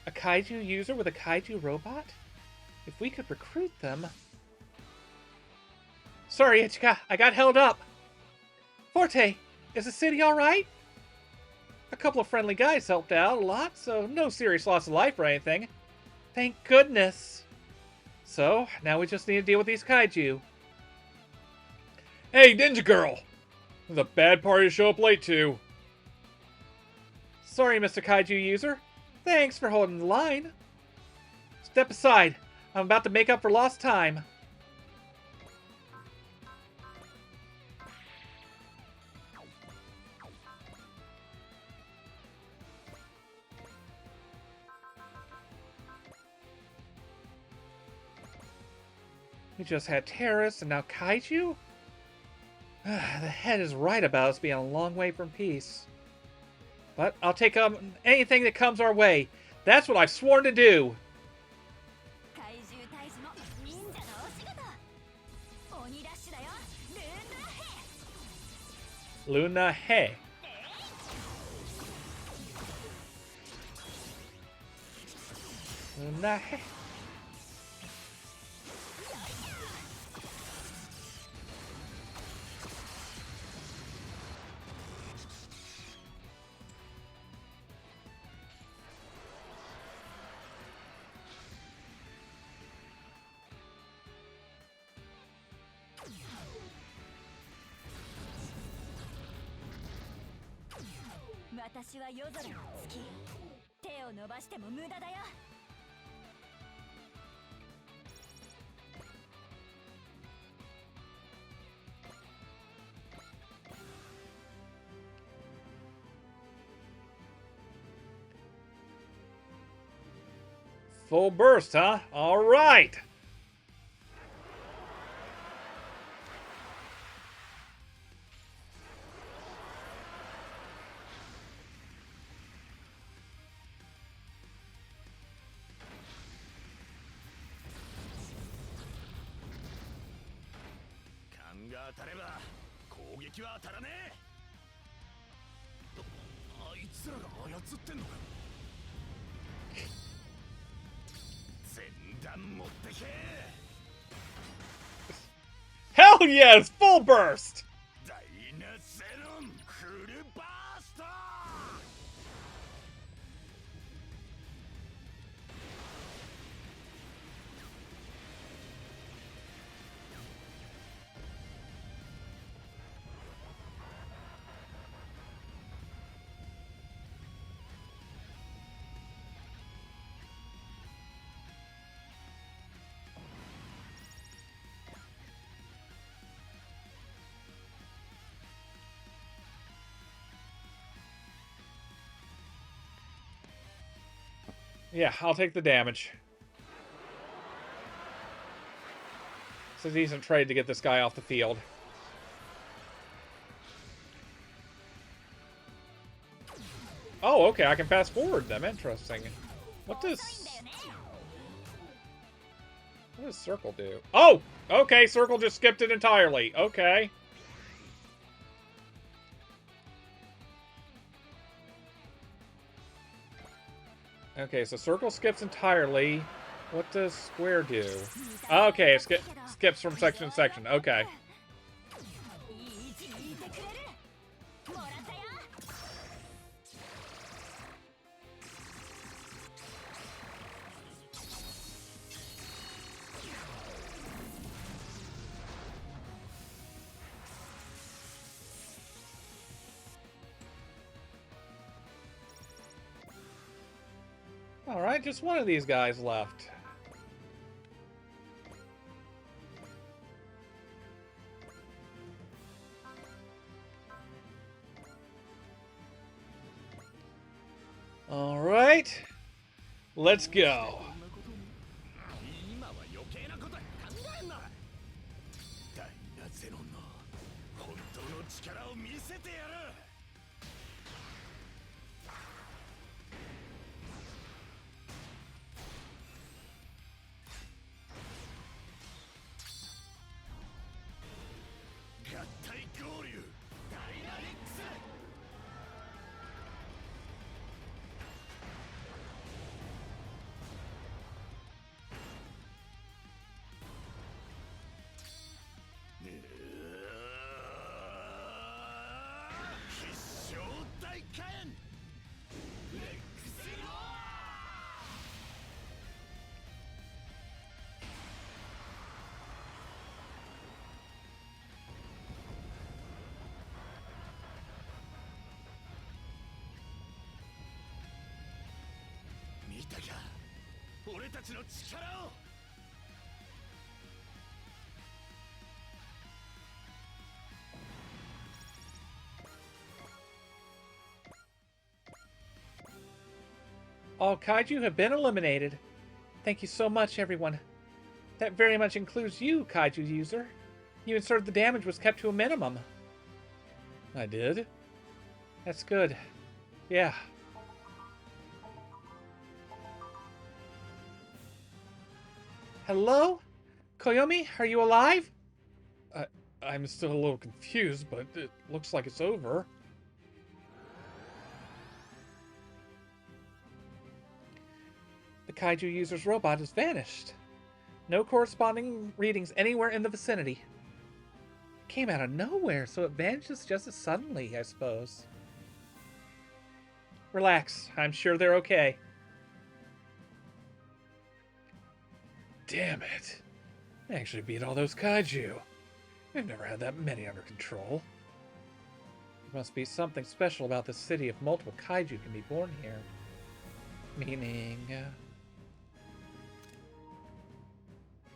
[SPEAKER 1] A kaiju user with a kaiju robot? If we could recruit them... Sorry, Ichika, I got held up. Forte, is the city alright? A couple of friendly guys helped out a lot, so no serious loss of life or anything. Thank goodness. So, now we just need to deal with these kaiju. Hey, Ninja Girl! The bad party to show up late, too. Sorry, Mr. Kaiju user. Thanks for holding the line. Step aside. I'm about to make up for lost time. We just had terrorists and now kaiju? The head is right about us being a long way from peace. But I'll take anything that comes our way. That's what I've sworn to do. Luna He. Luna He.
[SPEAKER 2] 私は夜空の月。手を伸ばしても無駄だよ。
[SPEAKER 1] Full burst, huh? All right. Hell yes, full burst. Yeah, I'll take the damage. It's a decent trade to get this guy off the field. Oh, okay, I can fast forward them. Interesting. What does circle do? Oh, okay, circle just skipped it entirely. Okay. Okay, so circle skips entirely. What does square do? Okay, it skips from section to section. Okay. Alright, just one of these guys left. Alright. Let's go. All kaiju have been eliminated. Thank you so much, everyone. That very much includes you, kaiju user. You ensured the damage was kept to a minimum. I did? That's good. Yeah. Hello? Koyomi, are you alive? I'm still a little confused, but it looks like it's over. The kaiju user's robot has vanished. No corresponding readings anywhere in the vicinity. It came out of nowhere, so it vanishes just as suddenly, I suppose. Relax, I'm sure they're okay. Damn it. I actually beat all those kaiju. I've never had that many under control. must be something special about this city if multiple kaiju can be born here. Meaning...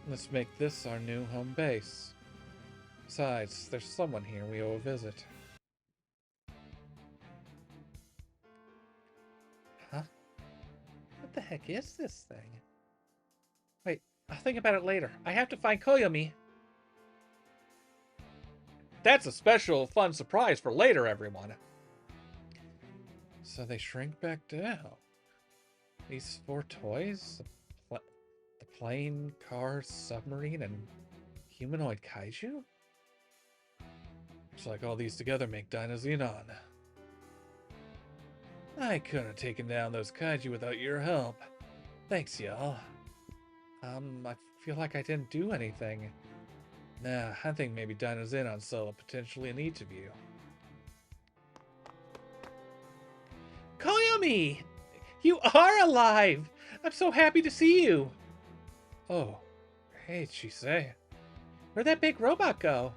[SPEAKER 1] let's make this our new home base. Besides, there's someone here we owe a visit. Huh? What the heck is this thing? Wait, I'll think about it later. I have to find Koyomi. That's a special fun surprise for later, everyone. So they shrink back down. These 4 toys? The plane, car, submarine, and humanoid kaiju? Looks like all these together make Dinoxenon. I couldn't have taken down those kaiju without your help. Thanks, y'all. I feel like I didn't do anything. Nah, I think maybe Dinoxenon saw potentially in each of you. Koyomi! You are alive! I'm so happy to see you! Oh, hey, Chisei. Where'd that big robot go?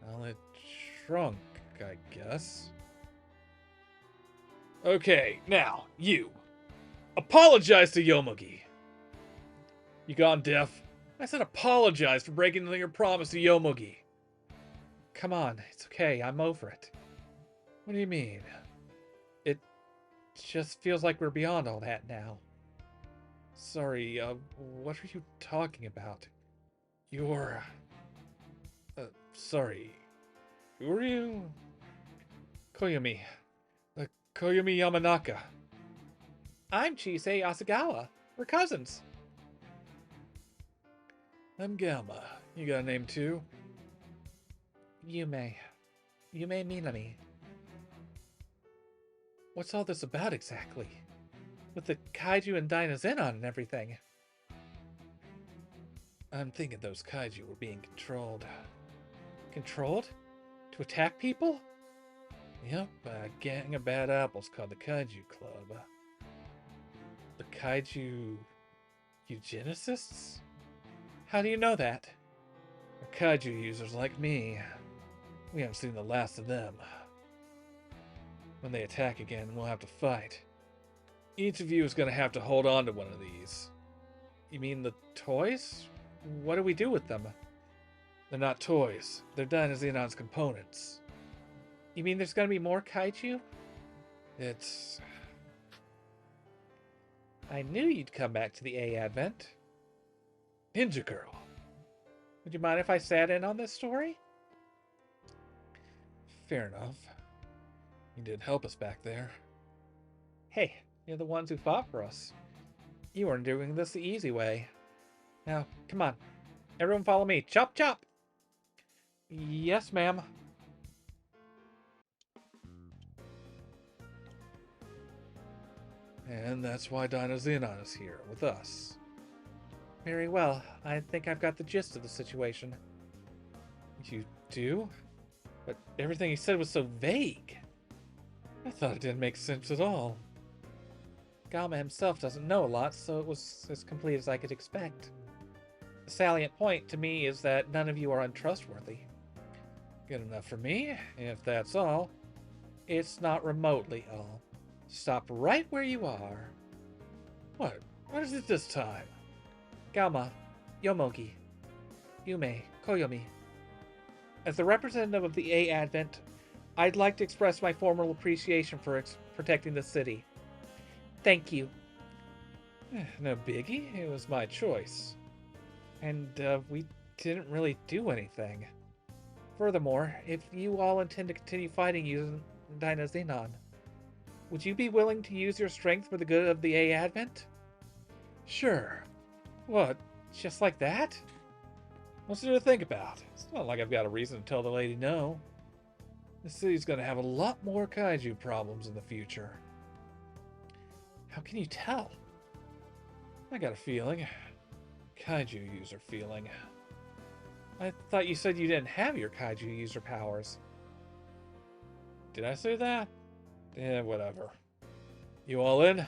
[SPEAKER 1] Well, it shrunk, I guess. Okay, now, you. Apologize to Yomugi. You gone deaf? I said apologize for breaking your promise to Yomugi. Come on, it's okay, I'm over it. What do you mean? It just feels like we're beyond all that now. Sorry, what are you talking about? You're... sorry. Who are you? Koyomi. Koyomi Yamanaka. I'm Chisei Asagawa. We're cousins. I'm Gamma. You got a name too? Yume. Yume Minami. What's all this about exactly? With the kaiju and Dinoxenon and everything. I'm thinking those kaiju were being controlled. Controlled? To attack people? Yep, a gang of bad apples called the Kaiju Club. The Kaiju... eugenicists? How do you know that? They're kaiju users like me. We haven't seen the last of them. When they attack again, we'll have to fight. Each of you is going to have to hold on to one of these. You mean the toys? What do we do with them? They're not toys. They're Dinoxenon's components. You mean there's going to be more kaiju? It's... I knew you'd come back to the A Advent. Ninja Girl. Would you mind if I sat in on this story? Fair enough. You did help us back there. Hey, you're the ones who fought for us. You weren't doing this the easy way. Now, come on. Everyone follow me. Chop, chop! Yes, ma'am. And that's why Dinoxenon is here, with us. Very well. I think I've got the gist of the situation. You do? But everything he said was so vague. I thought it didn't make sense at all. Gama himself doesn't know a lot, so it was as complete as I could expect. The salient point to me is that none of you are untrustworthy. Good enough for me. If that's all, it's not remotely all. Stop right where you are. What? What is it this time? Gama, Yomogi, Yume, Koyomi. As the representative of the A Advent, I'd like to express my formal appreciation for protecting the city. Thank you. No biggie. It was my choice. And we didn't really do anything. Furthermore, if you all intend to continue fighting using Dinoxenon, would you be willing to use your strength for the good of the A Advent? Sure. What? Just like that? What's there to think about? It's not like I've got a reason to tell the lady no. This city's gonna have a lot more kaiju problems in the future. How can you tell? I got a feeling. Kaiju user feeling. I thought you said you didn't have your kaiju user powers. Did I say that? Yeah, whatever. You all in?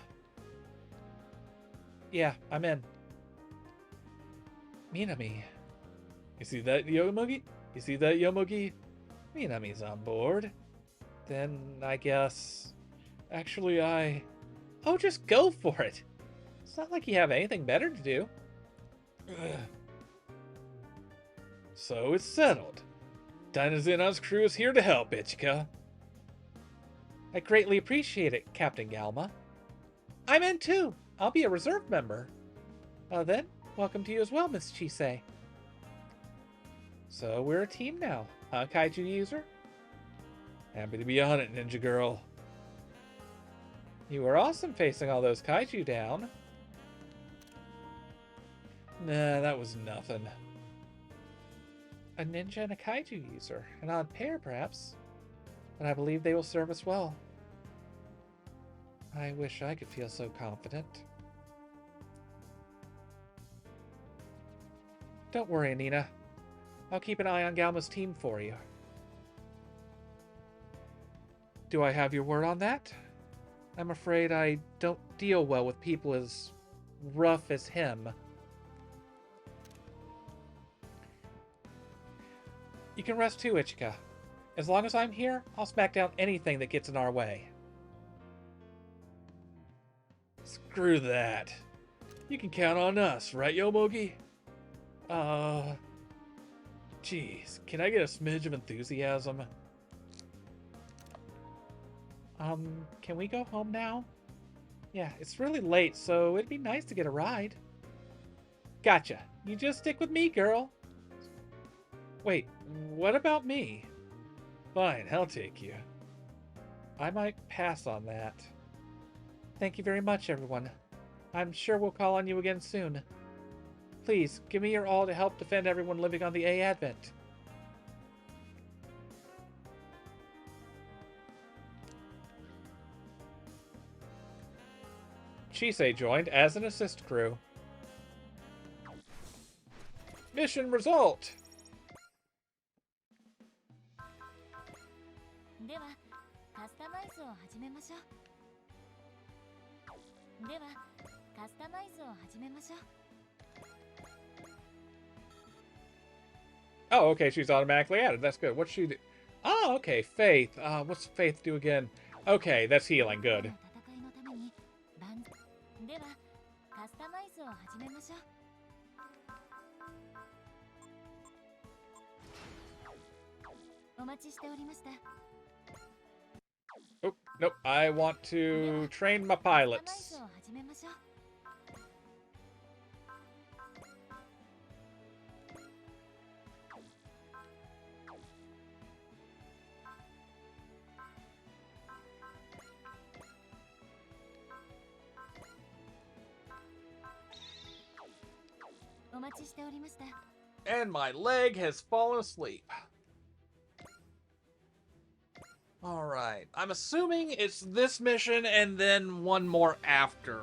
[SPEAKER 1] Yeah, I'm in. Minami. You see that, Yomogi? You see that, Yomogi? Minami's on board. Then I guess... Actually, Oh, just go for it. It's not like you have anything better to do. Ugh. So it's settled. Dynazeon's crew is here to help, Ichika. I greatly appreciate it, Captain Galma. I'm in too. I'll be a reserve member. Then, welcome to you as well, Miss Chisei. So we're a team now, huh, Kaiju user? Happy to be on it, Ninja Girl. You were awesome facing all those Kaiju down. Nah, that was nothing. A ninja and a Kaiju user. An odd pair, perhaps. But I believe they will serve us well. I wish I could feel so confident. Don't worry, Nina. I'll keep an eye on Galma's team for you. Do I have your word on that? I'm afraid I don't deal well with people as rough as him. You can rest too, Ichika. As long as I'm here, I'll smack down anything that gets in our way. Screw that. You can count on us, right, Yomogi? Jeez, can I get a smidge of enthusiasm? Can we go home now? Yeah, it's really late, so it'd be nice to get a ride. Gotcha. You just stick with me, girl. Wait, what about me? Fine, I'll take you. I might pass on that. Thank you very much, everyone. I'm sure we'll call on you again soon. Please, give me your all to help defend everyone living on the A Advent. Chisei joined as an assist crew. Mission result!
[SPEAKER 2] ではカスタマイズを始めましょう。ではカスタマイズを始めましょう。
[SPEAKER 1] Oh, okay, she's automatically added. That's good. What's she do? Oh, okay, Faith. What's Faith do again? Okay, that's healing. Good.
[SPEAKER 2] 戦いのためにではカスタマイズを始めましょう。お待ちしておりました。
[SPEAKER 1] Oh, nope. I want to train my
[SPEAKER 2] カスタマイ
[SPEAKER 1] pilots.
[SPEAKER 2] ズを始めましょう。 お待ちしておりました。
[SPEAKER 1] And my leg has fallen asleep. Alright. I'm assuming it's this mission and then one more after.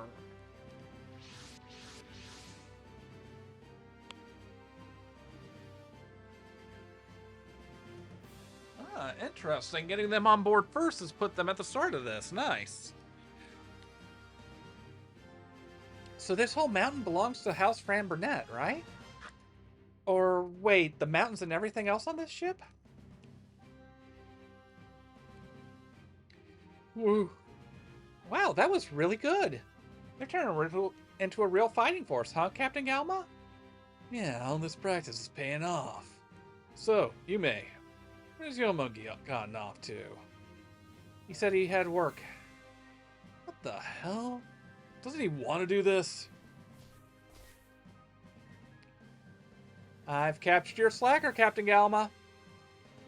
[SPEAKER 1] Ah, interesting. Getting them on board first has put them at the start of this. Nice. So this whole mountain belongs to House Fran Burnett, right? Or wait, the mountains and everything else on this ship? Woo. Wow, that was really good. They're turning into a real fighting force, huh, Captain Galma? Yeah, all this practice is paying off. So, Yume, where's Yomogi gotten off to? He said he had work. What the hell? Doesn't he want to do this? I've captured your slacker, Captain Galma.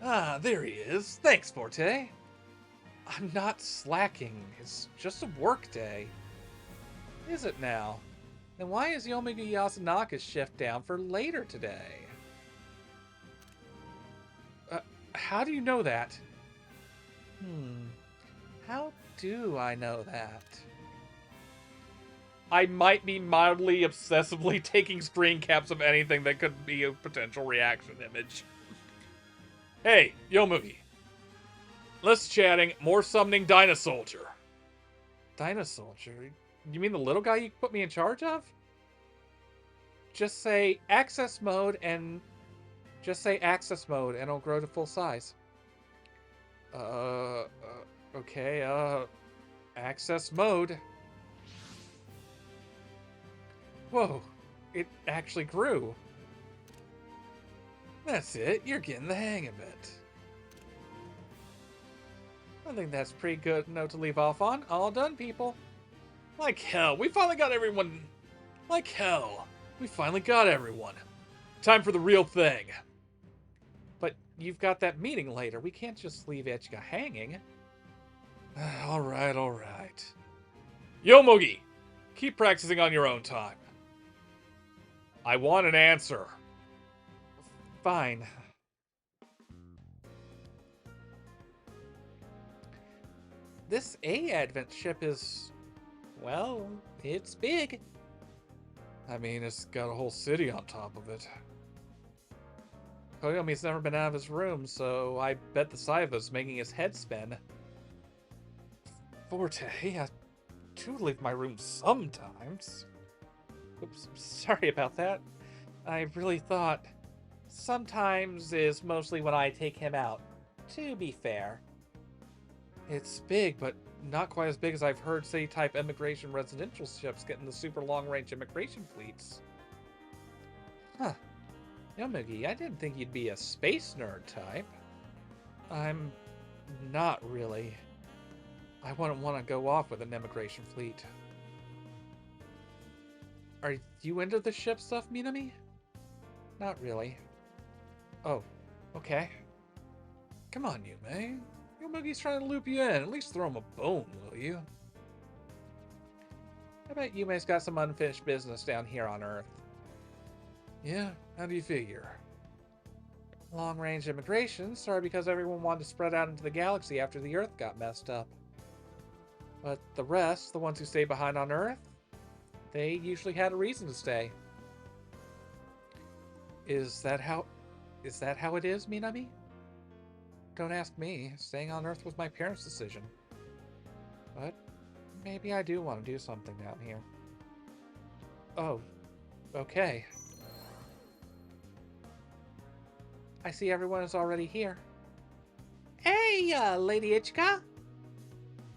[SPEAKER 1] Ah, there he is. Thanks, Forte. I'm not slacking. It's just a work day. Is it now? Then why is Yomiga Yasunaka's shift down for later today? How do you know that? How do I know that? I might be mildly obsessively taking screen caps of anything that could be a potential reaction image. Hey, Yomugi. Less chatting, more summoning Dinosoldier. Dinosoldier? You mean the little guy you put me in charge of? Just say access mode and it'll grow to full size. Uh, uh okay, access mode. Whoa, it actually grew. That's it, you're getting the hang of it. I think that's a pretty good note to leave off on. All done, people. Like hell, we finally got everyone. Like hell, we finally got everyone. Time for the real thing. But you've got that meeting later. We can't just leave Ichika hanging. Alright, alright. Yomogi, keep practicing on your own time. I want an answer. Fine. This A-Advent ship is... well, it's big. I mean, it's got a whole city on top of it. Koyomi's never been out of his room, so I bet the sight of it's making his head spin. Forte, I do leave my room sometimes. Oops, sorry about that. I really thought... sometimes is mostly when I take him out, to be fair. It's big, but not quite as big as I've heard city-type immigration residential ships get in the super long-range immigration fleets. Huh. Yomugi, I didn't think you'd be a space nerd type. I'm not really. I wouldn't want to go off with an immigration fleet. Are you into the ship stuff, Minami? Not really. Oh, okay. Come on, Yume. Yomugi's trying to loop you in. At least throw him a bone, will you? I bet Yume's got some unfinished business down here on Earth. Yeah? How do you figure? Long-range immigration started because everyone wanted to spread out into the galaxy after the Earth got messed up. But the rest, the ones who stayed behind on Earth, they usually had a reason to stay. Is that how it is, Minami? Don't ask me. Staying on Earth was my parents' decision. But maybe I do want to do something down here. Oh, okay. I see everyone is already here. Hey, Lady Ichika!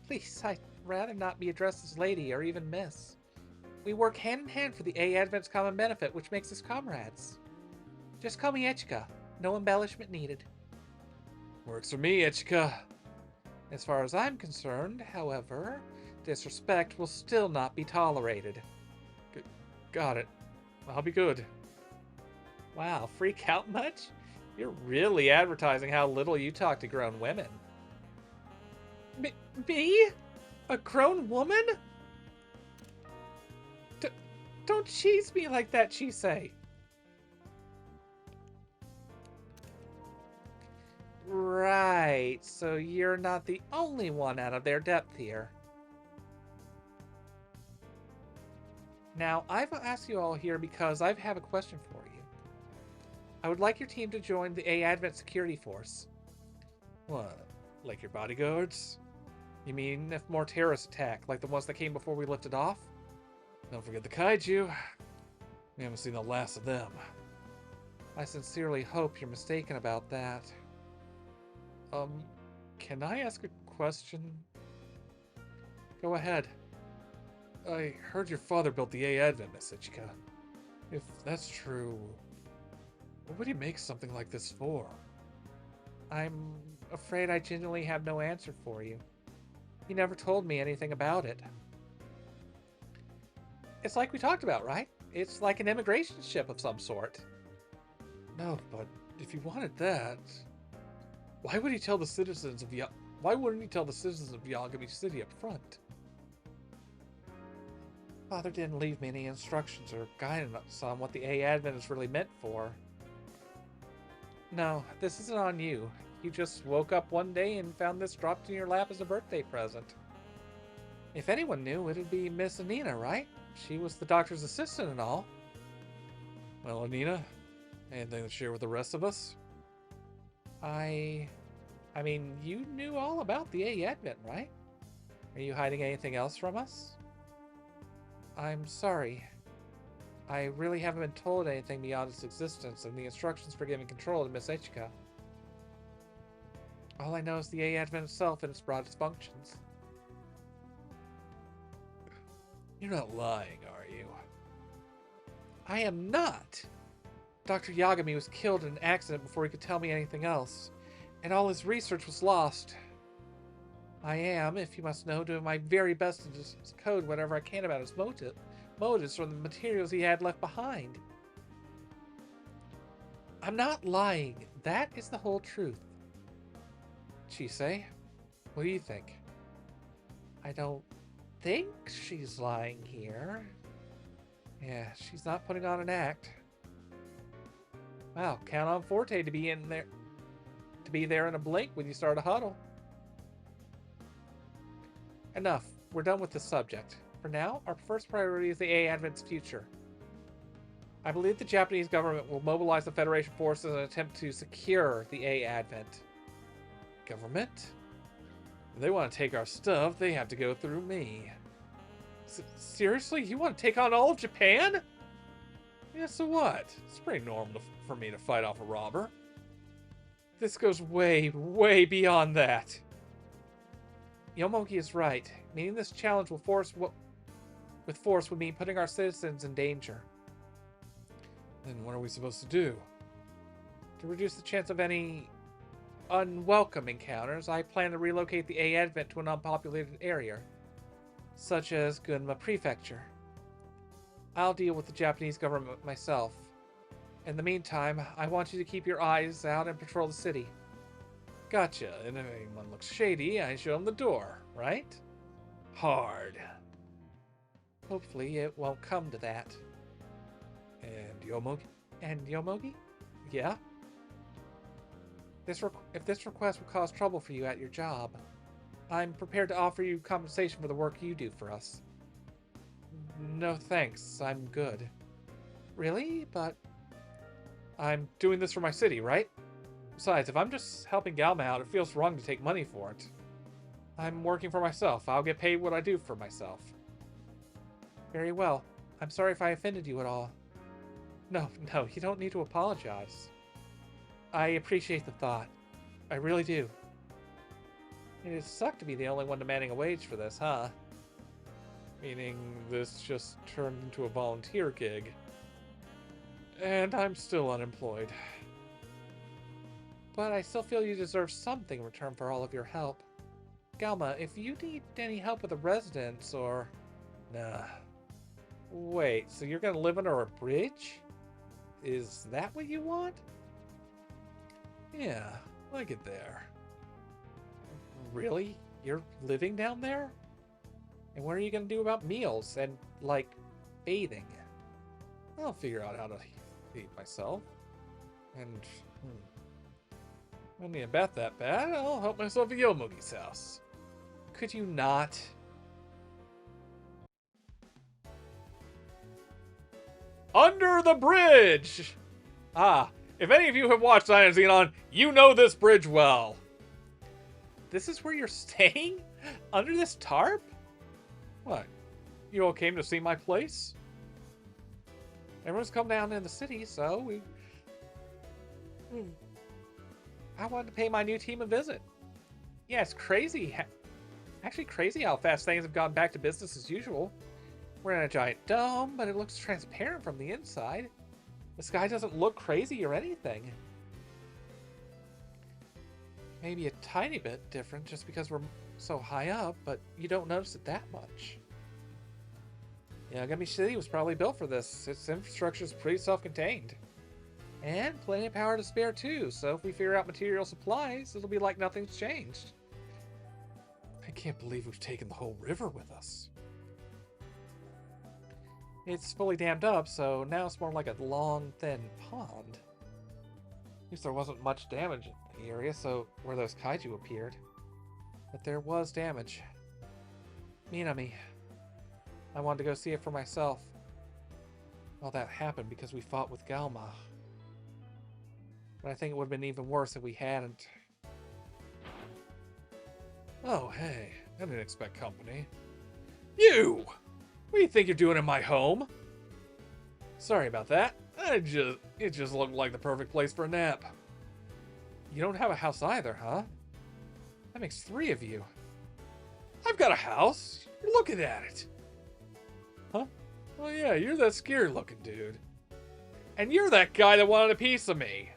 [SPEAKER 1] Please, I'd rather not be addressed as lady or even miss. We work hand in hand for the A-Advent's common benefit, which makes us comrades. Just call me Ichika. No embellishment needed. Works for me, Ichika. As far as I'm concerned, however, disrespect will still not be tolerated. Got it. I'll be good. Wow, freak out much? You're really advertising how little you talk to grown women. Me? A grown woman? Don't cheese me like that, Chisei. Right, so you're not the only one out of their depth here. Now, I've asked you all here because I have a question for you. I would like your team to join the A-Advent Security Force. What, like your bodyguards? You mean if more terrorists attack, like the ones that came before we lifted off? Don't forget the kaiju. We haven't seen the last of them. I sincerely hope you're mistaken about that. Can I ask a question? Go ahead. I heard your father built the A-Advent, Miss Ichika. If that's true, what would he make something like this for? I'm afraid I genuinely have no answer for you. He never told me anything about it. It's like we talked about, right? It's like an immigration ship of some sort. No, but if he wanted that, why would he tell the citizens of why wouldn't he tell the citizens of Yagami City up front? Father didn't leave me any instructions or guidance on what the A-Advent is really meant for. No, this isn't on you. You just woke up one day and found this dropped in your lap as a birthday present. If anyone knew, it'd be Miss Anina, right? She was the doctor's assistant and all. Well, Anina, anything to share with the rest of us? I mean, you knew all about the A-Advent, right? Are you hiding anything else from us? I'm sorry. I really haven't been told anything beyond its existence and the instructions for giving control to Miss Ichika. All I know is the A Advent itself and its broadest functions. You're not lying, are you? I am not! Dr. Yagami was killed in an accident before he could tell me anything else, and all his research was lost. I am, if you must know, doing my very best to decode whatever I can about his motives from the materials he had left behind. I'm not lying. That is the whole truth. Chisei, what do you think? I don't think she's lying here. Yeah, she's not putting on an act. Wow, count on Forte to be there in a blink when you start a huddle. Enough. We're done with this subject. For now, our first priority is the A Advent's future. I believe the Japanese government will mobilize the Federation forces in an attempt to secure the A Advent. Government? If they want to take our stuff, they have to go through me. Seriously? You want to take on all of Japan? Yeah, so what? It's pretty normal for me to fight off a robber. This goes way, way beyond that. Yomogi is right. Meeting this challenge with force would mean putting our citizens in danger. Then what are we supposed to do? To reduce the chance of any unwelcome encounters, I plan to relocate the A Advent to an unpopulated area, such as Gunma Prefecture. I'll deal with the Japanese government myself. In the meantime, I want you to keep your eyes out and patrol the city. Gotcha, and if anyone looks shady, I show them the door, right? Hard. Hopefully it won't come to that. And Yomogi? Yeah? If this request will cause trouble for you at your job, I'm prepared to offer you compensation for the work you do for us. No thanks, I'm good. Really? But I'm doing this for my city, right? Besides, if I'm just helping Galma out, it feels wrong to take money for it. I'm working for myself. I'll get paid what I do for myself. Very well. I'm sorry if I offended you at all. No, you don't need to apologize. I appreciate the thought. I really do. It sucked to be the only one demanding a wage for this, huh? Meaning this just turned into a volunteer gig. And I'm still unemployed. But I still feel you deserve something in return for all of your help. Galma, if you need any help with the residents or... Nah. Wait, so you're gonna live under a bridge? Is that what you want? Yeah, like it there. Really? You're living down there? And what are you gonna do about meals and, like, bathing? I'll figure out how to feed myself. And, I don't need a bath that bad. I'll help myself at Yomogi's house. Could you not? Under the bridge! Ah, if any of you have watched Sign of Xenon, you know this bridge well. This is where you're staying? Under this tarp? What? You all came to see my place? Everyone's come down in the city, so we... I wanted to pay my new team a visit. Yeah, it's crazy. Actually crazy how fast things have gone back to business as usual. We're in a giant dome, but it looks transparent from the inside. The sky doesn't look crazy or anything. Maybe a tiny bit different just because we're so high up, but you don't notice it that much. Yagami City was probably built for this. Its infrastructure is pretty self-contained. And plenty of power to spare too, so if we figure out material supplies, it'll be like nothing's changed. I can't believe we've taken the whole river with us. It's fully dammed up, so now it's more like a long, thin pond. At least there wasn't much damage in the area, so where those kaiju appeared. But there was damage. Minami. I wanted to go see it for myself. All that happened because we fought with Galma. But I think it would have been even worse if we hadn't. Oh, hey. I didn't expect company. You! What do you think you're doing in my home? Sorry about that. It just looked like the perfect place for a nap. You don't have a house either, huh? That makes 3 of you. I've got a house. You're looking at it. Huh? Oh yeah, you're that scary looking dude. And you're that guy that wanted a piece of me.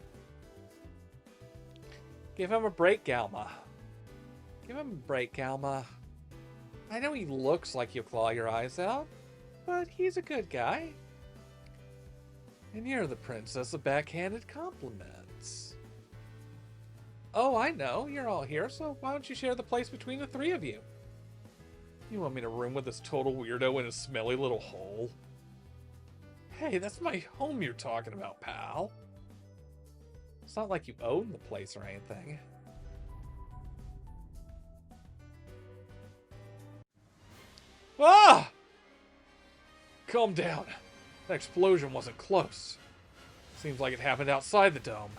[SPEAKER 1] Give him a break, Galma. Give him a break, Galma. I know he looks like he'll claw your eyes out, but he's a good guy. And you're the princess of backhanded compliments. Oh, I know. You're all here, so why don't you share the place between the 3 of you? You want me to room with this total weirdo in a smelly little hole? Hey, that's my home you're talking about, pal. It's not like you own the place or anything. Ah! Calm down. That explosion wasn't close. Seems like it happened outside the dome.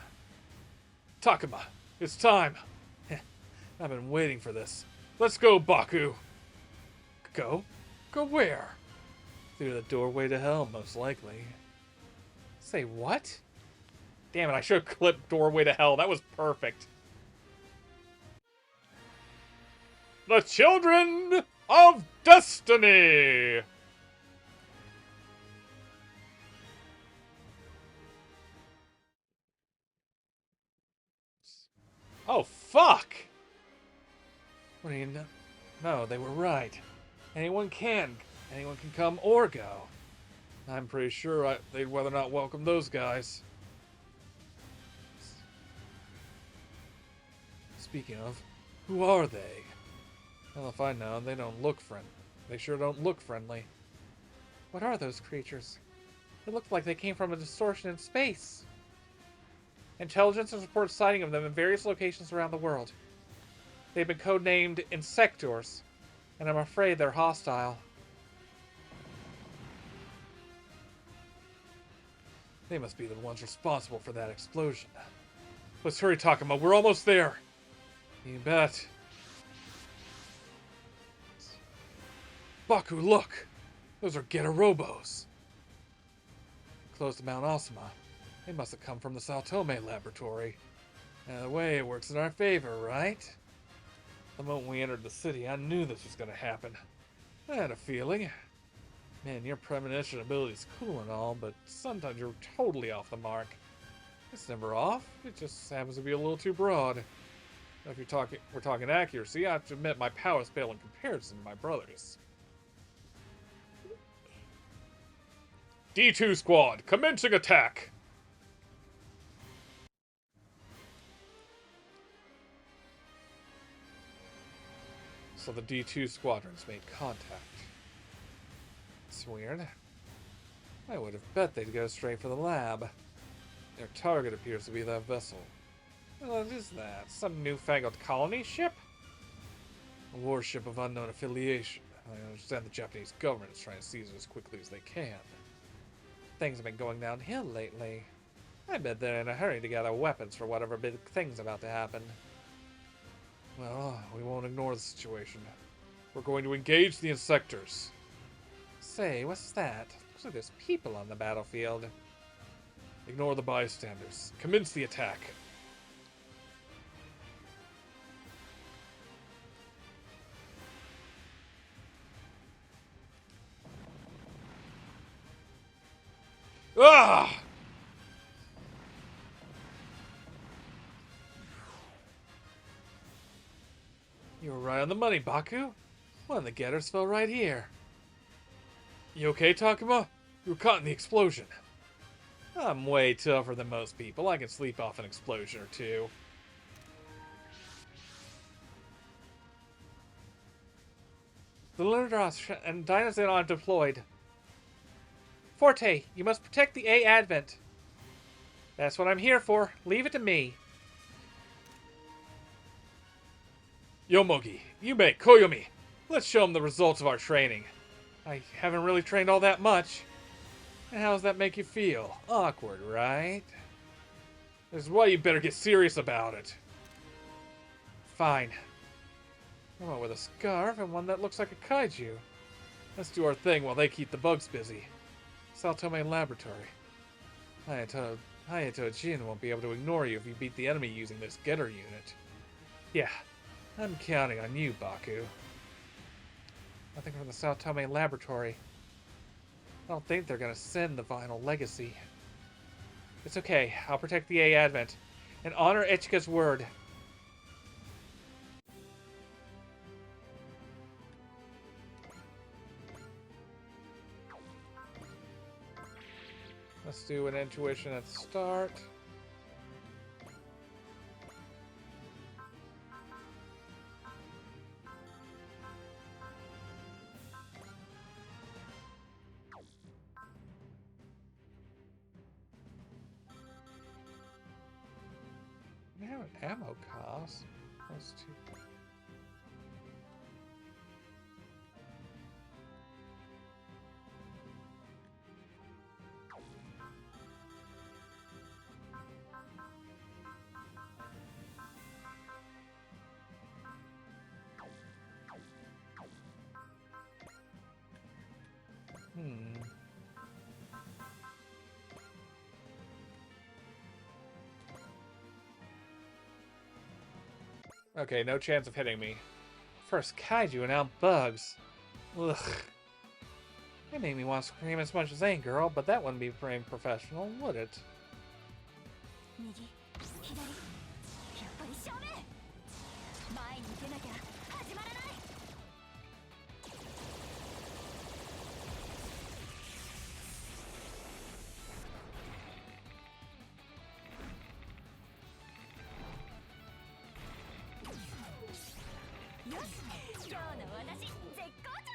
[SPEAKER 1] Takuma, it's time. I've been waiting for this. Let's go, Baku. Go? Go where? Through the doorway to hell, most likely. Say what? Damn it, I should have clipped doorway to hell. That was perfect. The Children of Destiny! Oh, fuck! What do you know? No, they were right. Anyone can come or go. I'm pretty sure they'd rather not welcome those guys. Speaking of, who are they? Well, if I know, they don't look friendly. They sure don't look friendly. What are those creatures? They look like they came from a distortion in space. Intelligence has reported sighting of them in various locations around the world. They've been codenamed Insectors, and I'm afraid they're hostile. They must be the ones responsible for that explosion. Let's hurry, Takuma. We're almost there. You bet. Baku, look! Those are Getarobos. Close to Mount Asuma. They must have come from the Sao Tome laboratory. And the way it works in our favor, right? The moment we entered the city, I knew this was going to happen. I had a feeling. Man, your premonition ability's cool and all, but sometimes you're totally off the mark. It's never off, it just happens to be a little too broad. If we're talking accuracy, I have to admit my powers pale in comparison to my brother's. D2 Squad, commencing attack! So the D2 squadrons made contact. It's weird. I would have bet they'd go straight for the lab. Their target appears to be that vessel. Well, what is that? Some newfangled colony ship? A warship of unknown affiliation. I understand the Japanese government is trying to seize it as quickly as they can. Things have been going downhill lately. I bet they're in a hurry to gather weapons for whatever big thing's about to happen. Well, we won't ignore the situation. We're going to engage the Insectors. Say, what's that? Looks like there's people on the battlefield. Ignore the bystanders. Commence the attack. Ah! You were right on the money, Baku. One of the getters fell right here. You okay, Takuma? You were caught in the explosion. I'm way tougher than most people. I can sleep off an explosion or two. The Lunadros and Dinosaur are deployed. Forte, you must protect the A Advent. That's what I'm here for. Leave it to me. Yomogi, Yume, Koyomi. Let's show them the results of our training. I haven't really trained all that much. And how does that make you feel? Awkward, right? This is why you better get serious about it. Fine. I went with a scarf and one that looks like a kaiju. Let's do our thing while they keep the bugs busy. Sao Tome Laboratory. Hayato Jin won't be able to ignore you if you beat the enemy using this getter unit. Yeah, I'm counting on you, Baku. Nothing from the Sao Tome laboratory. I don't think they're gonna send the vinyl legacy. It's okay. I'll protect the A Advent and honor Ichika's word. Let's do an intuition at the start. We have an ammo cost. Those two. Okay, no chance of hitting me. First kaiju and now bugs. Ugh. It made me want to scream as much as any girl, but that wouldn't be very professional, would it?
[SPEAKER 2] 右左やっぱり正面前に出なきゃ始まらないよし今日の私絶好調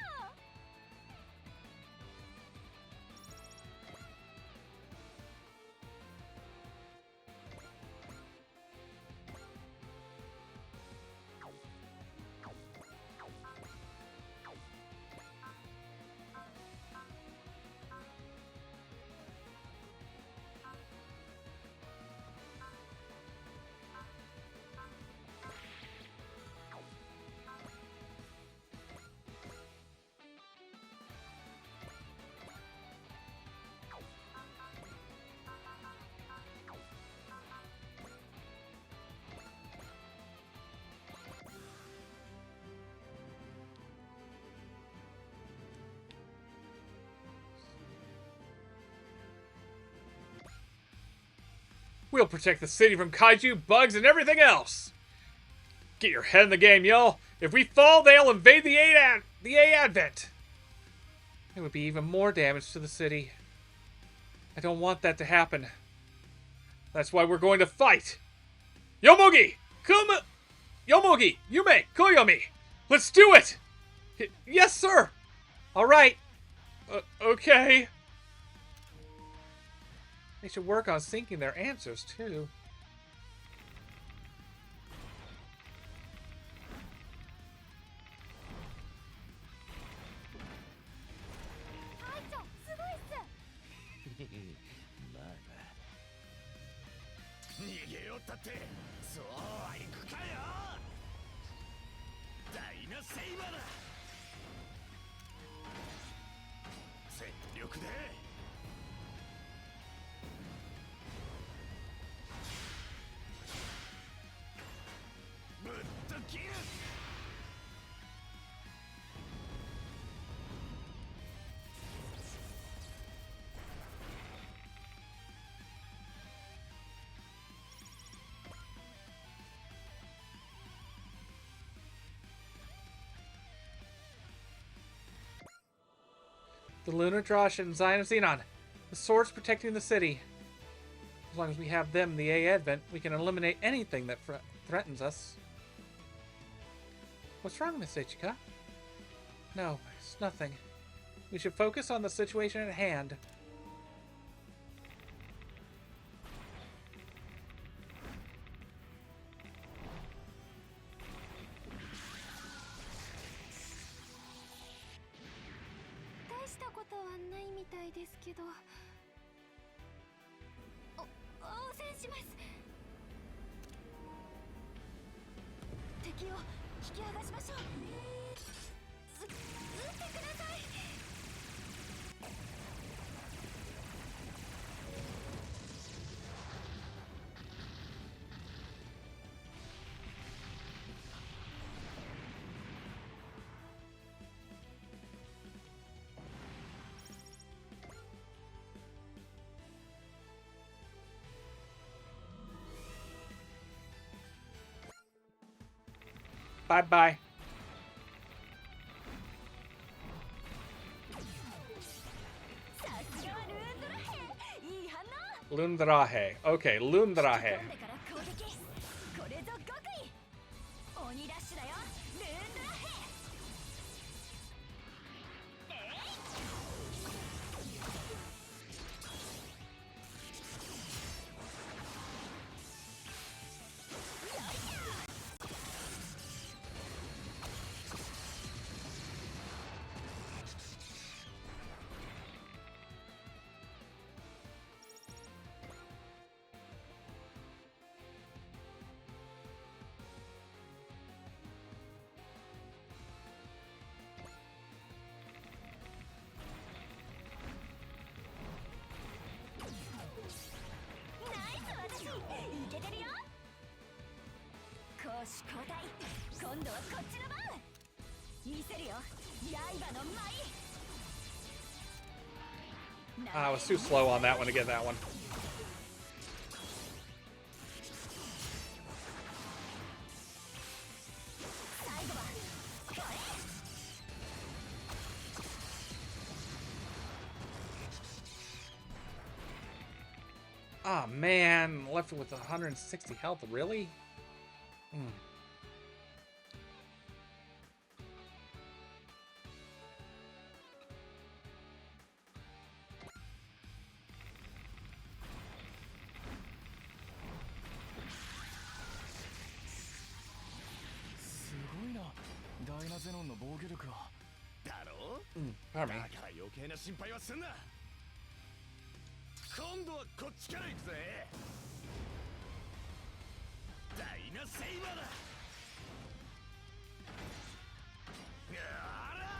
[SPEAKER 1] We'll protect the city from kaiju, bugs, and everything else! Get your head in the game, y'all! If we fall, they'll invade the A Advent! It would be even more damage to the city. I don't want that to happen. That's why we're going to fight! Yomogi! Kuma! Yomogi! Yume! Koyomi! Let's do it! Yes, sir! Alright. Okay. They should work on syncing their answers, too. The Lunar Drosh and Zion of Xenon. The swords protecting the city. As long as we have them, the A Advent, we can eliminate anything that threatens us. What's wrong, Miss Ichika? No, it's nothing. We should focus on the situation at hand. Bye-bye. Lundrahe. Okay, Lundrahe. I was too slow on that one to get that one. Oh man, left with 160 health, really? Hmm. Pardon me.
[SPEAKER 3] 余計な心配はすんな。今度はこっちから行くぜ。ダイナセイバーだ。あら。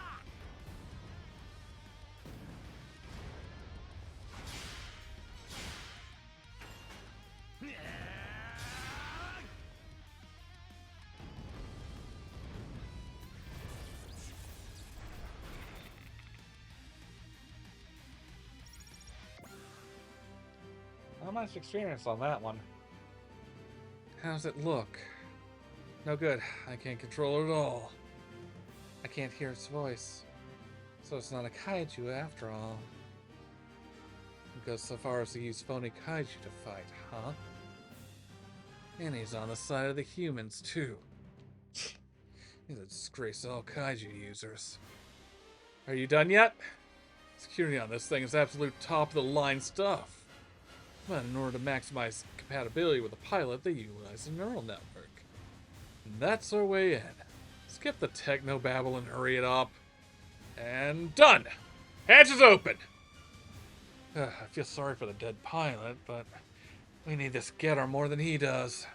[SPEAKER 1] Not much experience on that one. How's it look? No good. I can't control it at all. I can't hear its voice. So it's not a kaiju after all. It goes so far as to use phony kaiju to fight, huh? And he's on the side of the humans, too. He's a disgrace to all kaiju users. Are you done yet? Security on this thing is absolute top-of-the-line stuff. But in order to maximize compatibility with the pilot, they utilize a neural network. And that's our way in. Skip the techno-babble and hurry it up. And done! Hatches open! I feel sorry for the dead pilot, but we need this getter more than he does.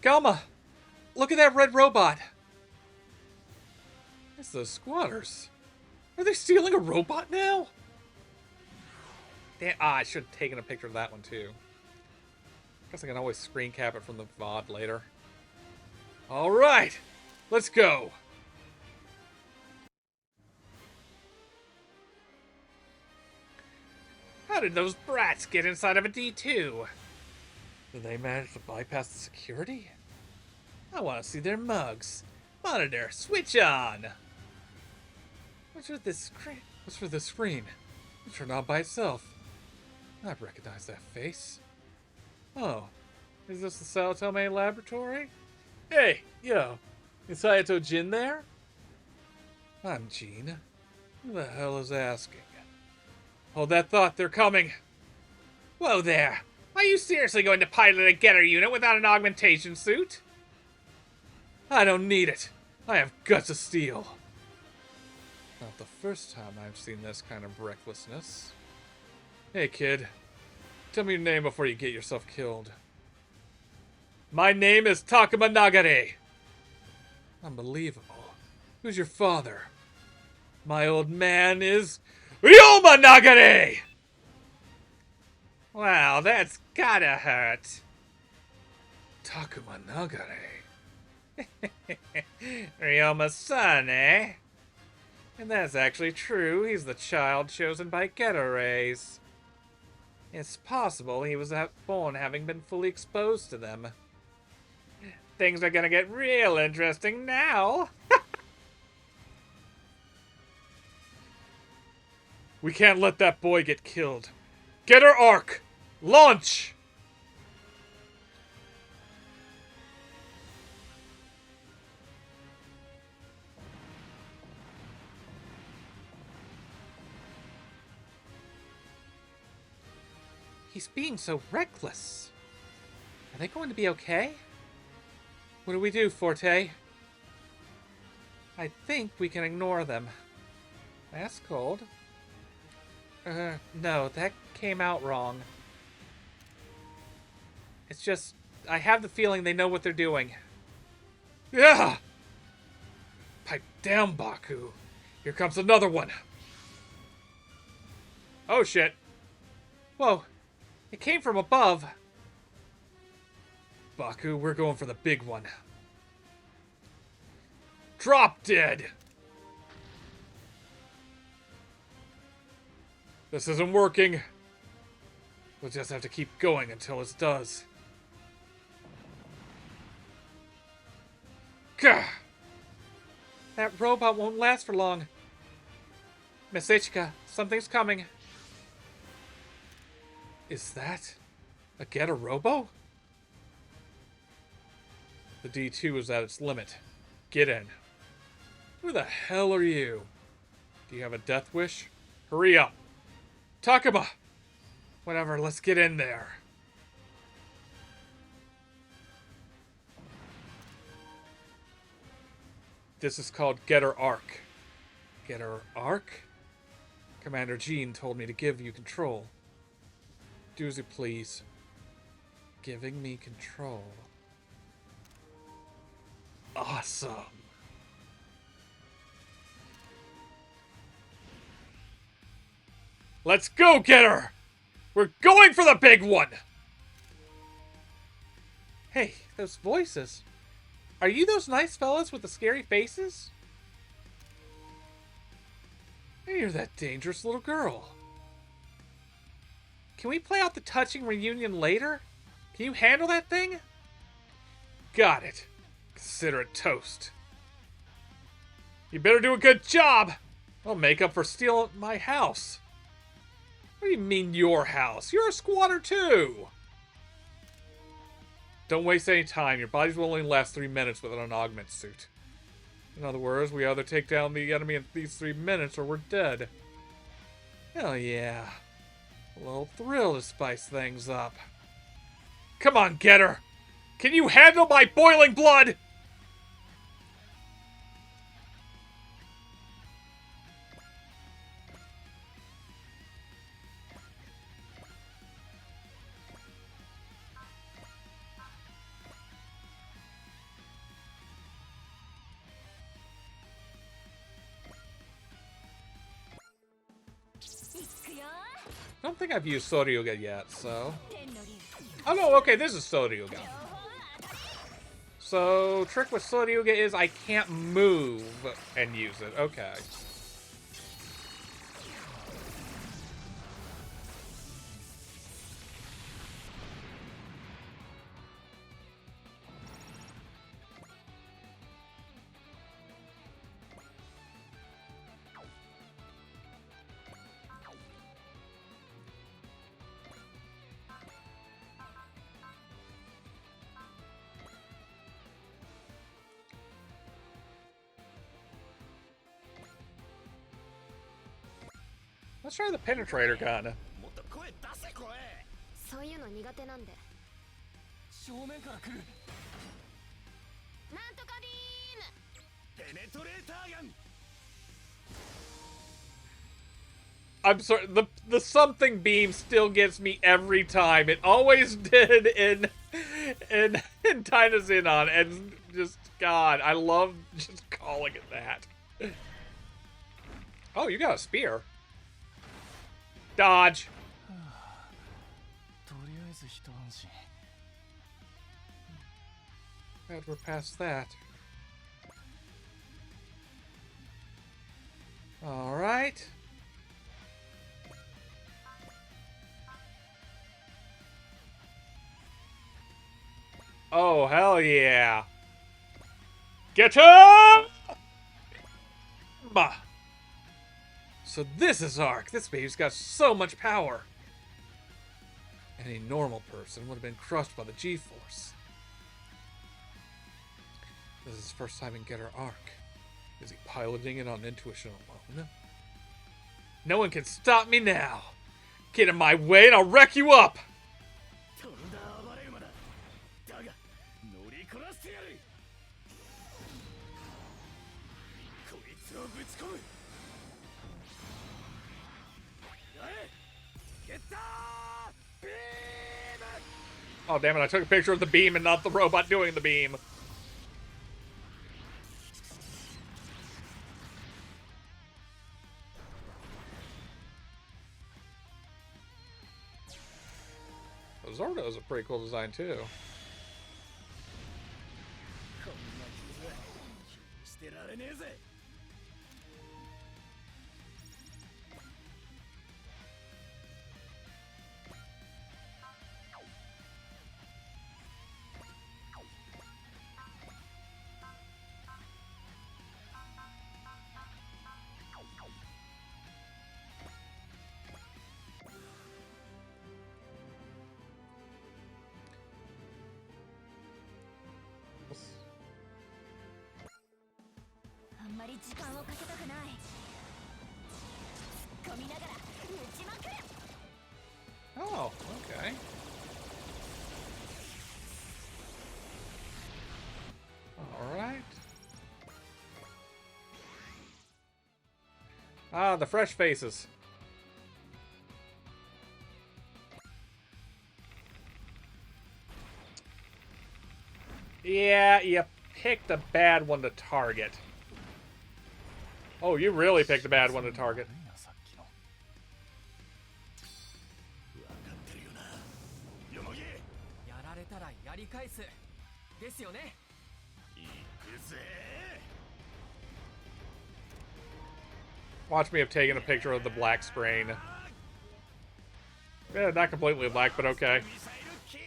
[SPEAKER 1] Galma! Look at that red robot! It's those squatters. Are they stealing a robot now? Damn, I should have taken a picture of that one too. Guess I can always screen cap it from the VOD later. Alright! Let's go! How did those brats get inside of a D2? Did they manage to bypass the security? I want to see their mugs. Monitor, switch on! What's with this screen? What's with the screen? It turned on by itself. I recognize that face. Oh, is this the Saotome laboratory? Hey, yo, is Hayato Jin there? I'm Jin. Who the hell is asking? Hold that thought, they're coming. Whoa there! Are you seriously going to pilot a getter unit without an augmentation suit? I don't need it. I have guts of steel. Not the first time I've seen this kind of recklessness. Hey, kid. Tell me your name before you get yourself killed. My name is Takuma Nagare. Unbelievable. Who's your father? My old man is Ryoma Nagare! Wow, that's gotta hurt. Takuma Nagare. Ryoma's son, eh? And that's actually true. He's the child chosen by Getter Rays. It's possible he was born having been fully exposed to them. Things are gonna get real interesting now. We can't let that boy get killed. Get her arc! Launch! He's being so reckless. Are they going to be okay? What do we do, Forte? I think we can ignore them. That's cold. No, that came out wrong. It's just, I have the feeling they know what they're doing. Yeah! Pipe down, Baku. Here comes another one. Oh, shit. Whoa. It came from above. Baku, we're going for the big one. Drop dead! This isn't working. We'll just have to keep going until it does. Gah! That robot won't last for long. Miss Ichika, something's coming. Is that a Getter Robo? The D2 is at its limit. Get in. Who the hell are you? Do you have a death wish? Hurry up. Takuma! Whatever, let's get in there. This is called Getter Arc. Getter Arc? Commander Jean told me to give you control. Do as you please. Giving me control. Awesome. Let's go, Getter! We're going for the big one! Hey, those voices. Are you those nice fellas with the scary faces? Hey, you're that dangerous little girl. Can we play out the touching reunion later? Can you handle that thing? Got it. Consider it toast. You better do a good job. I'll make up for stealing my house. What do you mean your house? You're a squatter too. Don't waste any time. Your bodies will only last 3 minutes without an augment suit. In other words, we either take down the enemy in these 3 minutes or we're dead. Hell yeah. A little thrill to spice things up. Come on, Getter. Can you handle my boiling blood? I don't think I've used Soryuga yet, so... Oh no, okay, this is Soryuga. So, trick with Soryuga is I can't move and use it. Okay. Let's try the penetrator gun.
[SPEAKER 3] もっと声出せ声。
[SPEAKER 2] そういうの苦手なんで。
[SPEAKER 3] 正面から来る。
[SPEAKER 2] なんとかビーム。
[SPEAKER 3] ペネトレーターガン。
[SPEAKER 1] I'm sorry, the something beam still gets me every time. It always did in Tainazinon, and just God, I love just calling it that. Oh, you got a spear. Dodge.
[SPEAKER 3] とりあえず一安心。
[SPEAKER 1] Glad we're past that. All right. Oh, hell yeah. Get him! So this is Ark. This baby's got so much power. Any normal person would have been crushed by the G-force. This is his first time in Getter Ark. Is he piloting it on intuition alone? No one can stop me now. Get in my way and I'll wreck you up!
[SPEAKER 3] とんだ暴れ馬だ。だが乗りこなしてやる。こいつをぶち込む。やれ。ゲッタービーム。
[SPEAKER 1] Oh, damn it, I took a picture of the beam and not the robot doing the beam. Zordo is a pretty cool design, too.
[SPEAKER 3] こんな傷してられねえぜ。
[SPEAKER 2] あんまり時間をかけたくない。突っ込みながら撃ちまくる。
[SPEAKER 1] Oh, okay. Alright. Ah, the fresh faces. Yeah, you picked a bad one to target. Oh, you really picked a bad one to target.
[SPEAKER 3] 何やさっきの。分かってるよな。よもぎ。
[SPEAKER 4] やられたらやり返すですよね。
[SPEAKER 3] 行くぜ。
[SPEAKER 1] Watch me have taken a picture of the black screen. Yeah, not completely black, but okay.
[SPEAKER 3] ミサイルキック。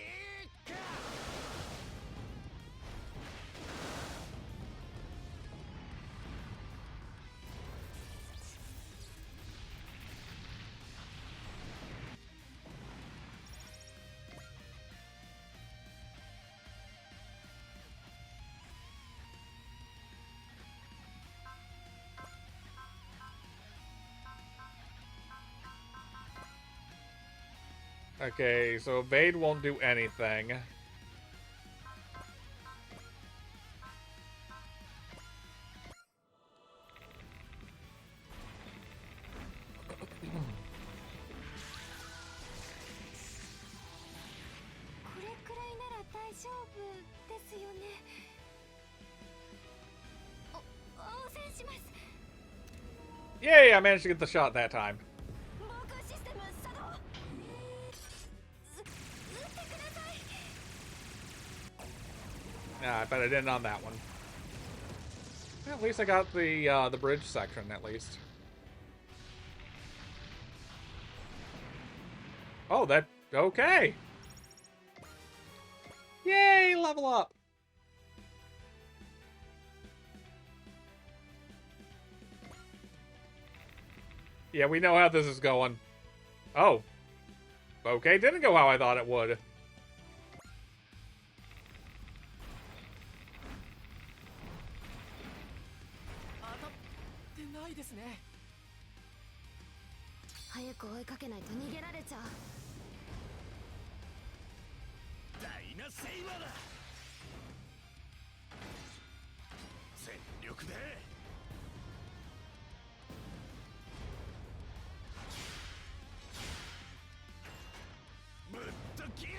[SPEAKER 1] Okay, so evade won't do anything. Yay, I managed to get the shot that time. Yeah, I bet I didn't on that one. At least I got the bridge section, at least. Oh, that... okay! Yay, level up! Yeah, we know how this is going. Oh. Okay, didn't go how I thought it would.
[SPEAKER 4] 当たってないですね。
[SPEAKER 2] 早く追いかけないと逃げられちゃう。
[SPEAKER 3] ダイナセイバーだ。全力で。ぶっと切る。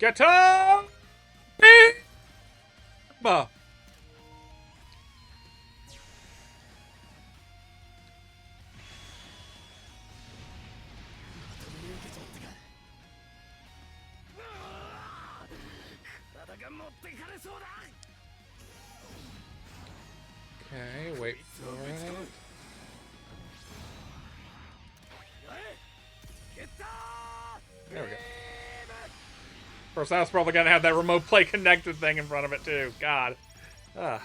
[SPEAKER 1] Get him! Beam!
[SPEAKER 3] が持ってかれそうだ。
[SPEAKER 1] Okay, wait for it.
[SPEAKER 3] ゲッター
[SPEAKER 1] There we go. Of course, that's probably gonna have that remote play connected thing in front of it too. God. Ah.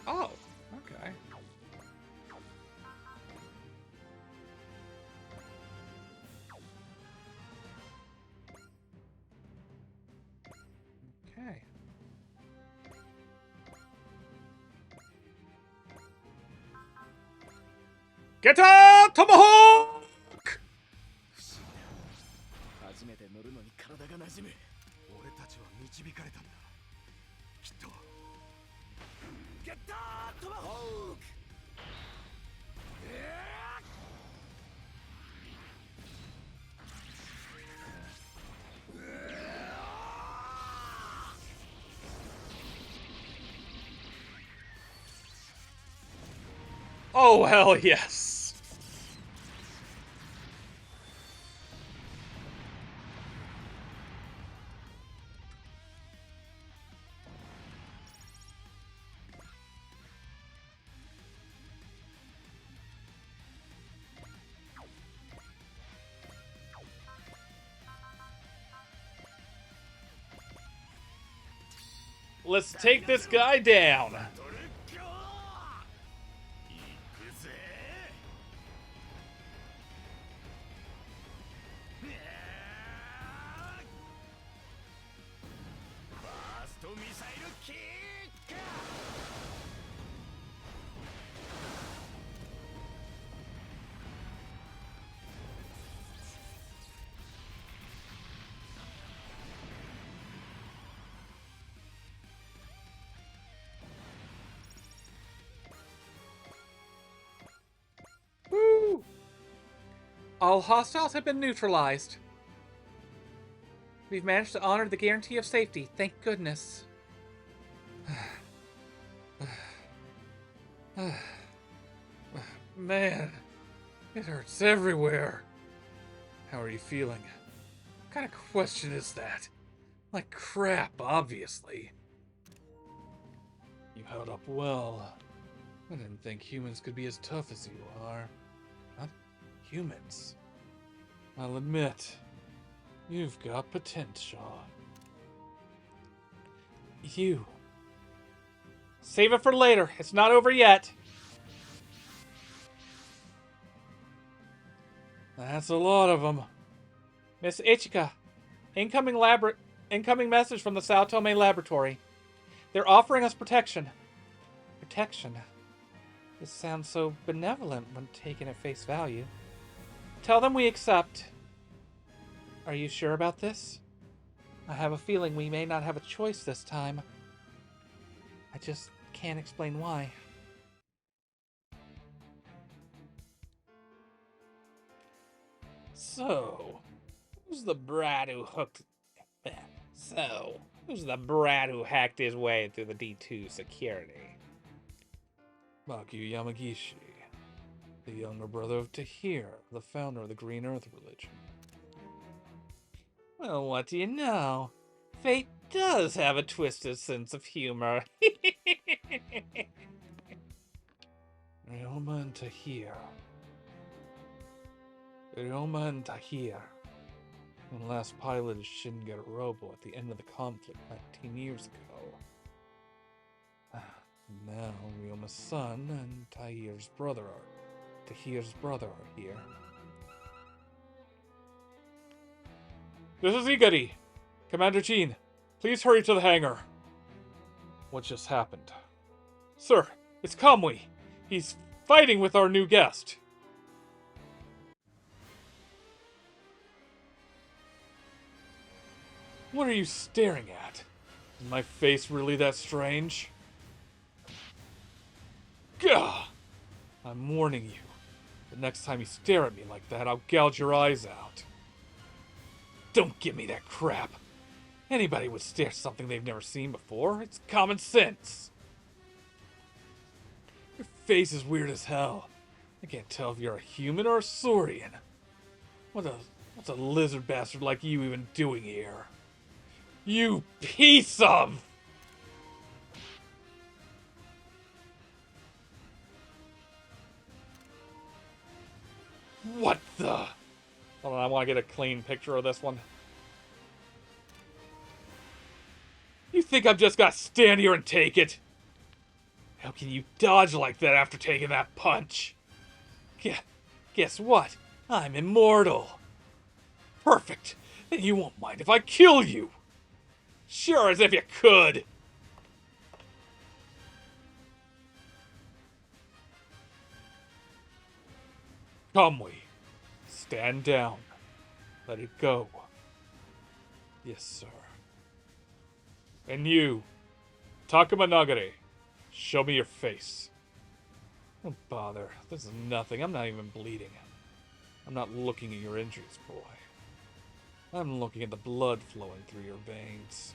[SPEAKER 1] Oh, okay. Okay. Get up, Tomahawk!
[SPEAKER 3] 初めて乗るのに体が馴染む。俺たちは導かれたんだ。きっと。ゲッタートマホーク。
[SPEAKER 1] Oh, hell yes. Let's take this guy down.
[SPEAKER 3] トルッキョー。行くぜ。ファーストミサイルキック。
[SPEAKER 1] Woo! All hostiles have been neutralized. We've managed to honor the guarantee of safety, thank goodness. Man, it hurts everywhere. How are you feeling? What kind of question is that? Like crap, obviously. You held up well. I didn't think humans could be as tough as you are. Not humans. I'll admit, you've got potential. You. Save it for later. It's not over yet. That's a lot of them. Miss Ichika, incoming message from the Sao Tome laboratory. They're offering us protection. Protection? This sounds so benevolent when taken at face value. Tell them we accept. Are you sure about this? I have a feeling we may not have a choice this time. I just can't explain why. So, who's the brat who hacked his way through the D2 security? Maki Yamagishi, the younger brother of Tahir, the founder of the Green Earth religion. Well, what do you know? Fate does have a twisted sense of humor. Ryoma and Tahir. Ryoma and Tahir. When last piloted Shin Garobo at the end of the conflict 19 years ago. Now Ryoma's son and Tahir's brother are here. This is Igari. Commander Jean, please hurry to the hangar. What just happened? Sir, it's Kamui. He's fighting with our new guest. What are you staring at? Is my face really that strange? Gah! I'm warning you. The next time you stare at me like that, I'll gouge your eyes out. Don't give me that crap. Anybody would stare at something they've never seen before. It's common sense. face is weird as hell. I can't tell if you're a human or a Saurian. What's a lizard bastard like you even doing here? You piece of... What the... Hold on, I want to get a clean picture of this one. You think I'm just gonna stand here and take it? How can you dodge like that after taking that punch? Guess what? I'm immortal. Perfect. And you won't mind if I kill you. Sure as if you could. Kamui, stand down. Let it go. Yes, sir. And you, Takuma Nagare, show me your face. Don't bother. This is nothing. I'm not even bleeding. I'm not looking at your injuries, boy. I'm looking at the blood flowing through your veins.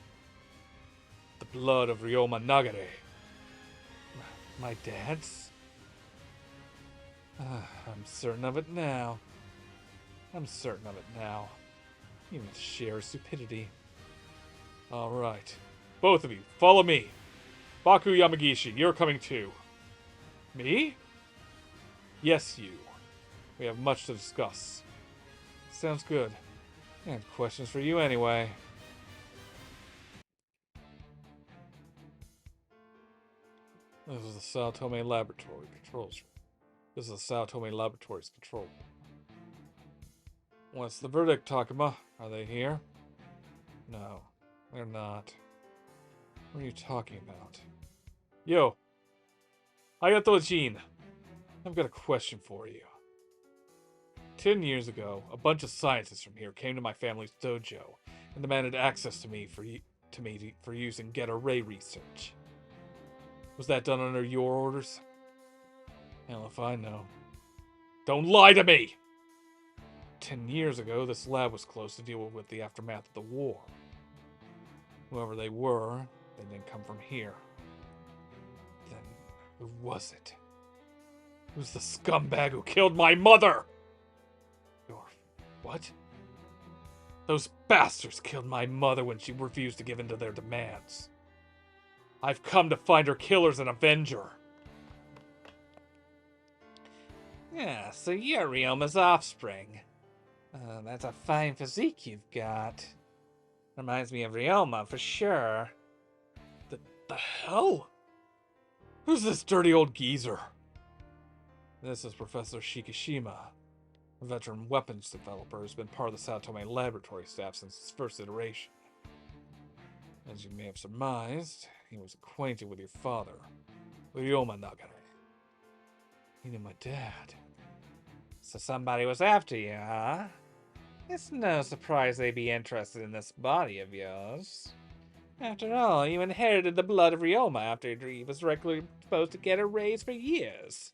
[SPEAKER 1] The blood of Ryoma Nagare. My dad's? I'm certain of it now. I'm certain of it now. Even with sheer stupidity. Alright. Both of you, follow me. Baku Yamagishi, you're coming too. Me? Yes, you. We have much to discuss. Sounds good. And questions for you anyway. This is the Sao Tome Laboratory controls. This is the Sao Tome Laboratory's control. What's the verdict, Takuma? Are they here? No, they're not. What are you talking about? Yo, Hayato-jin, I've got a question for you. 10 years ago, a bunch of scientists from here came to my family's dojo and demanded access to me for using Geta Ray research. Was that done under your orders? Hell if I know. Don't lie to me! 10 years ago, this lab was closed to deal with the aftermath of the war. Whoever they were, they didn't come from here. Then, who was it? Who's the scumbag who killed my mother? Your... what? Those bastards killed my mother when she refused to give in to their demands. I've come to find her killers and avenge her. Yeah, so you're Ryoma's offspring. That's a fine physique you've got. Reminds me of Ryoma, for sure. The hell? Who's this dirty old geezer? This is Professor Shikishima, a veteran weapons developer who's been part of the Sao Tome laboratory staff since its first iteration. As you may have surmised, he was acquainted with your father, Ryoma Nagare. He knew my dad. So somebody was after you, huh? It's no surprise they'd be interested in this body of yours. After all, you inherited the blood of Ryoma after he was directly exposed to Geta Rays for years.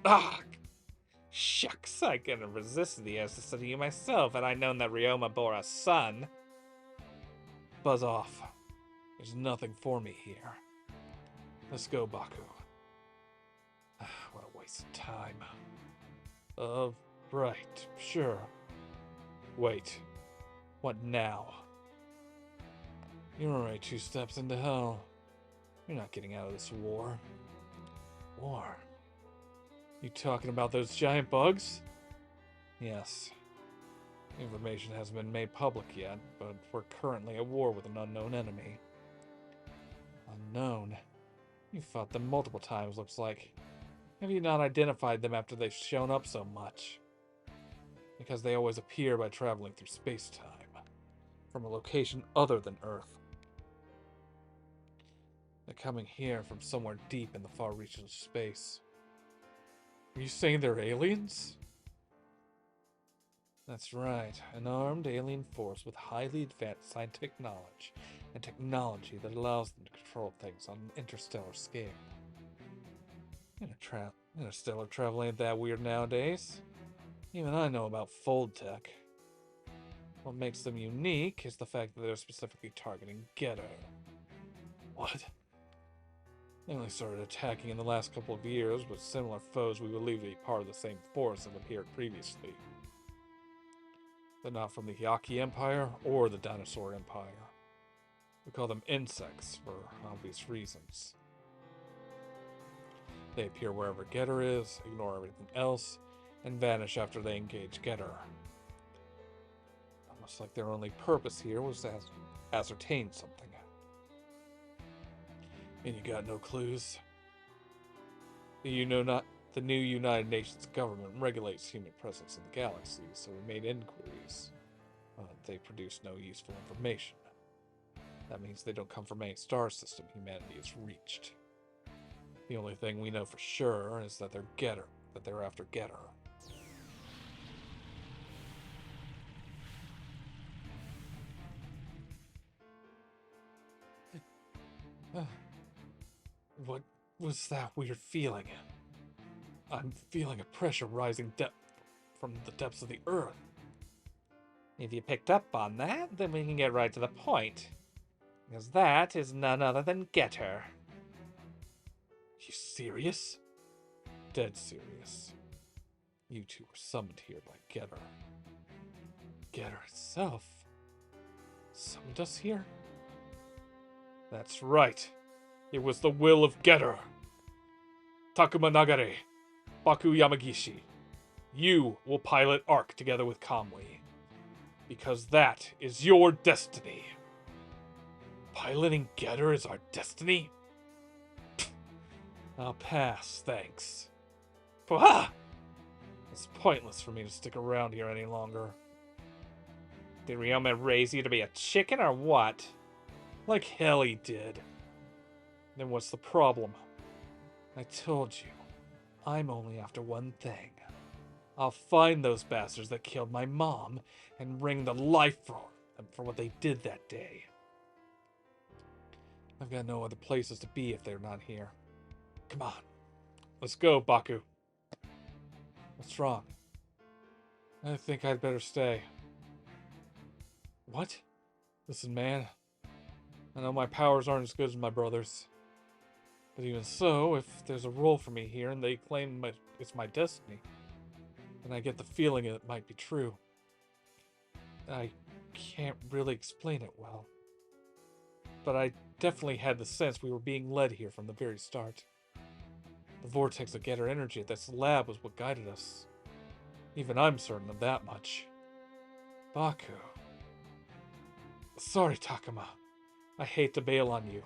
[SPEAKER 1] Ah, shucks, I couldn't have resisted the urge to study you myself had I known that Ryoma bore a son. Buzz off. There's nothing for me here. Let's go, Baku. What a waste of time. Right, sure. Wait. What now? You're already 2 steps into hell. You're not getting out of this war. War? You talking about those giant bugs? Yes. Information hasn't been made public yet, but we're currently at war with an unknown enemy. Unknown? You fought them multiple times, looks like. Have you not identified them after they've shown up so much? Because they always appear by traveling through space-time, from a location other than Earth. They're coming here from somewhere deep in the far reaches of space. Are you saying they're aliens? That's right, an armed alien force with highly advanced scientific knowledge and technology that allows them to control things on an interstellar scale. Interstellar travel ain't that weird nowadays. Even I know about fold tech. What makes them unique is the fact that they're specifically targeting Ghetto. What? They only started attacking in the last couple of years, but similar foes we believe to be part of the same force have appeared previously. They're not from the Hyaki Empire or the Dinosaur Empire. We call them insects for obvious reasons. They appear wherever Getter is, ignore everything else, and vanish after they engage Getter. Almost like their only purpose here was to ascertain something. And you got no clues? The new United Nations government regulates human presence in the galaxy, so we made inquiries. They produce no useful information. That means they don't come from any star system humanity has reached. The only thing we know for sure is that they're after Getter. What was that weird feeling? I'm feeling a pressure rising from the depths of the earth. If you picked up on that, then we can get right to the point. Because that is none other than Getter. You serious? Dead serious. You two were summoned here by Getter. Getter itself summoned us here? That's right. It was the will of Getter. Takuma Nagare, Baku Yamagishi, you will pilot Ark together with Kamui. Because that is your destiny. Piloting Getter is our destiny? I'll pass, thanks. Pwah! It's pointless for me to stick around here any longer. Did Ryoma raise you to be a chicken or what? Like hell he did. Then what's the problem? I told you, I'm only after one thing. I'll find those bastards that killed my mom and wring the life from them for what they did that day. I've got no other places to be if they're not here. Come on. Let's go, Baku. What's wrong? I think I'd better stay. What? Listen, man. I know my powers aren't as good as my brother's. But even so, if there's a role for me here and they claim it's my destiny, then I get the feeling it might be true. I can't really explain it well. But I definitely had the sense we were being led here from the very start. The vortex of Getter energy at this lab was what guided us. Even I'm certain of that much. Baku. Sorry, Takuma. I hate to bail on you.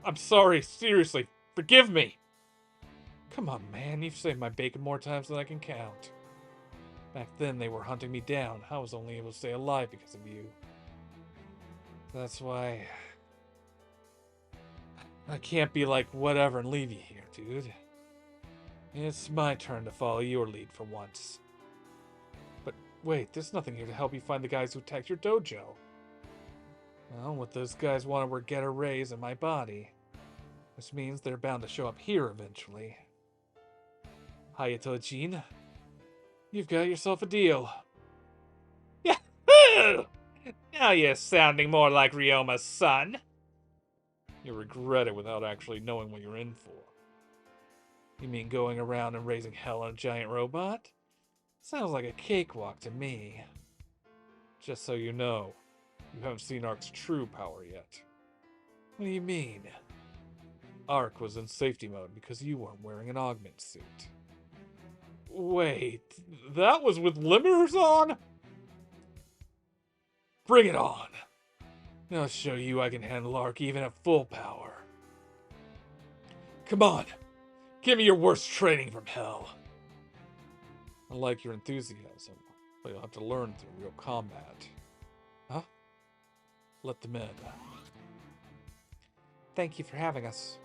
[SPEAKER 1] I'm sorry, seriously. Forgive me! Come on, man. You've saved my bacon more times than I can count. Back then, they were hunting me down. I was only able to stay alive because of you. That's why... I can't be like, whatever, and leave you here, dude. It's my turn to follow your lead for once. But wait, there's nothing here to help you find the guys who attacked your dojo. Well, what those guys wanted were Getter rays in my body. Which means they're bound to show up here eventually. Hayato-jin, you've got yourself a deal. Yahoo! Now you're sounding more like Ryoma's son. You'll regret it without actually knowing what you're in for. You mean going around and raising hell on a giant robot? Sounds like a cakewalk to me. Just so you know, you haven't seen Ark's true power yet. What do you mean? Ark was in safety mode because you weren't wearing an augment suit. Wait, that was with limiters on? Bring it on! I'll show you I can handle Ark even at full power. Come on, give me your worst training from hell. I like your enthusiasm, but you'll have to learn through real combat. Huh? Let them in. Thank you for having us.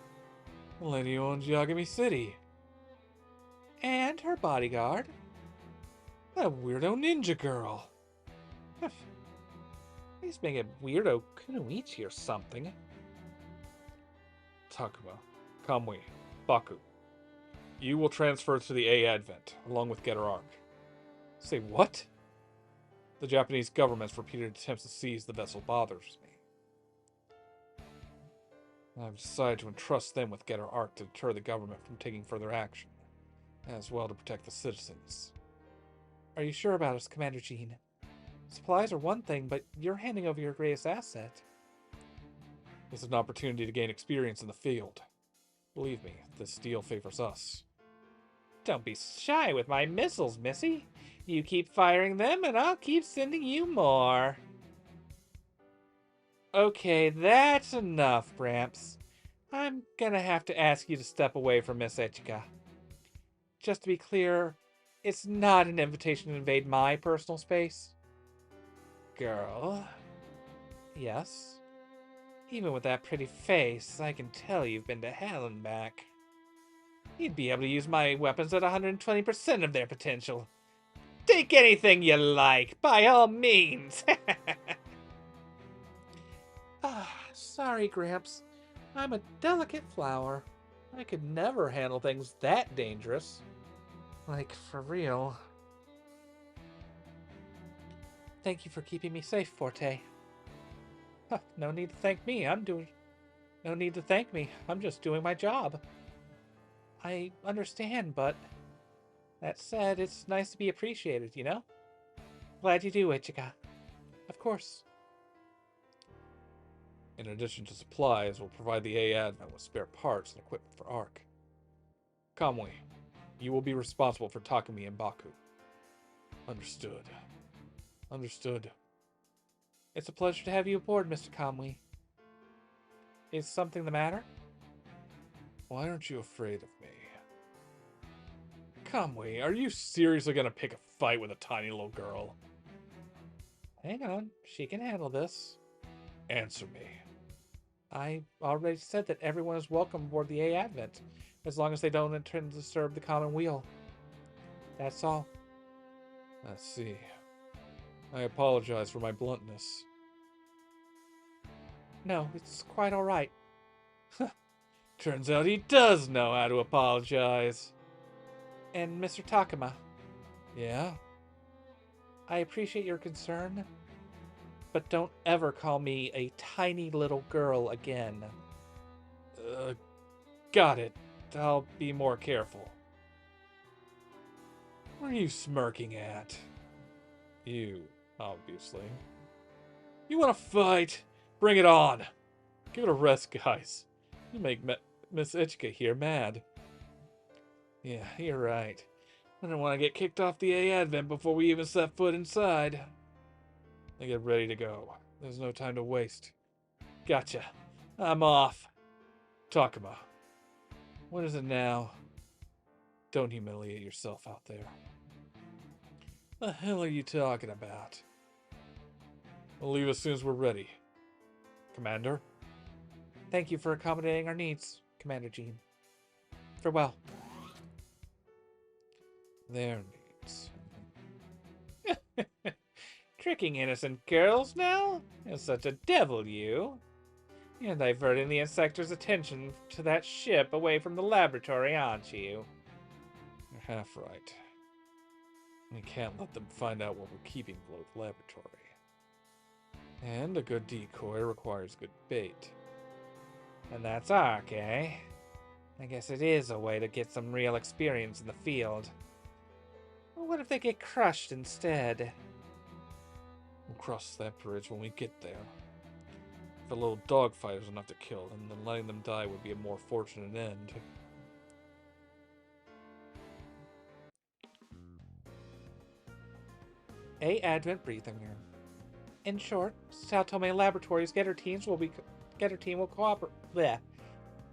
[SPEAKER 1] The lady who owns Yagami City. And her bodyguard. That weirdo ninja girl. He's being a weirdo kunoichi or something. Takuma, Kamui, Baku. You will transfer to the A Advent, along with Getter Ark. Say what? The Japanese government's repeated attempts to seize the vessel bothers me. I've decided to entrust them with Getter Arc to deter the government from taking further action, as well to protect the citizens. Are you sure about us, Commander Jean? Supplies are one thing, but you're handing over your greatest asset. This is an opportunity to gain experience in the field. Believe me, this deal favors us. Don't be shy with my missiles, Missy. You keep firing them, and I'll keep sending you more. Okay, that's enough, Bramps. I'm gonna have to ask you to step away from Miss Ichika. Just to be clear, it's not an invitation to invade my personal space. Girl. Yes? Even with that pretty face, I can tell you've been to hell and back. You'd be able to use my weapons at 120% of their potential. Take anything you like, by all means. Sorry, Gramps. I'm a delicate flower. I could never handle things that dangerous. Like, for real. Thank you for keeping me safe, Forte. No need to thank me. No need to thank me. I'm just doing my job. I understand, but that said, it's nice to be appreciated, you know? Glad you do, Ichika. Of course. In addition to supplies, we'll provide the A Advent with spare parts and equipment for Arc. Kamui, you will be responsible for Takumi and Baku. Understood. Understood. It's a pleasure to have you aboard, Mr. Kamui. Is something the matter? Why aren't you afraid of me? Kamui, are you seriously gonna pick a fight with a tiny little girl? Hang on, she can handle this. Answer me. I already said that everyone is welcome aboard the A Advent, as long as they don't intend to disturb the common wheel. That's all. I see. I apologize for my bluntness. No, it's quite all right. Turns out he does know how to apologize. And Mr. Takuma. Yeah? I appreciate your concern, but don't ever call me a tiny little girl again. Got it. I'll be more careful. What are you smirking at? You, obviously. You want to fight? Bring it on. Give it a rest, guys. You make Miss Ichika here mad. Yeah, you're right. I don't want to get kicked off the A Advent before we even set foot inside. I get ready to go. There's no time to waste. Gotcha. I'm off. Takuma. What is it now? Don't humiliate yourself out there. The hell are you talking about? We'll leave as soon as we're ready. Commander? Thank you for accommodating our needs, Commander Jean. Farewell. Their needs. Tricking innocent girls now? You're such a devil, you. You're diverting the Insector's attention to that ship away from the laboratory, aren't you? You're half right. We can't let them find out what we're keeping below the laboratory. And a good decoy requires good bait. And that's Ark, eh? I guess it is a way to get some real experience in the field. Well, what if they get crushed instead? We'll cross that bridge when we get there. If a little dogfight is enough to kill them, then letting them die would be a more fortunate end. A Advent breathing room. In short, Sao Tome Laboratories Getter team will cooperate. Bleh.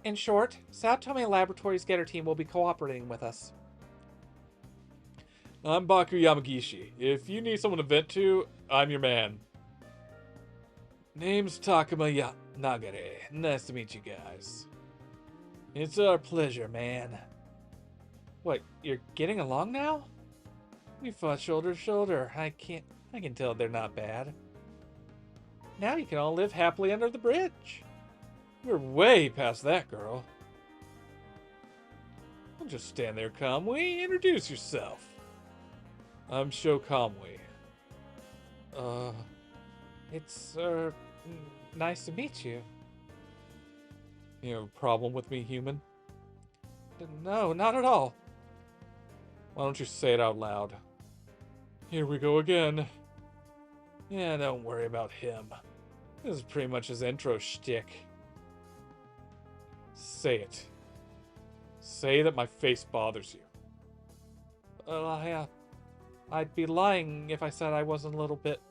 [SPEAKER 1] In short, Sao Tome Laboratories Getter team will be cooperating with us. I'm Baku Yamagishi. If you need someone to vent to, I'm your man. Name's Takuma Nagare. Nice to meet you guys. It's our pleasure, man. What, you're getting along now? We fought shoulder to shoulder. I can tell they're not bad. Now you can all live happily under the bridge. We're way past that, girl. Don't just stand there, Kamui. Introduce yourself. I'm Sho Kamui. It's, nice to meet you. You have a problem with me, human? No, not at all. Why don't you say it out loud? Here we go again. Yeah, don't worry about him. This is pretty much his intro shtick. Say it. Say that my face bothers you. Yeah. I'd be lying if I said I wasn't a little bit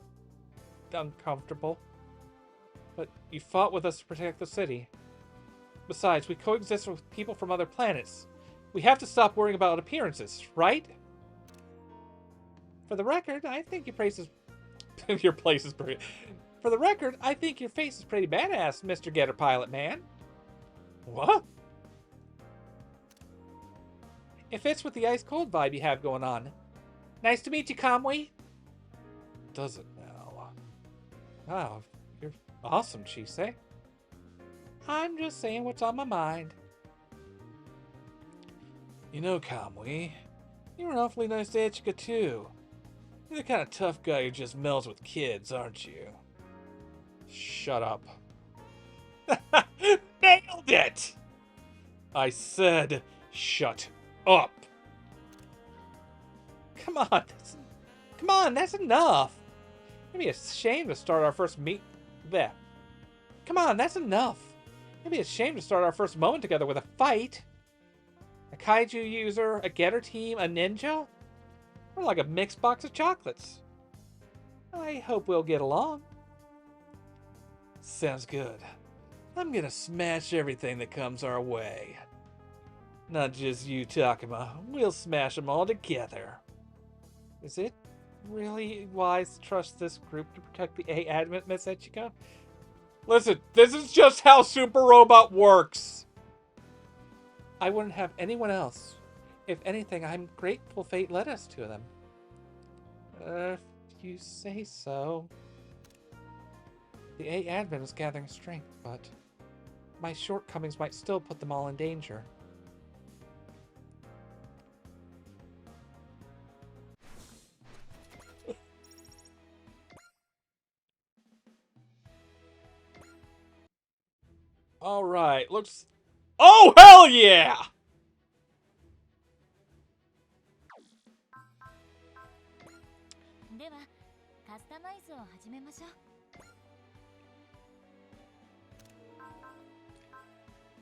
[SPEAKER 1] uncomfortable. But you fought with us to protect the city. Besides, we coexist with people from other planets. We have to stop worrying about appearances, right? For the record, I think your place is... your place is pretty... For the record, I think your face is pretty badass, Mr. Getter Pilot Man. What? It fits with the ice-cold vibe you have going on. Nice to meet you, Kamui. Does it now? Wow, you're awesome, Chisei. I'm just saying what's on my mind. You know, Kamui, you're an awfully nice to Ichika, too. You're the kind of tough guy who just melts with kids, aren't you? Shut up. Nailed it! I said, shut up. Come on, that's enough. It'd be a shame to start our first there. Come on, that's enough. It'd be a shame to start our first moment together with a fight. A kaiju user, a getter team, a ninja? We're like a mixed box of chocolates. I hope we'll get along. Sounds good. I'm gonna smash everything that comes our way. Not just you, Takuma. We'll smash them all together. Is it really wise to trust this group to protect the A-Admit, Miss Ichika? Listen, this is just how Super Robot works. I wouldn't have anyone else. If anything, I'm grateful fate led us to them. If you say so. The A-Admin is gathering strength, but my shortcomings might still put them all in danger. Alright, looks... Oh, hell yeah!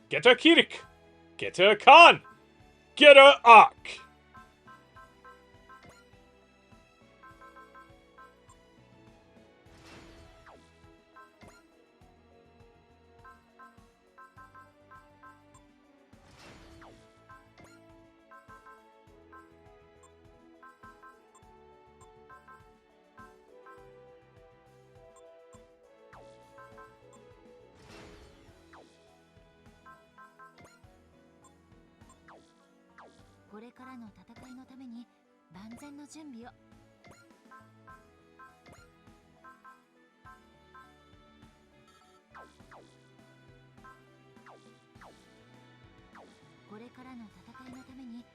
[SPEAKER 1] Get a Kirik! Get a Khan! Get a Ark!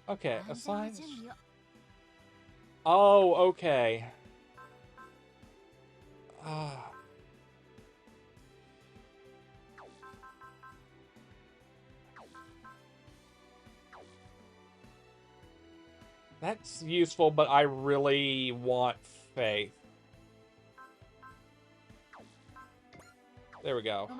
[SPEAKER 1] Okay, assign... Oh, okay. That's useful, but I really want faith. There we go.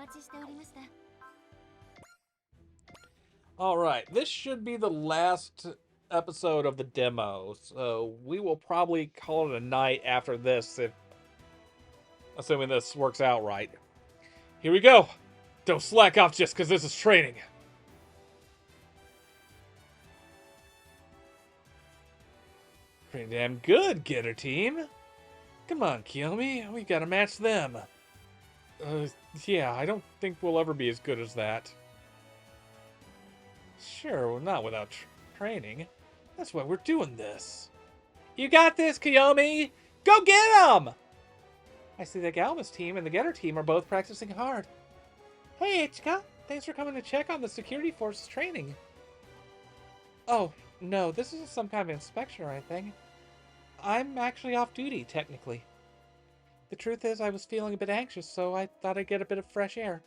[SPEAKER 1] Alright, this should be the last episode of the demo, so we will probably call it a night after this, if assuming this works out right. Here we go! Don't slack off just because this is training. Pretty damn good, Getter Team. Come on, Kiyomi, we gotta match them. Yeah, I don't think we'll ever be as good as that. Sure, not without training. That's why we're doing this. You got this, Kiyomi! Go get him! I see the Galva's team and the Getter team are both practicing hard. Hey, Ichika! Thanks for coming to check on the security force's training. Oh, no, this isn't some kind of inspection or anything. I'm actually off duty, technically. The truth is, I was feeling a bit anxious, so I thought I'd get a bit of fresh air.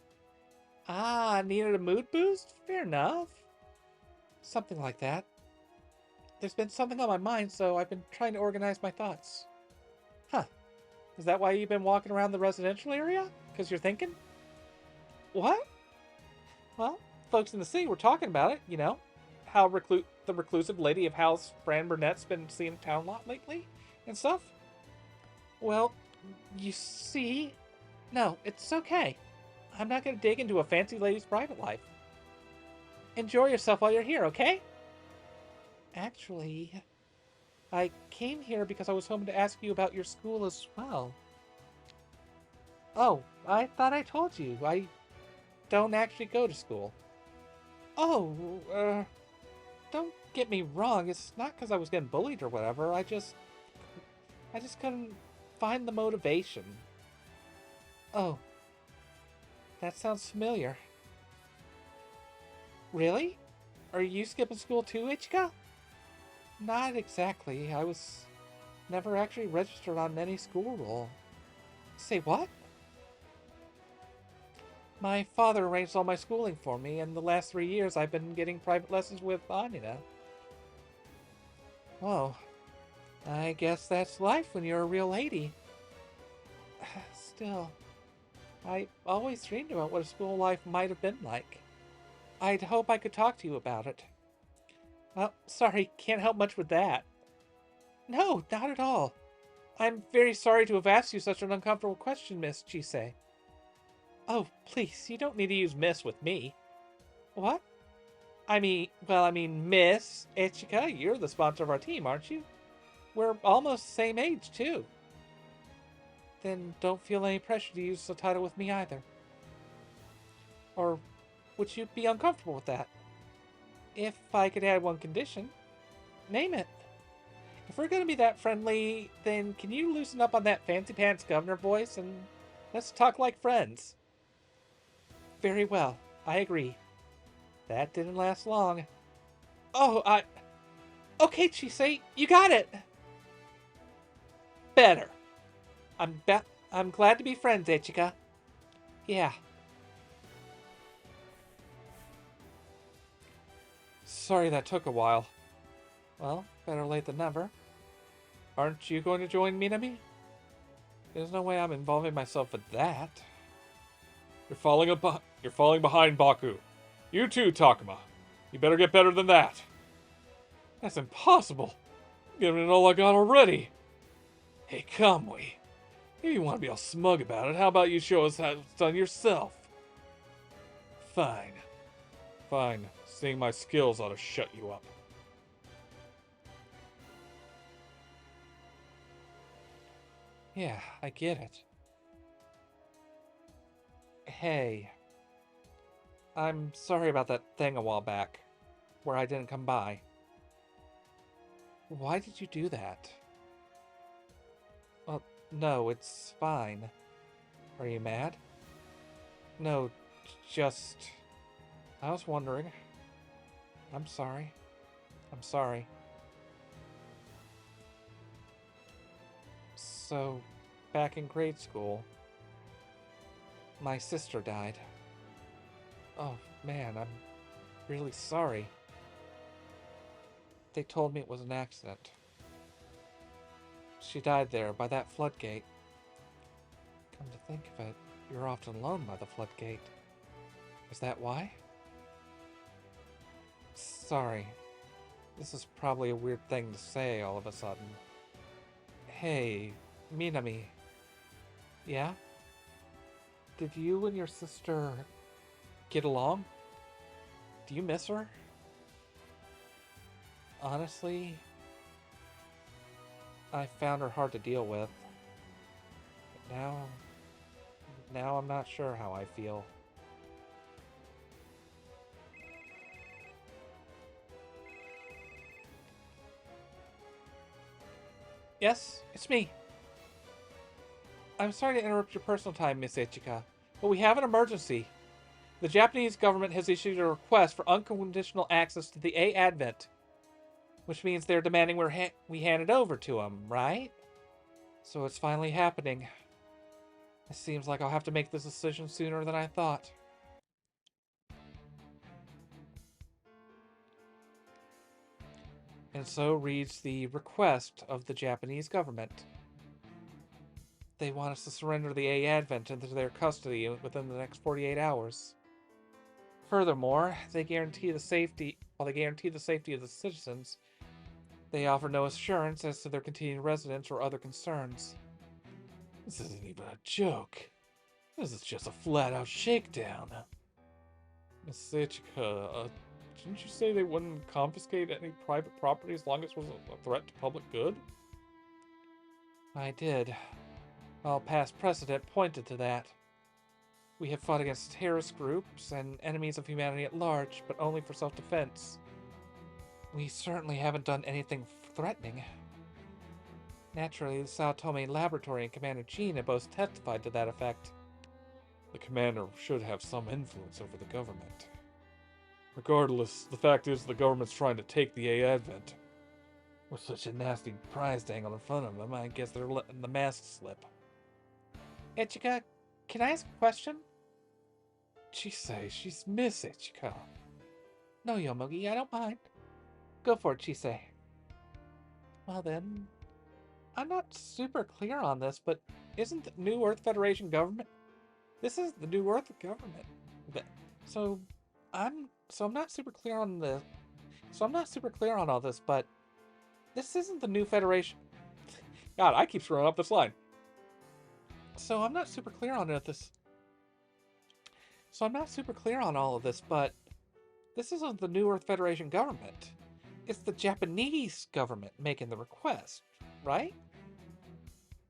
[SPEAKER 1] Ah, needed a mood boost? Fair enough. Something like that. There's been something on my mind, so I've been trying to organize my thoughts. Huh. Is that why you've been walking around the residential area? Because you're thinking? What? Well, folks in the city were talking about it, you know. How the reclusive lady of Hal's Fran Burnett's been seeing a town lot lately and stuff. Well, you see... No, it's okay. I'm not going to dig into a fancy lady's private life. Enjoy yourself while you're here, okay? Actually, I came here because I was hoping to ask you about your school as well. Oh, I thought I told you. I don't actually go to school. Oh, don't get me wrong. It's not because I was getting bullied or whatever. I just couldn't find the motivation. Oh, that sounds familiar. Really? Are you skipping school too, Ichika? Not exactly. I was never actually registered on any school roll. Say what? My father arranged all my schooling for me, and the last 3 years I've been getting private lessons with Anina. Whoa. I guess that's life when you're a real lady. Still, I always dreamed about what a school life might have been like. I'd hope I could talk to you about it. Well, sorry, can't help much with that. No, not at all. I'm very sorry to have asked you such an uncomfortable question, Miss Chise. Oh, please, you don't need to use Miss with me. What? Miss Ichika, you're the sponsor of our team, aren't you? We're almost the same age, too. Then don't feel any pressure to use the title with me either. Or would you be uncomfortable with that? If I could add one condition, name it. If we're gonna be that friendly, then can you loosen up on that fancy pants governor voice and let's talk like friends? Very well, I agree. That didn't last long. Oh, okay, Chisei, you got it! Better. I'm glad to be friends, Ichika. Yeah. Sorry that took a while. Well, better late than never. Aren't you going to join Minami? There's no way I'm involving myself with that. You're falling behind, Baku. You too, Takuma. You better get better than that. That's impossible. I'm giving it all I got already. Hey, come, we. If you want to be all smug about it, how about you show us how it's done yourself? Fine. Fine. Seeing my skills ought to shut you up. Yeah, I get it. Hey. I'm sorry about that thing a while back, where I didn't come by. Why did you do that? Well, no, it's fine. Are you mad? No, just... I was wondering. I'm sorry. I'm sorry. So, back in grade school, my sister died. Oh, man, I'm really sorry. They told me it was an accident. She died there, by that floodgate. Come to think of it, you're often alone by the floodgate. Is that why? Sorry. This is probably a weird thing to say all of a sudden. Hey, Minami. Yeah? Did you and your sister get along? Do you miss her? Honestly, I found her hard to deal with. But now I'm not sure how I feel. Yes, it's me. I'm sorry to interrupt your personal time, Miss Ichika, but we have an emergency. The Japanese government has issued a request for unconditional access to the A Advent, which means they're demanding we hand it over to them, right? So it's finally happening. It seems like I'll have to make this decision sooner than I thought. And so reads the request of the Japanese government. They want us to surrender the A Advent into their custody within the next 48 hours. Furthermore, they guarantee the safety of the citizens. They offer no assurance as to their continued residence or other concerns. This isn't even a joke. This is just a flat-out shakedown. Miss Seichika, didn't you say they wouldn't confiscate any private property as long as it was a threat to public good? I did. All past precedent pointed to that. We have fought against terrorist groups and enemies of humanity at large, but only for self-defense. We certainly haven't done anything threatening. Naturally, the Sao Tome Laboratory and Commander Jean have both testified to that effect. The commander should have some influence over the government. Regardless, the fact is the government's trying to take the A Advent. With such a nasty prize dangle in front of them, I guess they're letting the mask slip. Ichika, can I ask a question? Chisei, she's Miss Ichika. No, Yomogi, I don't mind. Go for it, Chisei. Well then, I'm not super clear on this, but isn't the New Earth Federation government? This is the New Earth government. So I'm not super clear on the. So I'm not super clear on all this, but this isn't the new Federation. God, I keep screwing up this line. So I'm not super clear on this. So I'm not super clear on all of this, but this isn't the New Earth Federation government. It's the Japanese government making the request, right?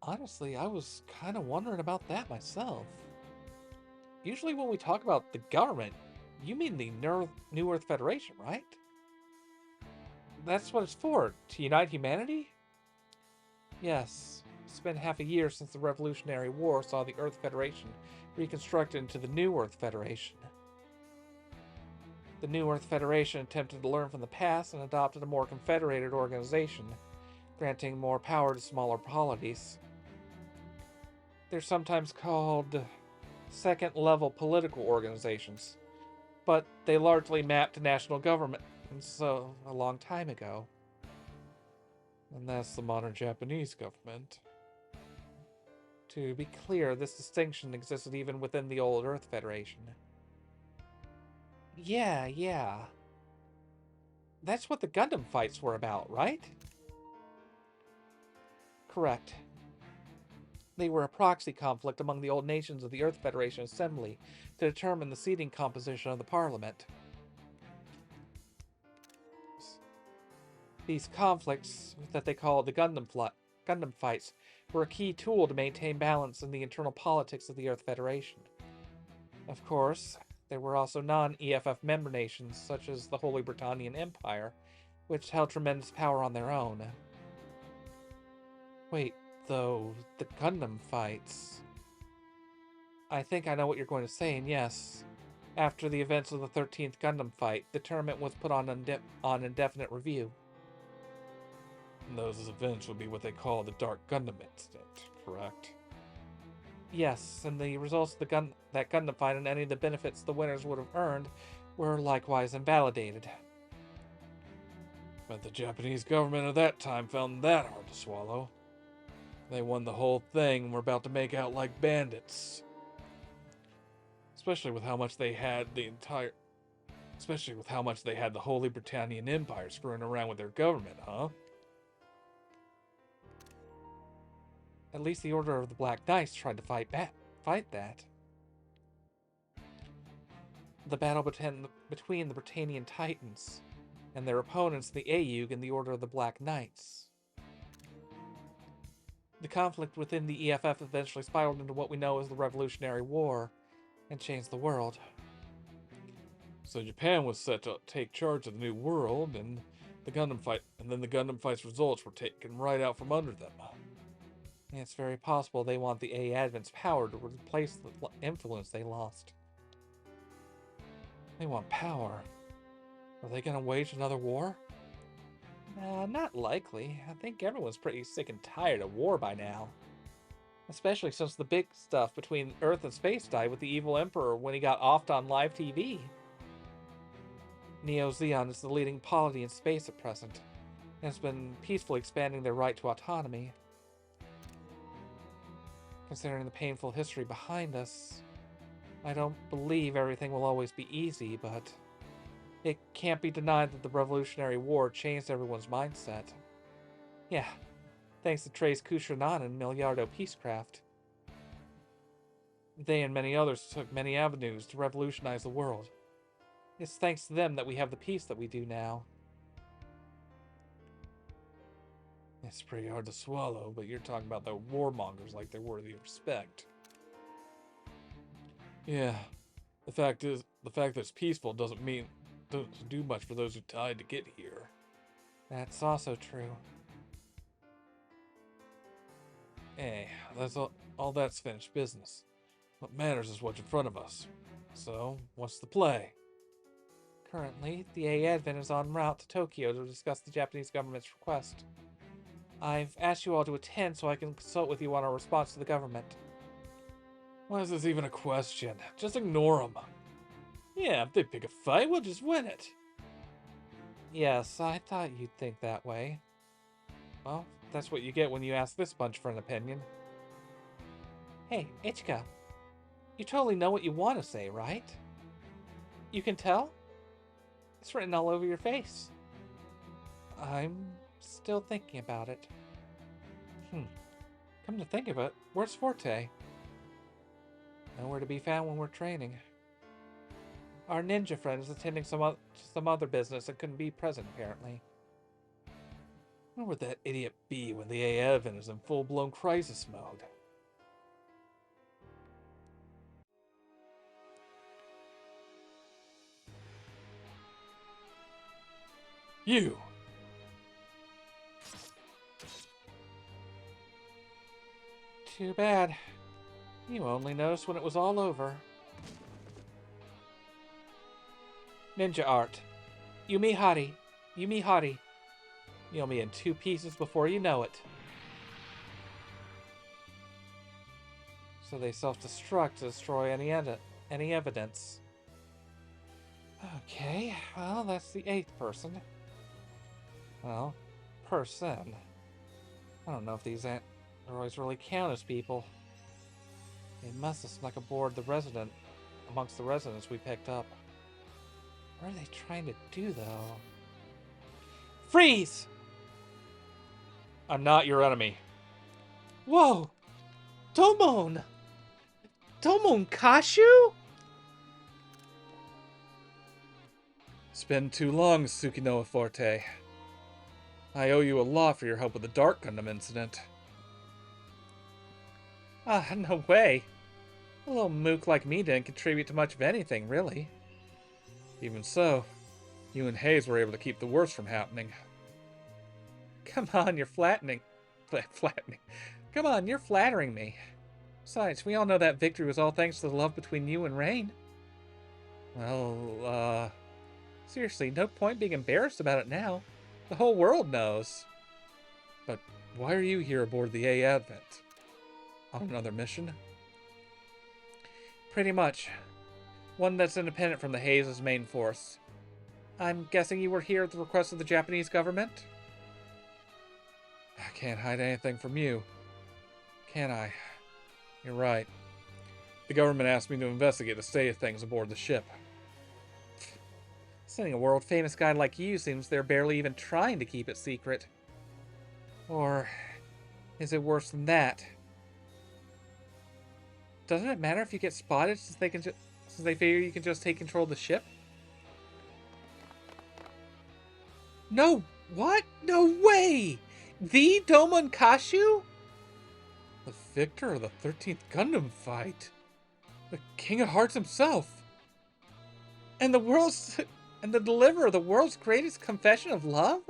[SPEAKER 1] Honestly, I was kind of wondering about that myself. Usually when we talk about the government, you mean the New Earth Federation, right? That's what it's for, to unite humanity? Yes. It's been half a year since the Revolutionary War saw the Earth Federation reconstructed into the New Earth Federation. The New Earth Federation attempted to learn from the past and adopted a more confederated organization, granting more power to smaller polities. They're sometimes called second-level political organizations, but they largely map to national government, and so a long time ago. And that's the modern Japanese government. To be clear, this distinction existed even within the old Earth Federation. Yeah. That's what the Gundam fights were about, right? Correct. They were a proxy conflict among the old nations of the Earth Federation Assembly to determine the seating composition of the Parliament. These conflicts, that they call the Gundam fights, were a key tool to maintain balance in the internal politics of the Earth Federation. Of course, there were also non-EFF member nations, such as the Holy Britannian Empire, which held tremendous power on their own. Wait, though, the Gundam fights... I think I know what you're going to say, and yes. After the events of the 13th Gundam fight, the tournament was put on indefinite review. And those events would be what they call the Dark Gundam Incident, correct? Yes, and the results of that Gundam fight and any of the benefits the winners would have earned were likewise invalidated. But the Japanese government at that time found that hard to swallow. They won the whole thing and were about to make out like bandits. Especially with how much they had the Holy Britannian Empire screwing around with their government, huh? At least the Order of the Black Knights tried to fight that. The battle between the Britannian Titans and their opponents, the Aeug and the Order of the Black Knights. The conflict within the EFF eventually spiraled into what we know as the Revolutionary War and changed the world. So Japan was set to take charge of the new world, and the Gundam fight's results were taken right out from under them. It's very possible they want the A Advent's power to replace the influence they lost. They want power. Are they gonna wage another war? Not likely. I think everyone's pretty sick and tired of war by now. Especially since the big stuff between Earth and space died with the evil Emperor when he got offed on live TV. Neo Zeon is the leading polity in space at present, has been peacefully expanding their right to autonomy. Considering the painful history behind us, I don't believe everything will always be easy, but it can't be denied that the Revolutionary War changed everyone's mindset. Yeah, thanks to Tres Kushanan and Miliardo Peacecraft. They and many others took many avenues to revolutionize the world. It's thanks to them that we have the peace that we do now. It's pretty hard to swallow, but you're talking about the warmongers like they're worthy of respect. Yeah, the fact that it's peaceful doesn't do much for those who died to get here. That's also true. Hey, all that's finished business. What matters is what's in front of us. So, what's the play? Currently, the A Advent is en route to Tokyo to discuss the Japanese government's request. I've asked you all to attend so I can consult with you on our response to the government. Why is this even a question? Just ignore them. Yeah, if they pick a fight, we'll just win it. Yes, I thought you'd think that way. Well, that's what you get when you ask this bunch for an opinion. Hey, Ichika. You totally know what you want to say, right? You can tell? It's written all over your face. I'm still thinking about it. Come to think of it, where's Forte? Nowhere to be found when we're training. Our ninja friend is attending some other business and couldn't be present, apparently. Where would that idiot be when the A Advent is in full-blown crisis mode? You! Too bad. You only noticed when it was all over. Ninja art. Yumi Hari. You'll be in 2 pieces before you know it. So they self-destruct to destroy any evidence. Okay, well, that's the 8th person. Well, person. I don't know if these androids really count as people. They must have snuck aboard amongst the residents we picked up. What are they trying to do, though? Freeze! I'm not your enemy. Whoa! Domon Kashu? It's been too long, Tsukinoa Forte. I owe you a lot for your help with the Dark Gundam incident. No way. A little mook like me didn't contribute to much of anything, really. Even so, you and Hayes were able to keep the worst from happening. Come on, you're flattening. Come on, you're flattering me. Besides, we all know that victory was all thanks to the love between you and Rain. Well, seriously, no point being embarrassed about it now. The whole world knows. But why are you here aboard the A Advent? On another mission? Pretty much. One that's independent from the Hayes' main force. I'm guessing you were here at the request of the Japanese government? I can't hide anything from you. Can I? You're right. The government asked me to investigate the state of things aboard the ship. Sending a world-famous guy like you seems they're barely even trying to keep it secret. Or is it worse than that? Doesn't it matter if you get spotted since they figure you can just take control of the ship? No, what? No way! The Domon Kashu? The victor of the 13th Gundam fight. The King of Hearts himself. And the deliverer of the world's greatest confession of love?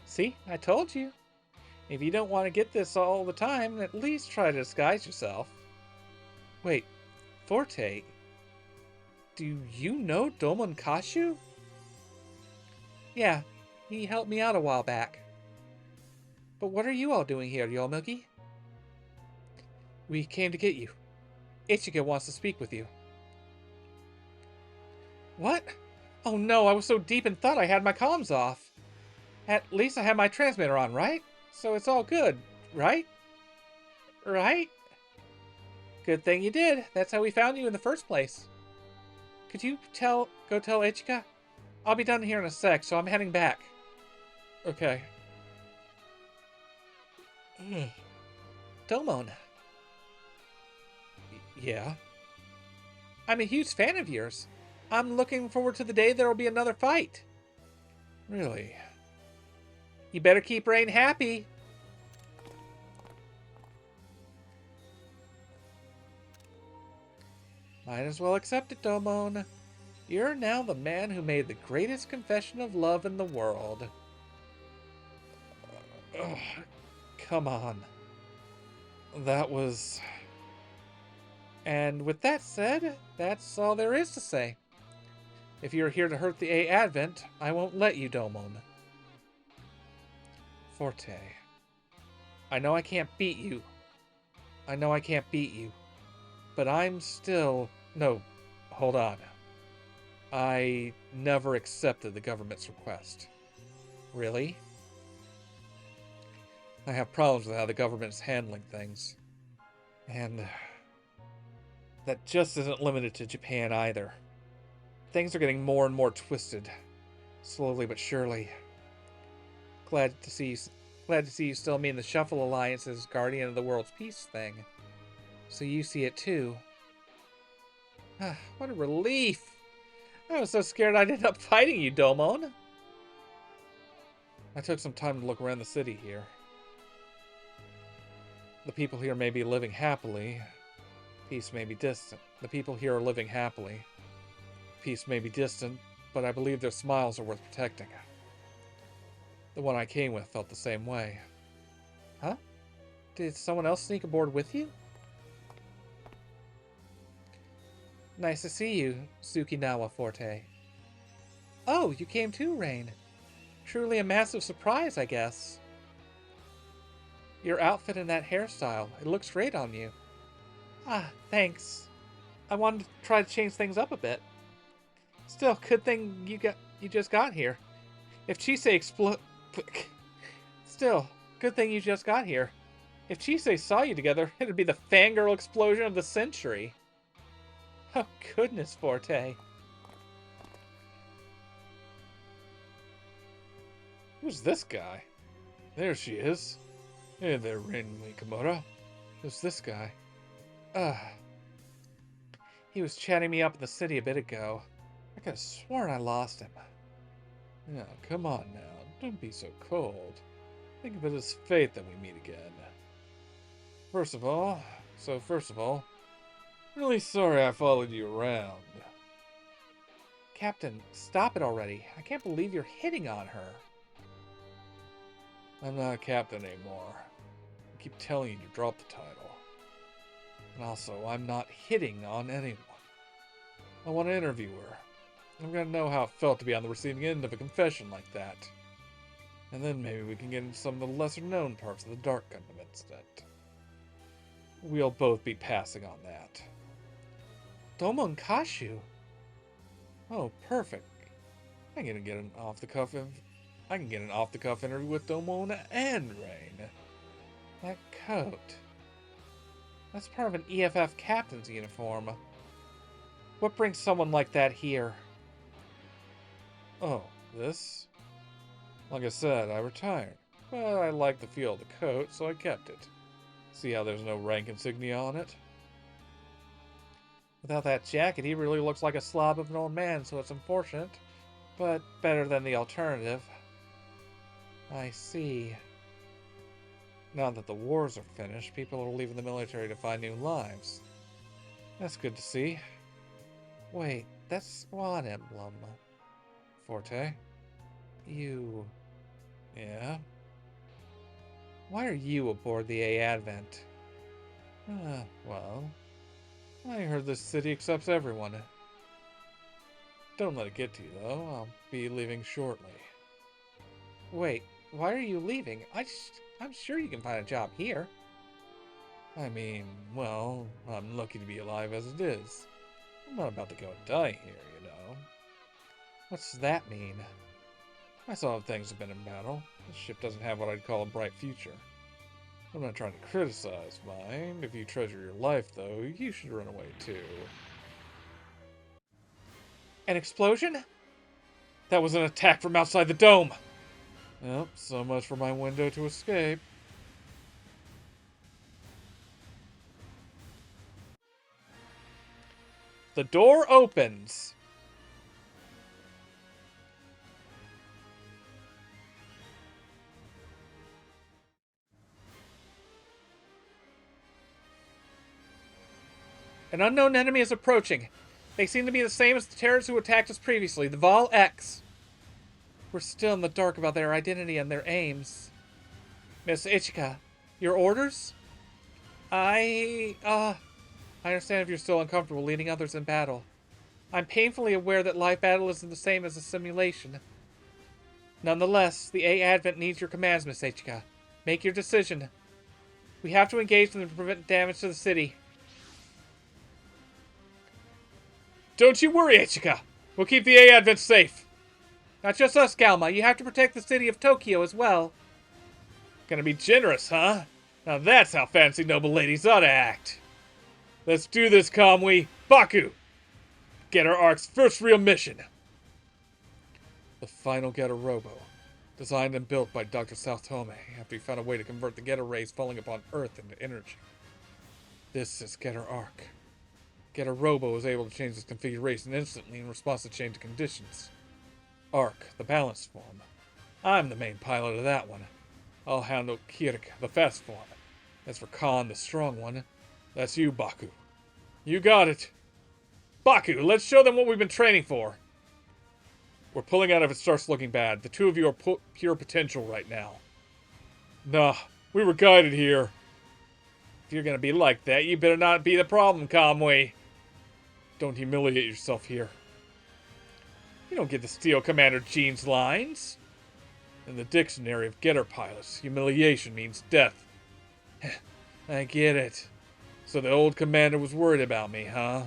[SPEAKER 1] See, I told you. If you don't want to get this all the time, at least try to disguise yourself. Wait, Forte, do you know Domon Kashu? Yeah, he helped me out a while back. But what are you all doing here, Yomugi? We came to get you. Ichika wants to speak with you. What? Oh no, I was so deep in thought I had my comms off. At least I had my transmitter on, right? So it's all good, right? Right? Good thing you did. That's how we found you in the first place. Could you go tell Ichika? I'll be done here in a sec, so I'm heading back. Okay. Domon. Yeah? I'm a huge fan of yours. I'm looking forward to the day there'll be another fight. Really? You better keep Rain happy. Might as well accept it, Domon. You're now the man who made the greatest confession of love in the world. Ugh, come on. That was... And with that said, that's all there is to say. If you're here to hurt the A Advent, I won't let you, Domon. Forte. I know I can't beat you. But I'm still... No, hold on. I never accepted the government's request. Really? I have problems with how the government's handling things. And that just isn't limited to Japan either. Things are getting more and more twisted. Slowly but surely. Glad to see you still mean the Shuffle Alliance's Guardian of the World's Peace thing. So you see it too. What a relief! I was so scared I'd end up fighting you, Domon. I took some time to look around the city here. The people here may be living happily. Peace may be distant. The people here are living happily. Peace may be distant, but I believe their smiles are worth protecting. The one I came with felt the same way. Huh? Did someone else sneak aboard with you? Nice to see you, Tsukinawa Forte. Oh, you came too, Rain. Truly a massive surprise, I guess. Your outfit and that hairstyle, it looks great on you. Ah, thanks. I wanted to try to change things up a bit. Still, good thing you just got here. If Chisei Still, good thing you just got here. If Chisei saw you together, it'd be the fangirl explosion of the century. Oh, goodness, Forte. Who's this guy? There she is. Hey there, Rain Mikamura. Who's this guy? He was chatting me up in the city a bit ago. I could have sworn I lost him. Now, come on now. Don't be so cold. Think of it as fate that we meet again. First of all, really sorry I followed you around. Captain, stop it already. I can't believe you're hitting on her. I'm not a captain anymore. I keep telling you to drop the title. And also, I'm not hitting on anyone. I want to interview her. I'm gonna know how it felt to be on the receiving end of a confession like that. And then maybe we can get into some of the lesser-known parts of the Dark Gundam incident. We'll both be passing on that. Domon Kashu? Oh, perfect. I can get an off-the-cuff interview with Domon and Rain. That coat. That's part of an EFF captain's uniform. What brings someone like that here? Oh, this? Like I said, I retired. But I liked the feel of the coat, so I kept it. See how there's no rank insignia on it? Without that jacket, he really looks like a slob of an old man, so it's unfortunate. But better than the alternative. I see. Now that the wars are finished, people are leaving the military to find new lives. That's good to see. Wait, that's Swan Emblem. Forte? You... Yeah? Why are you aboard the A Advent? Well... I heard this city accepts everyone. Don't let it get to you, though. I'll be leaving shortly. Wait, why are you leaving? I'm sure you can find a job here. I mean, well, I'm lucky to be alive as it is. I'm not about to go and die here, you know. What's that mean? I saw how things have been in battle. This ship doesn't have what I'd call a bright future. I'm not trying to criticize, mind. If you treasure your life, though, you should run away too. An explosion? That was an attack from outside the dome! Well, so much for my window to escape. The door opens. An unknown enemy is approaching. They seem to be the same as the terrorists who attacked us previously, the Vol X. We're still in the dark about their identity and their aims. Miss Ichika, your orders? I understand if you're still uncomfortable leading others in battle. I'm painfully aware that live battle isn't the same as a simulation. Nonetheless, the A Advent needs your commands, Miss Ichika. Make your decision. We have to engage them to prevent damage to the city. Don't you worry, Ichika. We'll keep the A Advent safe. Not just us, Galma. You have to protect the city of Tokyo as well. Gonna be generous, huh? Now that's how fancy noble ladies ought to act. Let's do this, Kamui. Baku! Get our arc's first real mission. The final Getter Robo. Designed and built by Dr. South-Tome after he found a way to convert the Getter rays falling upon Earth into energy. This is Getter Arc. Getter Robo is able to change its configuration instantly in response to changing conditions. Arc, the balanced form. I'm the main pilot of that one. I'll handle Kirik, the fast form. As for Khan, the strong one, that's you, Baku. You got it. Baku, let's show them what we've been training for. We're pulling out if it starts looking bad. The two of you are pure potential right now. Nah, we were guided here. If you're gonna be like that, you better not be the problem, Kamui. Don't humiliate yourself here. You don't get to steal Commander Jean's lines. In the dictionary of Getter pilots, humiliation means death. I get it. So the old commander was worried about me, huh?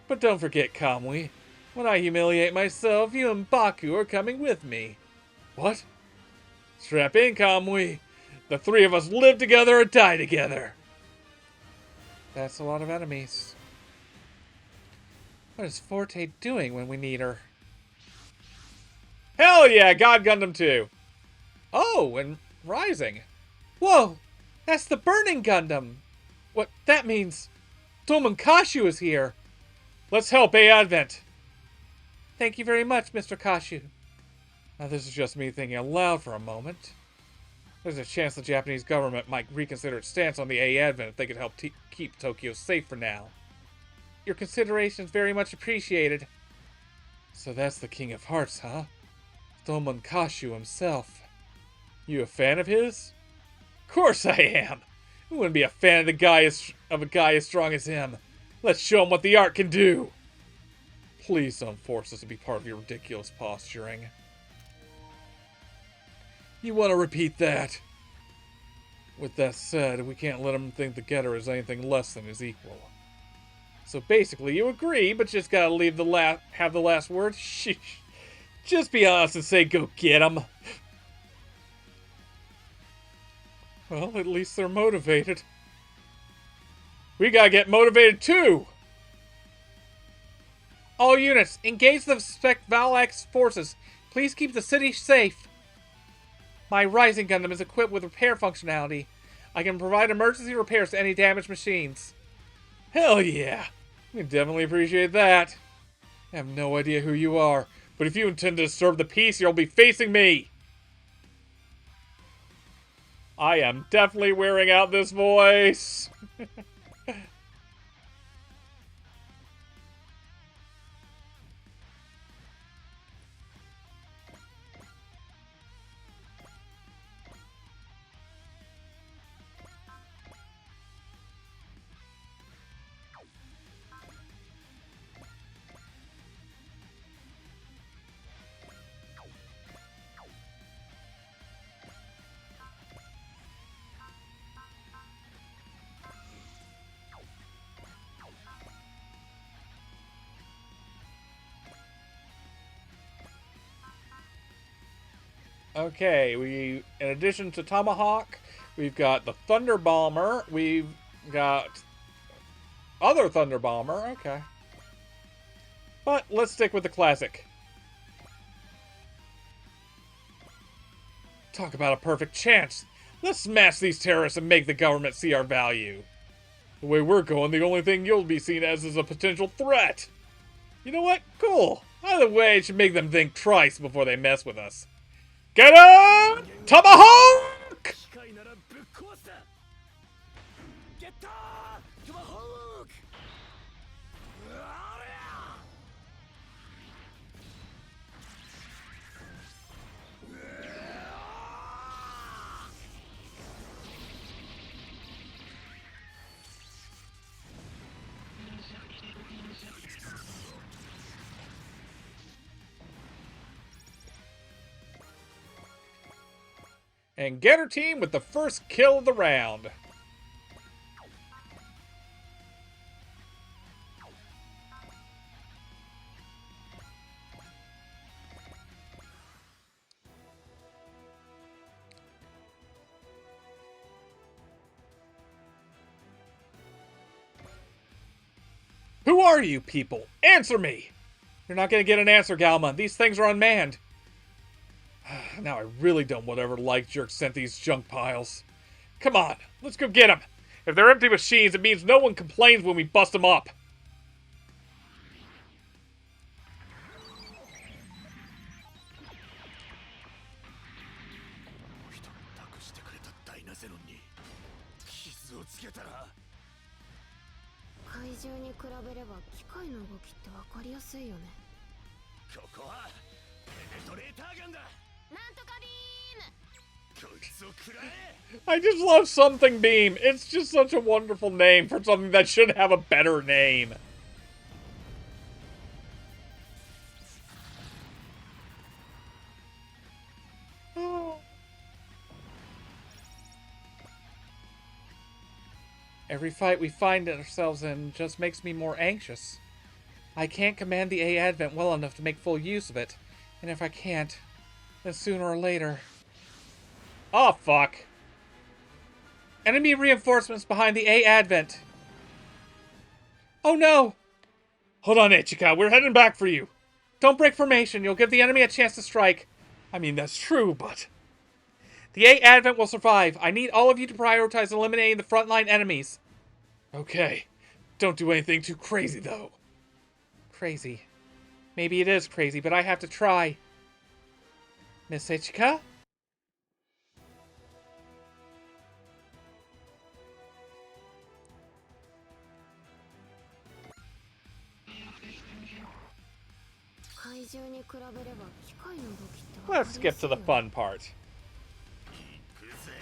[SPEAKER 1] But don't forget, Kamui. When I humiliate myself, you and Baku are coming with me. What? Strap in, Kamui. The three of us live together or die together. That's a lot of enemies. What is Forte doing when we need her? Hell yeah, God Gundam 2. Oh, and Rising. Whoa, that's the Burning Gundam. What that means, Tomonkashu is here. Let's help A Advent. Thank you very much, Mr. Kashu. Now this is just me thinking aloud for a moment. There's a chance the Japanese government might reconsider its stance on the A Advent if they could help keep Tokyo safe for now. Your consideration is very much appreciated. So that's the King of Hearts, huh? Tomonkashu himself. You a fan of his? Of course I am. Who wouldn't be a fan of a guy as strong as him? Let's show him what the art can do. Please don't force us to be part of your ridiculous posturing. You want to repeat that? With that said, we can't let him think the Getter is anything less than his equal. So basically, you agree, but just gotta have the last word? Sheesh. Just be honest and say, go get him. Well, at least they're motivated. We gotta get motivated too! All units, engage the suspect Valax forces. Please keep the city safe. My Rising Gundam is equipped with repair functionality. I can provide emergency repairs to any damaged machines. Hell yeah! We definitely appreciate that. I have no idea who you are, but if you intend to disturb the peace, you'll be facing me. I am definitely wearing out this voice. Okay, in addition to Tomahawk, we've got the Thunder Bomber. We've got other Thunder Bomber. Okay. But let's stick with the classic. Talk about a perfect chance. Let's smash these terrorists and make the government see our value. The way we're going, the only thing you'll be seen as is a potential threat. You know what? Cool. Either way, it should make them think twice before they mess with us. Get up! Tomahawk!
[SPEAKER 3] 機械ならぶっ壊すだ。ゲッタートマホーク。あれや。
[SPEAKER 1] And get her team with the first kill of the round. Who are you people? Answer me! You're not gonna get an answer, Galma. These things are unmanned. Now I really don't whatever like jerk sent these junk piles. Come on, let's go get them. If they're empty machines, it means no one complains when we bust them up.
[SPEAKER 3] 人託してくれたダイナゼノンに傷をつけたら。
[SPEAKER 2] 怪獣に比べれば機械の動きって分かりやすいよね。
[SPEAKER 3] ここはペネトレーターガンだ。
[SPEAKER 2] なんとかビーム。
[SPEAKER 3] こいつを食らえ。
[SPEAKER 1] I just love Something Beam. It's just such a wonderful name for something that should have a better name. Every fight we find ourselves in just makes me more anxious. I can't command the A Advent well enough to make full use of it. And if I can't, then sooner or later... Oh, fuck. Enemy reinforcements behind the A Advent. Oh no! Hold on, Ichika. We're heading back for you. Don't break formation. You'll give the enemy a chance to strike. I mean, that's true, but... The A Advent will survive. I need all of you to prioritize eliminating the frontline enemies. Okay. Don't do anything too crazy, though. Crazy. Maybe it is crazy, but I have to try. Miss Ichika? Let's skip to the fun part.
[SPEAKER 3] 行くぜ。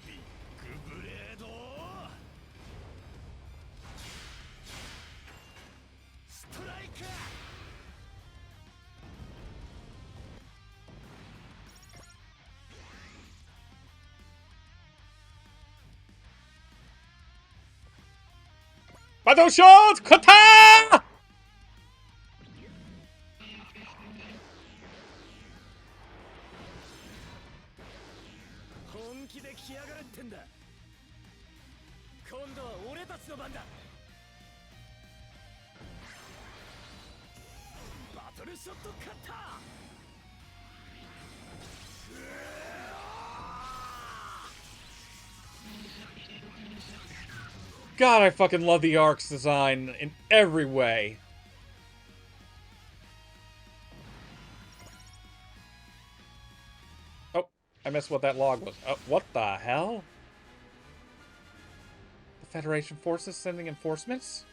[SPEAKER 3] ビッグブレード。ストライク。
[SPEAKER 1] Battle shot! Kata!
[SPEAKER 3] 本気で来やがるってんだ。今度は俺たちの番だ。バトルショットカッター。
[SPEAKER 1] God, I fucking love the Ark's design in every way. Oh, I missed what that log was. Oh, what the hell? The Federation forces sending enforcements?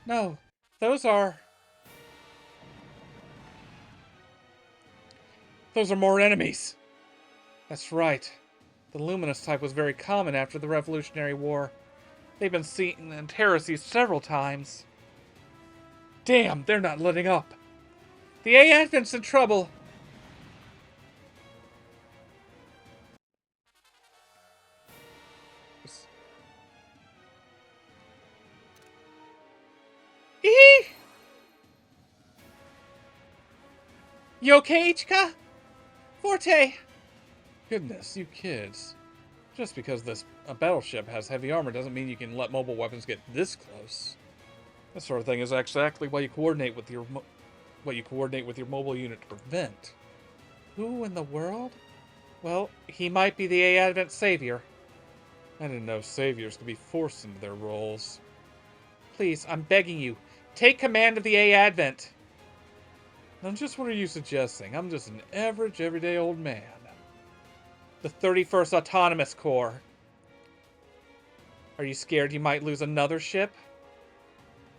[SPEAKER 1] No, those are more enemies. That's right. The Luminous type was very common after the Revolutionary War. They've been seen in heresies several times. Damn, they're not letting up. The A Advent's in trouble. Eee! You okay, Ichika? Forte! Goodness, you kids. Just because a battleship has heavy armor doesn't mean you can let mobile weapons get this close. This sort of thing is exactly what you coordinate with your mobile unit to prevent. Who in the world? Well, he might be the A Advent savior. I didn't know saviors could be forced into their roles. Please, I'm begging you, take command of the A Advent. Now, just what are you suggesting? I'm just an average, everyday old man. The 31st Autonomous Corps. Are you scared you might lose another ship?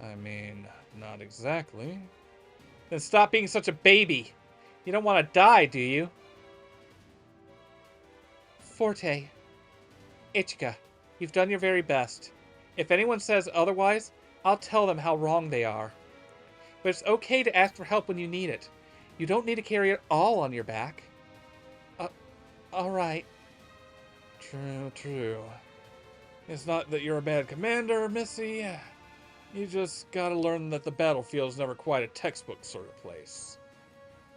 [SPEAKER 1] I mean, not exactly. Then stop being such a baby. You don't want to die, do you? Forte. Ichika, you've done your very best. If anyone says otherwise, I'll tell them how wrong they are. But it's okay to ask for help when you need it. You don't need to carry it all on your back. Alright. True. It's not that you're a bad commander, Missy. You just gotta learn that the battlefield's never quite a textbook sort of place.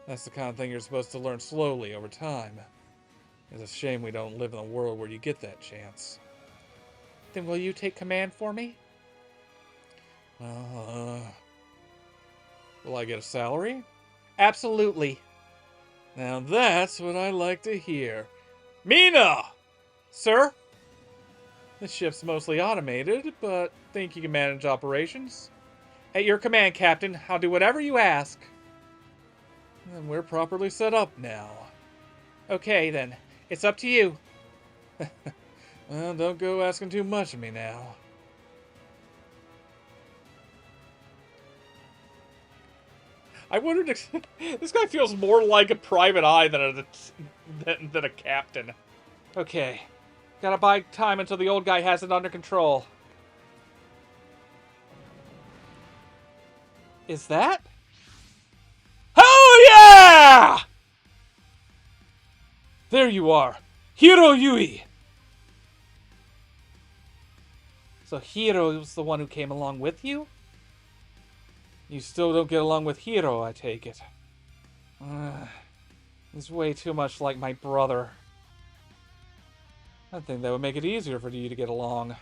[SPEAKER 1] That's the kind of thing you're supposed to learn slowly over time. It's a shame we don't live in a world where you get that chance. Then will you take command for me? Will I get a salary? Absolutely. Now that's what I like to hear. Mina! Sir? The ship's mostly automated, but think you can manage operations? At your command, Captain. I'll do whatever you ask. And we're properly set up now. Okay, then. It's up to you. Well, don't go asking too much of me now. I wondered if this guy feels more like a private eye than a captain. Okay. Gotta buy time until the old guy has it under control. Is that? Oh yeah! There you are. Hiro Yui! So Hiro was the one who came along with you? You still don't get along with Hiro, I take it. He's way too much like my brother. I think that would make it easier for you to get along.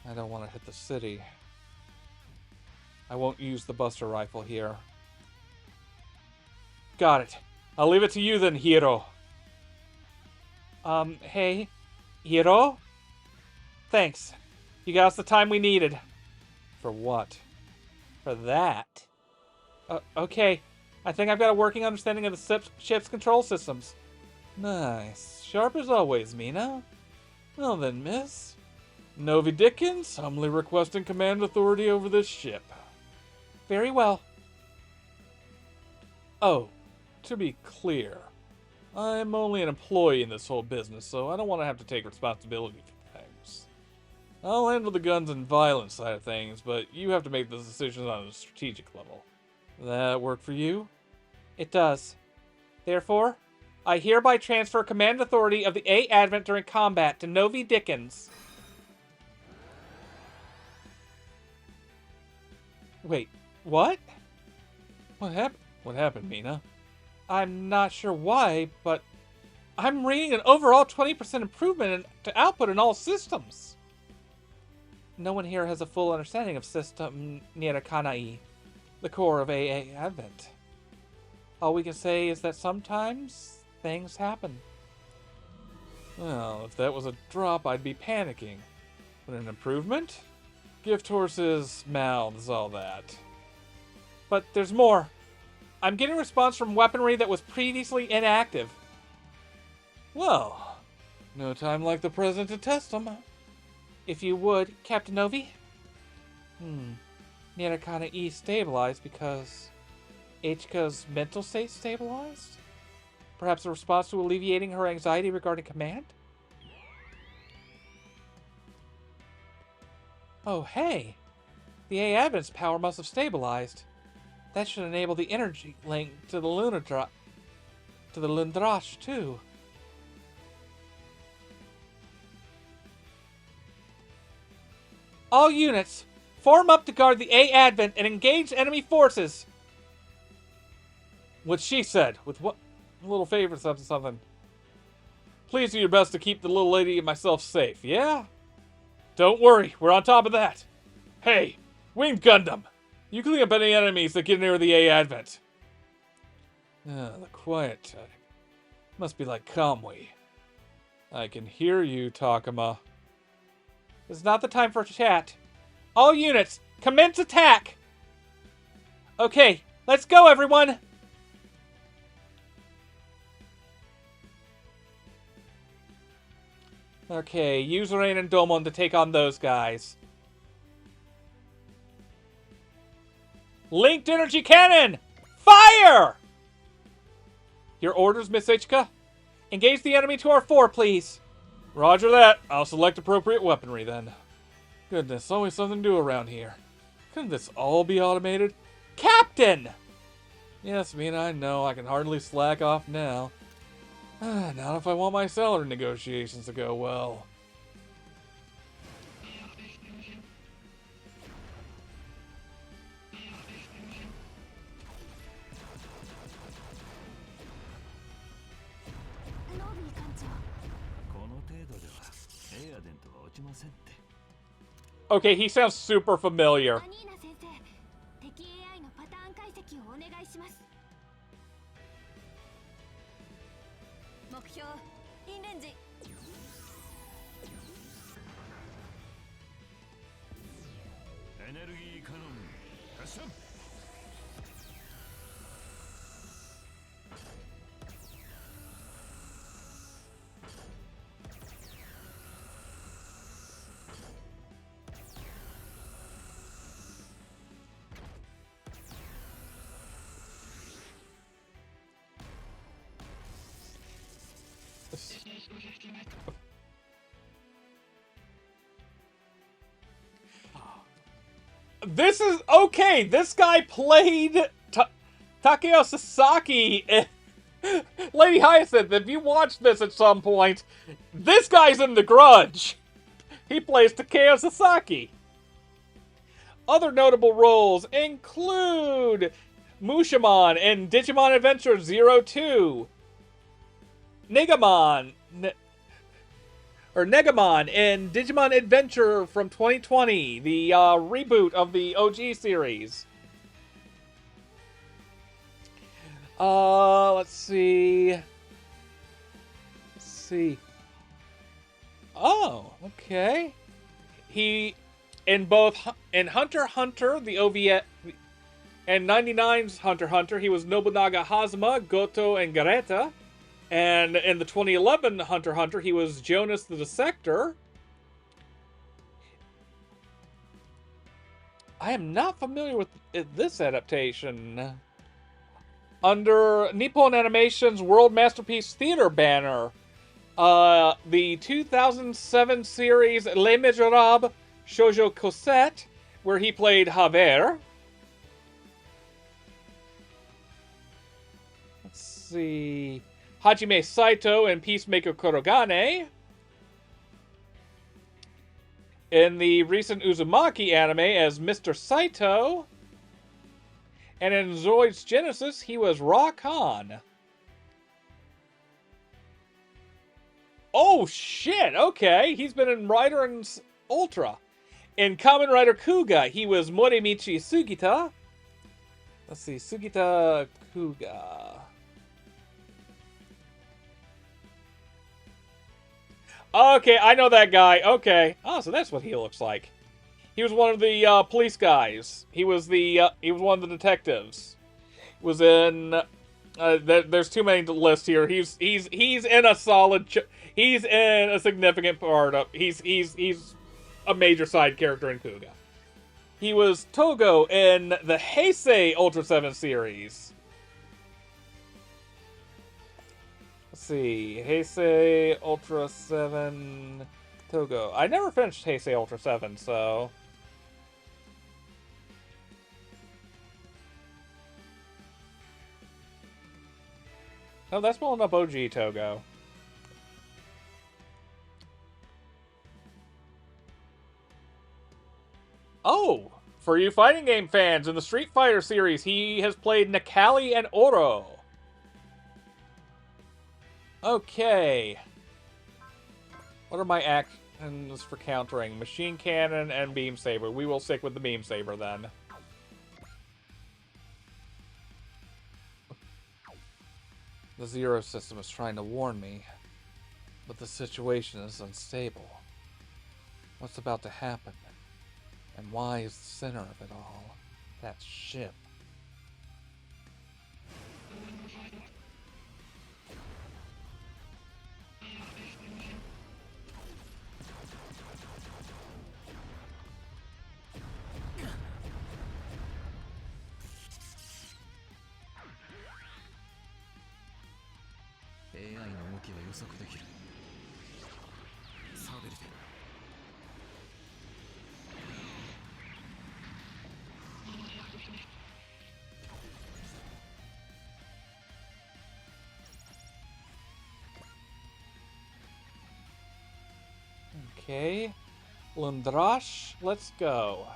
[SPEAKER 1] I don't want to hit the city. I won't use the Buster Rifle here. Got it. I'll leave it to you then, Hiro. Hey, Hiro? Thanks. You got us the time we needed. For what? For that. Okay. I think I've got a working understanding of the ship's control systems. Nice. Sharp as always, Mina. Well then, miss. Novi Dickens, humbly requesting command authority over this ship. Very well. Oh, to be clear, I'm only an employee in this whole business, so I don't want to have to take responsibility for things. I'll handle the guns and violence side of things, but you have to make the decisions on a strategic level. That work for you? It does. Therefore, I hereby transfer command authority of the A Advent during combat to Novi Dickens. Wait, what? What happened? What happened, Mina? I'm not sure why, but I'm reading an overall 20% improvement to output in all systems. No one here has a full understanding of System Nirakanai, the core of AA Advent. All we can say is that sometimes things happen. Well, if that was a drop, I'd be panicking. But an improvement? Gift horses, mouths, all that. But there's more. I'm getting response from weaponry that was previously inactive. Well, no time like the present to test them. If you would, Captain Novi. Nirakana E stabilized because Ichika's mental state stabilized? Perhaps a response to alleviating her anxiety regarding command? Oh, hey! The A Advent's power must have stabilized. That should enable the energy link to the Lundrash, too. All units, form up to guard the A Advent and engage enemy forces. What she said. With what? A little favor, something. Please do your best to keep the little lady and myself safe, yeah? Don't worry, we're on top of that. Hey, Winged Gundam! You clean up any enemies that get near the A Advent. The quiet type. Must be like Kamui. I can hear you, Takuma. It's not the time for chat. All units, commence attack! Okay, let's go, everyone! Okay, use Rain and Domon to take on those guys. Linked energy cannon! Fire! Your orders, Miss Ichika? Engage the enemy to our fore, please. Roger that. I'll select appropriate weaponry then. Goodness, always something to do around here. Couldn't this all be automated? Captain! Yes, Mina, I know. I can hardly slack off now. Not if I want my salary negotiations to go well. Okay, he sounds super familiar. This is okay. This guy played Takeo Sasaki. Lady Hyacinth, if you watch this at some point, this guy's in The Grudge. He plays Takeo Sasaki. Other notable roles include Mushamon in Digimon Adventure 02, Negamon in Digimon Adventure from 2020, the reboot of the OG series. Let's see. Oh, okay. He in Hunter x Hunter, the OVA, and 99's Hunter x Hunter, he was Nobunaga Hazuma, Goto, and Gareta. And in the 2011 Hunter x Hunter, he was Jonas the Dissector. I am not familiar with this adaptation. Under Nippon Animation's World Masterpiece Theater banner, the 2007 series Les Miserables Shoujo Cosette, where he played Javert. Let's see. Hajime Saito in Peacemaker Kurogane. In the recent Uzumaki anime as Mr. Saito. And in Zoid's Genesis, he was Rakan. Oh, shit! Okay, he's been in Rider and Ultra. In Kamen Rider Kuga, he was Morimichi Sugita. Let's see, Sugita Kuga. Okay, I know that guy. Okay. Oh, so that's what he looks like. He was one of the police guys. He was one of the detectives. Was in. There's too many to list here. He's in a solid. He's in a significant part of. He's a major side character in Kuga. He was Togo in the Heisei Ultra 7 series. Let's see, Heisei Ultra 7 Togo. I never finished Heisei Ultra 7, so. Oh, that's pulling up OG Togo. Oh, For you fighting game fans, in the Street Fighter series, he has played Necalli and Oro. Okay. What are my actions for countering? Machine Cannon and Beam Saber. We will stick with the Beam Saber then. The Zero system is trying to warn me, but the situation is unstable. What's about to happen? And why is the center of it all that ship?
[SPEAKER 3] AI の動きは予測できる。サーベルで。
[SPEAKER 1] Okay. Lundrash, let's go.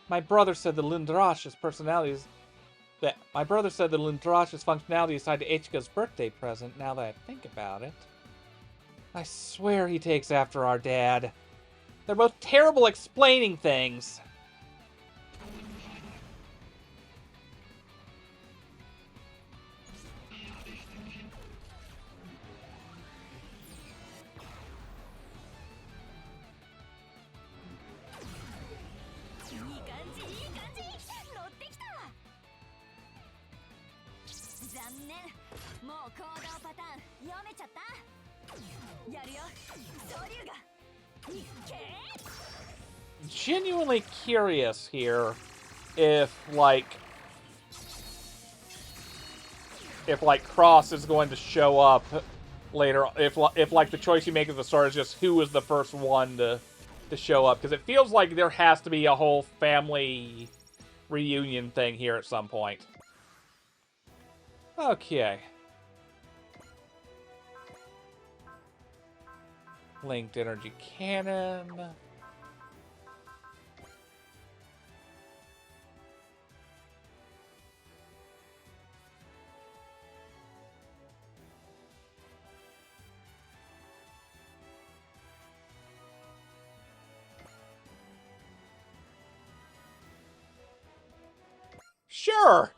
[SPEAKER 1] My brother said the Lundrash's personalities My brother said the Lundrash's functionality is tied to Ichika's birthday present, now that I think about it. I swear he takes after our dad. They're both terrible explaining things. Genuinely curious here if Cross is going to show up later, if like the choice you make at the start is just who is the first one to show up, because it feels like there has to be a whole family reunion thing here at some point. Okay. Linked energy cannon. Sure.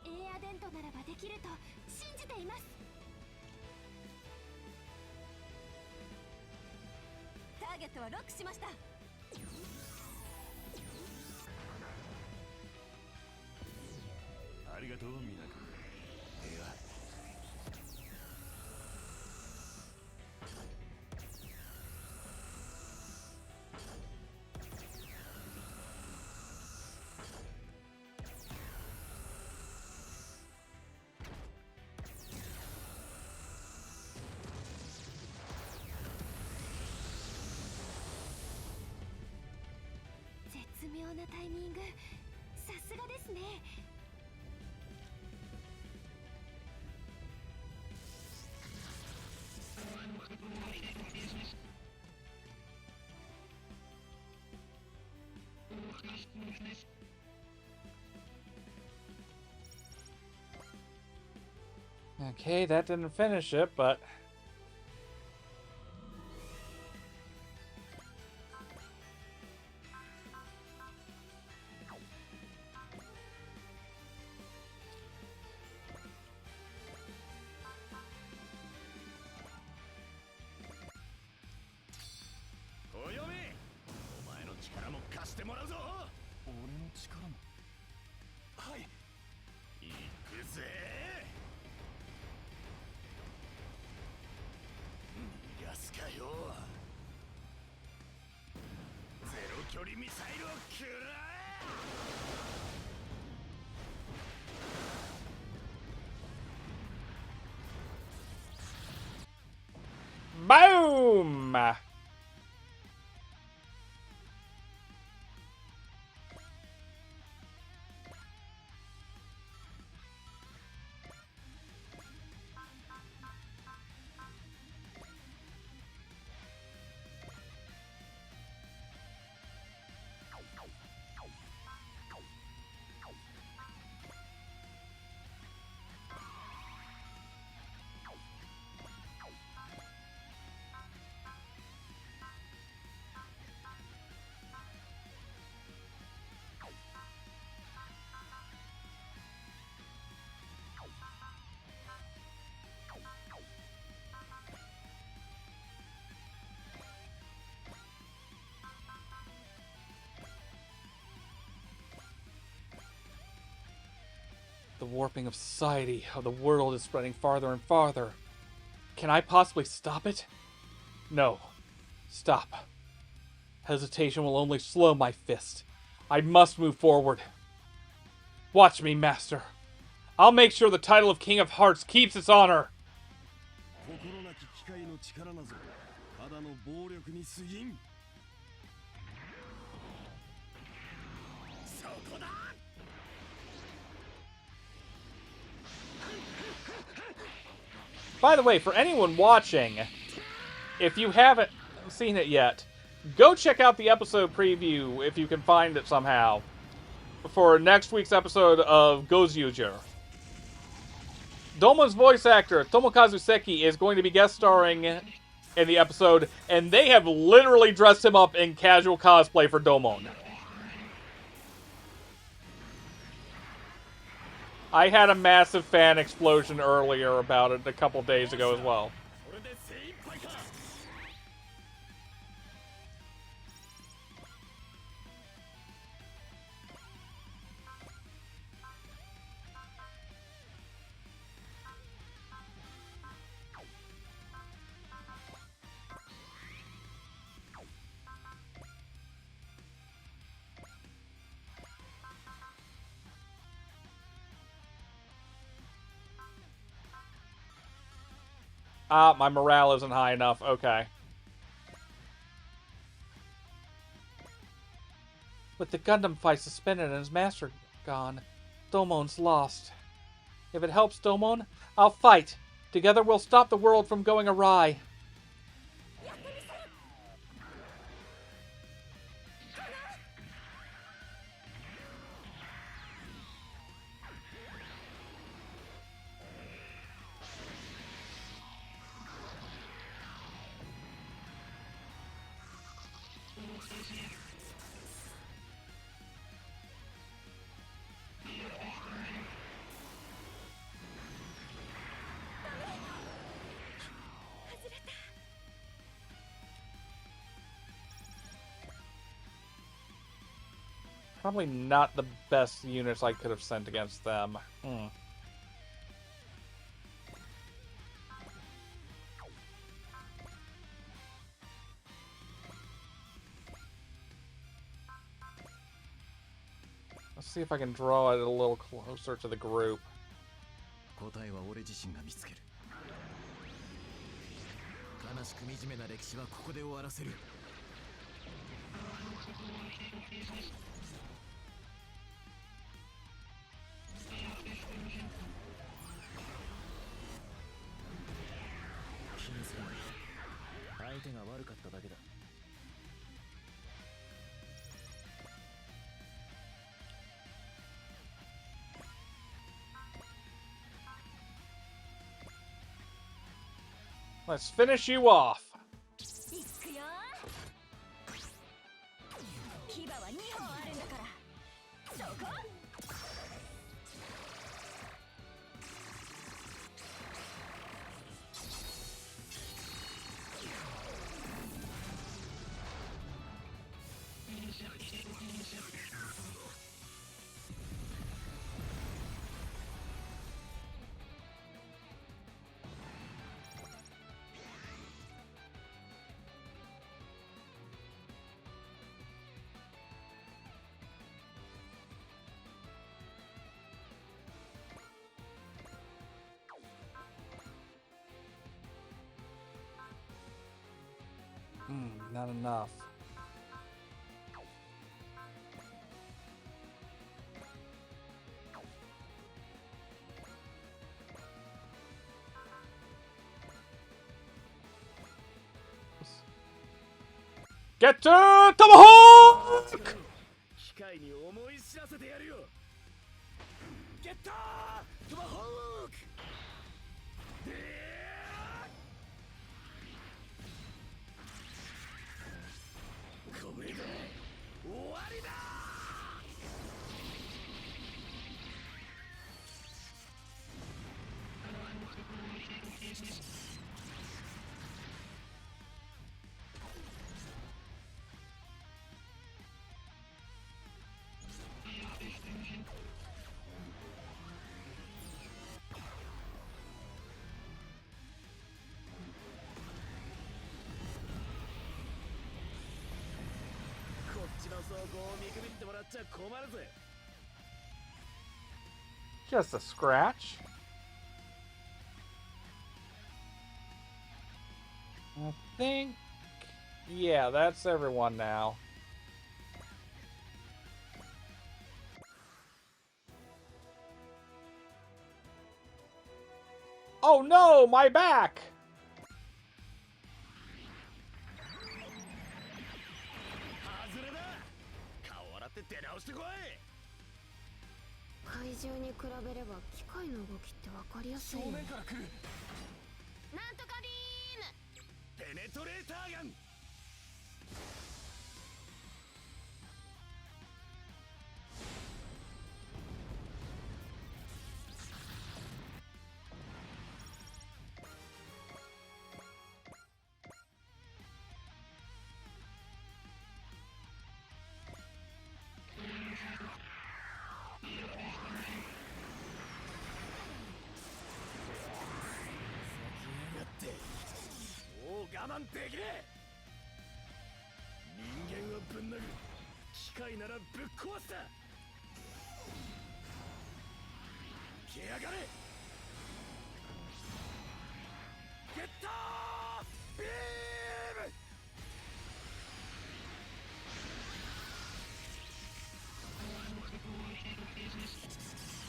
[SPEAKER 1] Okay, that didn't finish it, but... Boom! The warping of society, of the world is spreading farther and farther. Can I possibly stop it? No. Stop. Hesitation will only slow my fist. I must move forward. Watch me, Master. I'll make sure the title of King of Hearts keeps its honor.
[SPEAKER 3] 心なき機械の力なぞただの暴力に過ぎん。そこだ。
[SPEAKER 1] By the way, for anyone watching, if you haven't seen it yet, go check out the episode preview if you can find it somehow for next week's episode of Gozyuger. Domon's voice actor, Tomokazu Seki, is going to be guest starring in the episode, and they have literally dressed him up in casual cosplay for Domon. I had a massive fan explosion earlier about it a couple days ago as well.
[SPEAKER 3] これで精一杯か。
[SPEAKER 1] Ah, my morale isn't high enough. Okay. With the Gundam fight suspended and his master gone, Domon's lost. If it helps Domon, I'll fight. Together we'll stop the world from going awry. Probably not the best units I could have sent against them. Let's see if I can draw it a little closer to the group.
[SPEAKER 3] 答えは俺自身が見つける。悲しく惨めな歴史はここで終わらせる。 気にするな。相手が悪かっただけだ。
[SPEAKER 1] Let's finish you off.
[SPEAKER 2] いくよ。牙は2本あるんだから。そこ。
[SPEAKER 1] Not enough. Get to Tomahawk!
[SPEAKER 3] 機械に思い知らせてやるよ。ゲットートマホーク。これで終わりだ。
[SPEAKER 2] こ
[SPEAKER 1] Just a scratch. I think... yeah, that's everyone now. Oh no, my back!
[SPEAKER 2] 怪獣に比べれば機械の動きって分かりやすいよね。なんとかビーム。ペネトレーターガン。我慢できねえ。人間をぶん殴る機械ならぶっ壊すだ。来やがれ。ゲッタービーム。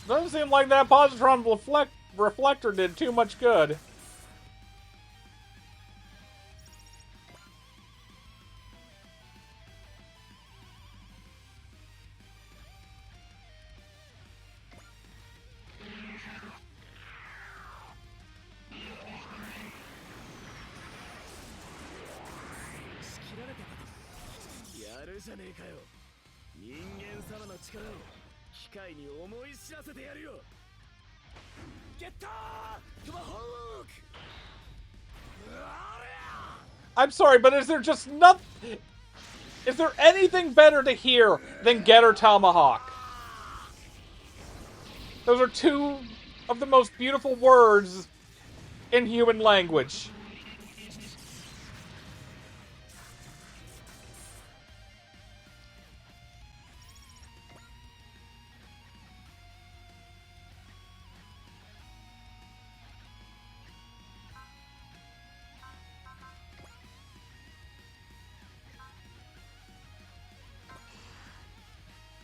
[SPEAKER 1] Doesn't seem like that positron reflector did too much good. I'm sorry, but is there just nothing? Is there anything better to hear than Getter Tomahawk? Those are two of the most beautiful words in human language.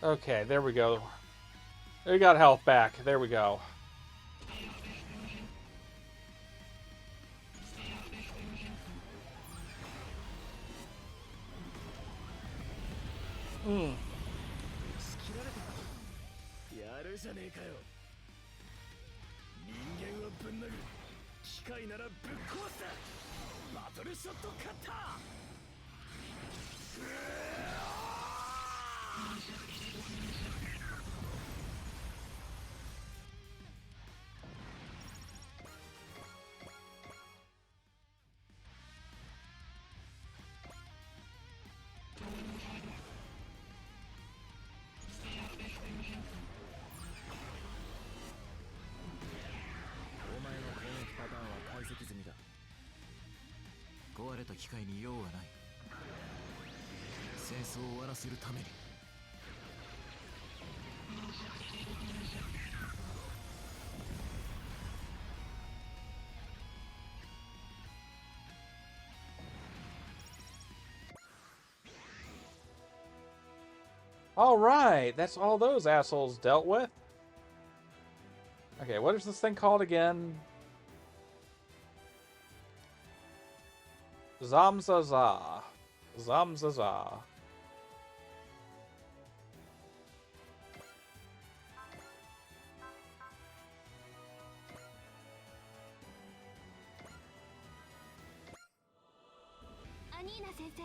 [SPEAKER 1] Okay, there we go. We got health back. There we go. Hmm.
[SPEAKER 3] やるじゃねえかよ。人間をぶん殴る機械ならぶっ壊すだ。バトルショットカッター。壊れた機械に用はない。戦争を終わらせるために。
[SPEAKER 1] Alright, that's all those assholes dealt with. Okay, what is this thing called again? Zamzaza. Zamzaza.
[SPEAKER 2] Anina 先生、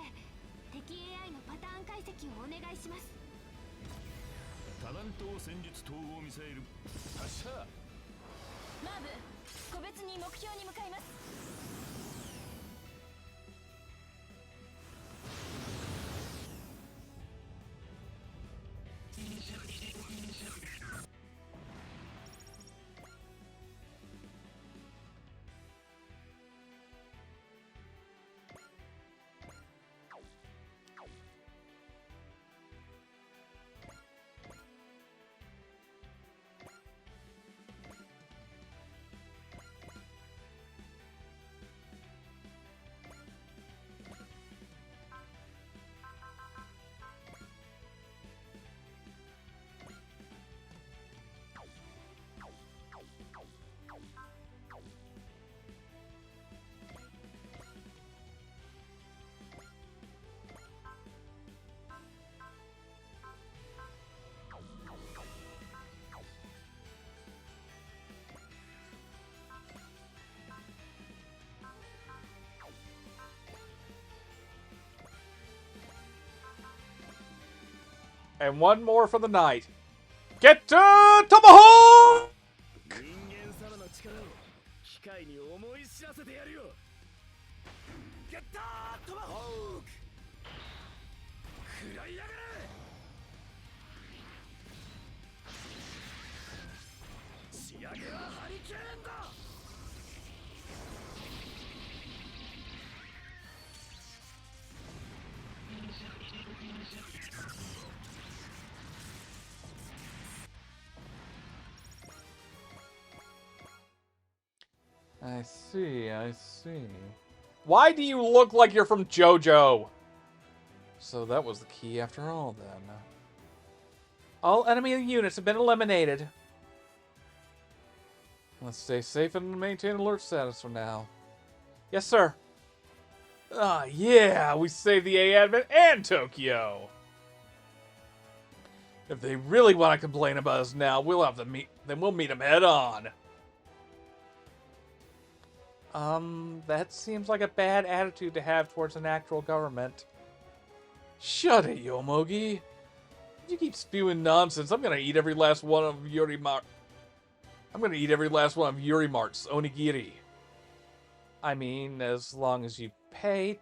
[SPEAKER 2] 敵 AI のパターン解析をお願いします。
[SPEAKER 3] 多弾頭戦術統合ミサイル発射。
[SPEAKER 2] マーブ、個別に目標に向かいます。
[SPEAKER 1] And one more for the night. Get to Tomahawk!
[SPEAKER 3] 人間様の力を機械に思い知らせてやるよ。ゲッタートマホーク、食らいやがれ。仕上げはハリケーンだ。
[SPEAKER 1] I see, I see. Why do you look like you're from JoJo? So that was the key after all, then. All enemy units have been eliminated. Let's stay safe and maintain alert status for now. Yes, sir. Ah, yeah, we saved the A Advent and Tokyo. If they really want to complain about us now, we'll meet them head on. That seems like a bad attitude to have towards an actual government. Shut it, Yomogi. If you keep spewing nonsense, I'm gonna eat every last one of Yurimart's onigiri. I mean, as long as you pay,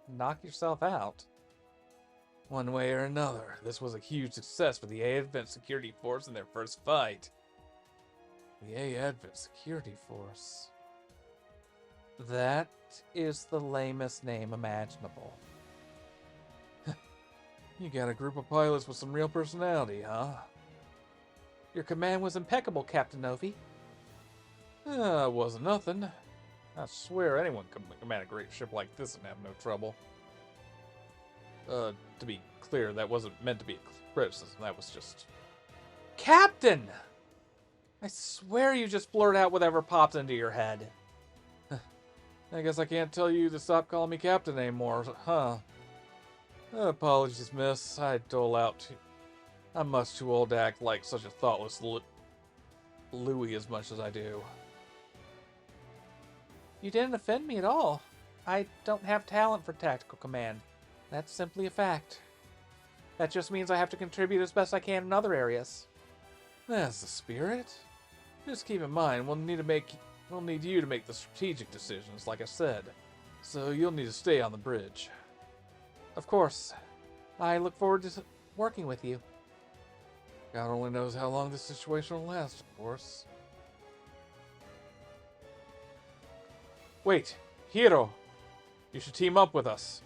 [SPEAKER 1] knock yourself out. One way or another, this was a huge success for the A Advent Security Force in their first fight. The A Advent Security Force. That is the lamest name imaginable. You got a group of pilots with some real personality, huh? Your command was impeccable, Captain Novi. It wasn't nothing. I swear anyone can command a great ship like this and have no trouble. To be clear, that wasn't meant to be a criticism. That was just... Captain! I swear you just blurt out whatever pops into your head. I guess I can't tell you to stop calling me Captain anymore, huh? Apologies, miss. I'm much too old to act like such a thoughtless Louie as much as I do. You didn't offend me at all. I don't have talent for tactical command. That's simply a fact. That just means I have to contribute as best I can in other areas. That's the spirit. Just keep in mind, we'll need you to make the strategic decisions, like I said. So you'll need to stay on the bridge. Of course. I look forward to working with you. God only knows how long this situation will last, of course. Wait, Hiro! You should team up with us.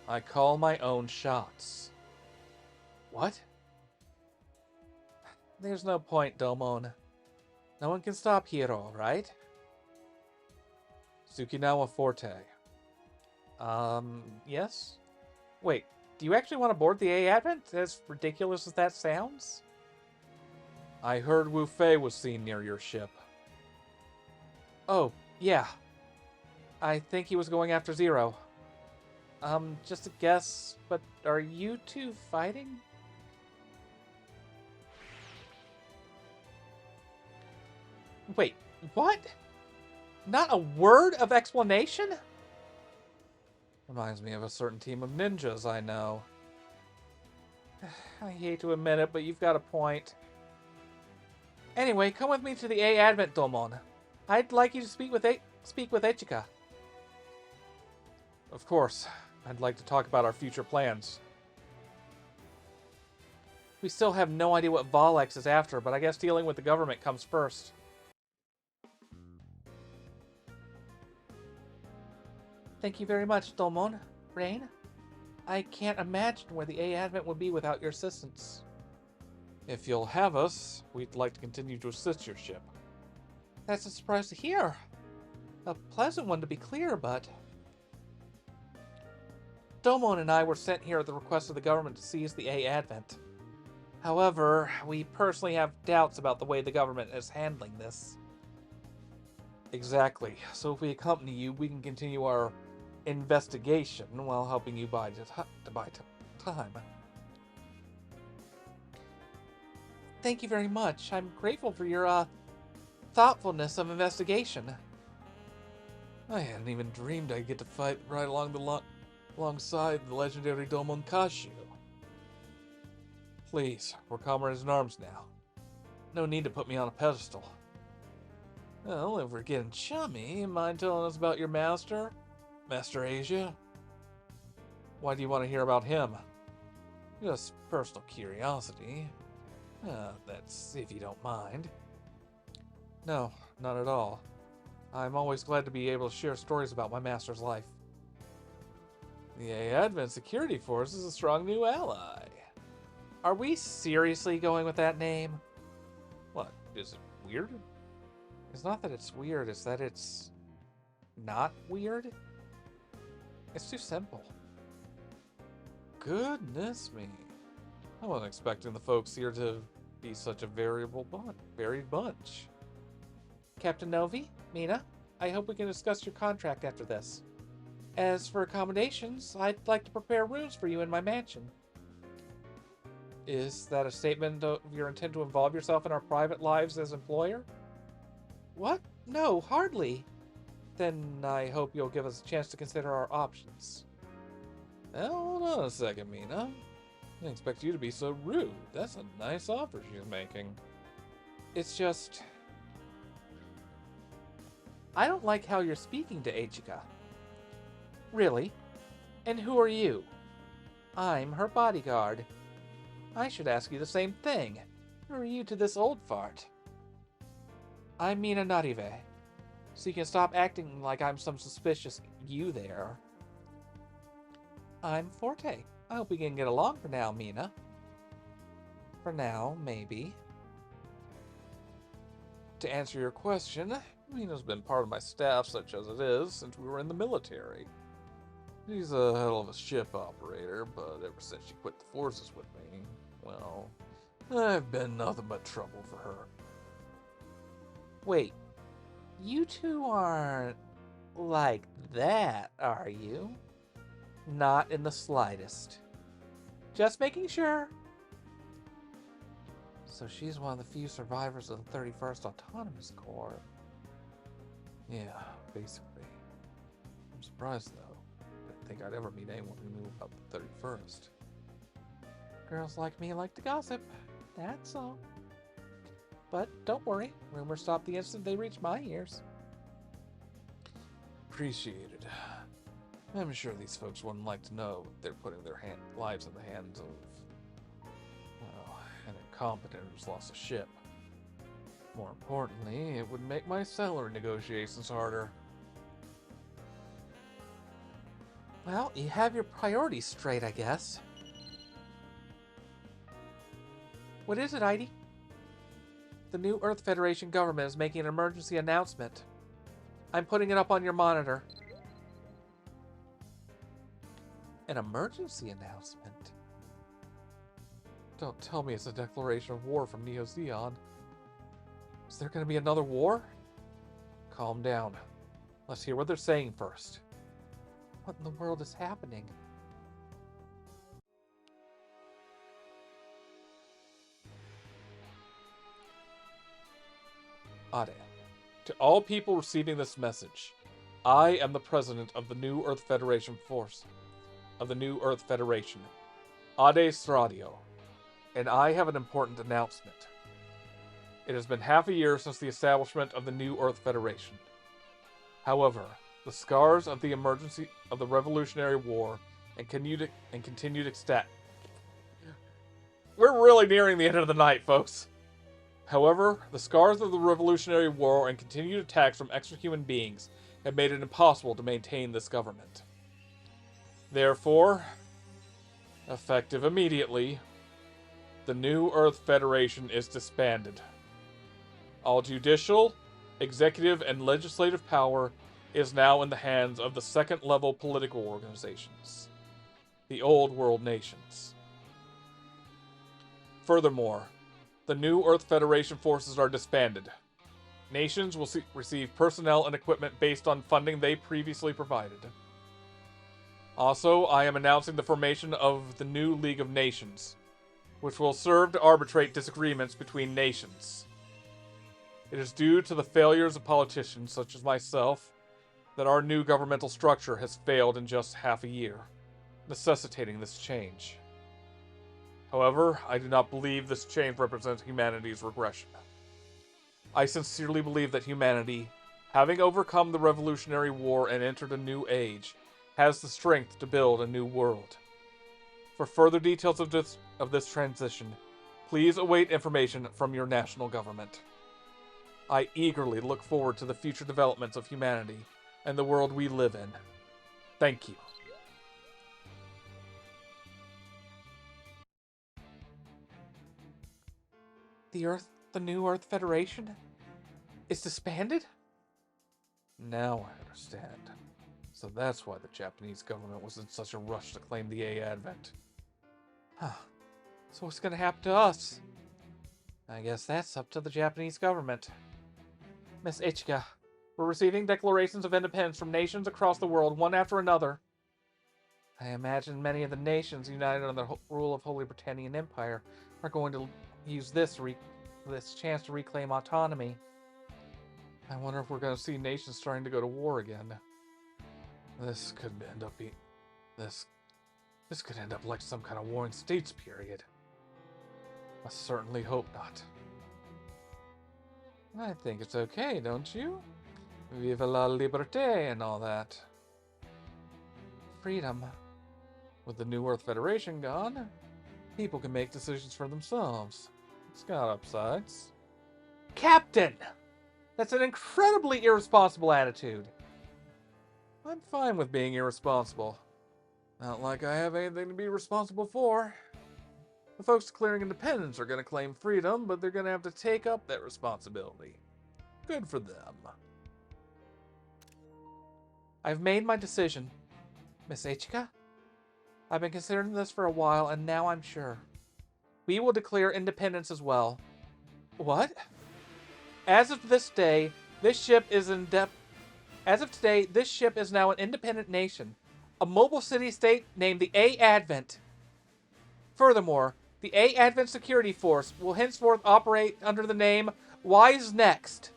[SPEAKER 1] I call my own shots. What? There's no point, Domon. No one can stop Hiro, right? Tsukinawa Forte. Yes? Wait, do you actually want to board the A Advent, as ridiculous as that sounds? I heard Wu Fei was seen near your ship. Oh, yeah. I think he was going after Zero. Just a guess, but are you two fighting? Wait, what? Not a word of explanation? Reminds me of a certain team of ninjas I know. I hate to admit it, but you've got a point. Anyway, come with me to the A Advent Domon. I'd like you to speak with Ichika. Of course. I'd like to talk about our future plans. We still have no idea what Volex is after, but I guess dealing with the government comes first. Thank you very much, Domon. Rain? I can't imagine where the A Advent would be without your assistance. If you'll have us, we'd like to continue to assist your ship. That's a surprise to hear. A pleasant one to be clear, but... Domon and I were sent here at the request of the government to seize the A Advent. However, we personally have doubts about the way the government is handling this. Exactly. So if we accompany you, we can continue our investigation while helping you buy time. Thank you very much. I'm grateful for your thoughtfulness of investigation. I hadn't even dreamed I'd get to fight right alongside the legendary Domon Kashu. Please, we're comrades in arms now. No need to put me on a pedestal. Well, if we're getting chummy, mind telling us about your master? Master Asia? Why do you want to hear about him? Just personal curiosity. That's if you don't mind. No, not at all. I'm always glad to be able to share stories about my master's life. The Advent Security Force is a strong new ally. Are we seriously going with that name? What, is it weird? It's not that it's weird, it's that it's not weird. It's too simple. Goodness me. I wasn't expecting the folks here to be such a varied bunch. Captain Novi, Mina, I hope we can discuss your contract after this. As for accommodations, I'd like to prepare rooms for you in my mansion. Is that a statement of your intent to involve yourself in our private lives as employer? What? No, hardly. Then I hope you'll give us a chance to consider our options. Now, hold on a second, Mina. I didn't expect you to be so rude. That's a nice offer she's making. It's just... I don't like how you're speaking to Ichika. Really? And who are you? I'm her bodyguard. I should ask you the same thing. Who are you to this old fart? I'm Mina Narive, so you can stop acting like I'm some suspicious you there. I'm Forte. I hope we can get along for now, Mina. For now, maybe. To answer your question, Mina's been part of my staff, such as it is, since we were in the military. She's a hell of a ship operator, but ever since she quit the forces with me, well, I've been nothing but trouble for her. Wait, you two aren't like that, are you? Not in the slightest. Just making sure. So she's one of the few survivors of the 31st Autonomous Corps. Yeah, basically. I'm surprised, though. I didn't think I'd ever meet anyone who knew about the 31st. Girls like me like to gossip. That's all. But don't worry, rumors stop the instant they reach my ears. Appreciated. I'm sure these folks wouldn't like to know they're putting their lives in the hands of, well, an incompetent who's lost a ship. More importantly, it would make my salary negotiations harder. Well, you have your priorities straight, I guess. What is it, Heidi? The new Earth Federation government is making an emergency announcement. I'm putting it up on your monitor. An emergency announcement? Don't tell me it's a declaration of war from Neo Zeon. Is there going to be another war? Calm down. Let's hear what they're saying first. What in the world is happening? Ade. To all people receiving this message, I am the president of the New Earth Federation Force. Of the New Earth Federation, Ade Stradio, and I have an important announcement. It has been half a year since the establishment of the New Earth Federation. However, the scars of the emergency of the Revolutionary War and continued extent. We're really nearing the end of the night, folks. However, the scars of the Revolutionary War and continued attacks from extra-human beings have made it impossible to maintain this government. Therefore, effective immediately, the New Earth Federation is disbanded. All judicial, executive, and legislative power is now in the hands of the second-level political organizations, the Old World Nations. Furthermore, the New Earth Federation forces are disbanded. Nations will receive personnel and equipment based on funding they previously provided. Also, I am announcing the formation of the new League of Nations, which will serve to arbitrate disagreements between nations. It is due to the failures of politicians such as myself that our new governmental structure has failed in just half a year, necessitating this change. However, I do not believe this change represents humanity's regression. I sincerely believe that humanity, having overcome the Revolutionary War and entered a new age, has the strength to build a new world. For further details of this transition, please await information from your national government. I eagerly look forward to the future developments of humanity and the world we live in. Thank you. The New Earth Federation is disbanded? Now I understand. So that's why the Japanese government was in such a rush to claim the A Advent. Huh. So what's gonna happen to us? I guess that's up to the Japanese government. Miss Ichika, we're receiving declarations of independence from nations across the world, one after another. I imagine many of the nations united under the rule of Holy Britannian Empire are going to use this chance to reclaim autonomy. I wonder if we're going to see nations starting to go to war again. This could end up being... This could end up like some kind of warring states period. I certainly hope not. I think it's okay, don't you? Viva la liberté and all that. Freedom. With the New Earth Federation gone, people can make decisions for themselves. It's got upsides. Captain! That's an incredibly irresponsible attitude. I'm fine with being irresponsible. Not like I have anything to be responsible for. The folks declaring independence are going to claim freedom, but they're going to have to take up that responsibility. Good for them. I've made my decision, Miss Ichika. I've been considering this for a while, and now I'm sure. We will declare independence as well. What? As of this day, this ship is now an independent nation, a mobile city-state named the A Advent. Furthermore, the A Advent Security Force will henceforth operate under the name Wise Next.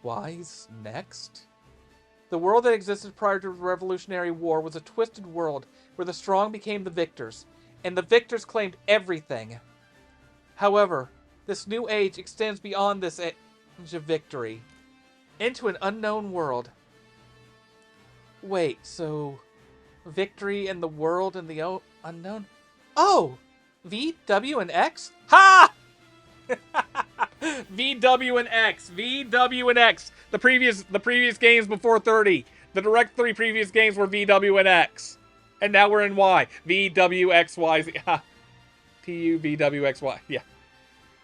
[SPEAKER 1] Wise Next? The world that existed prior to the Revolutionary War was a twisted world where the strong became the victors, and the victors claimed everything. However, this new age extends beyond this age of victory, into an unknown world. Wait, so victory in the world and the unknown? Oh! V, W, and X? Ha! V, W, and X. V, W, and X. The previous games before 30. The direct 3 previous games were V, W, and X. And now we're in Y. V, W, X, Y, Z. Ha. T, U, V, W, X, Y. Yeah.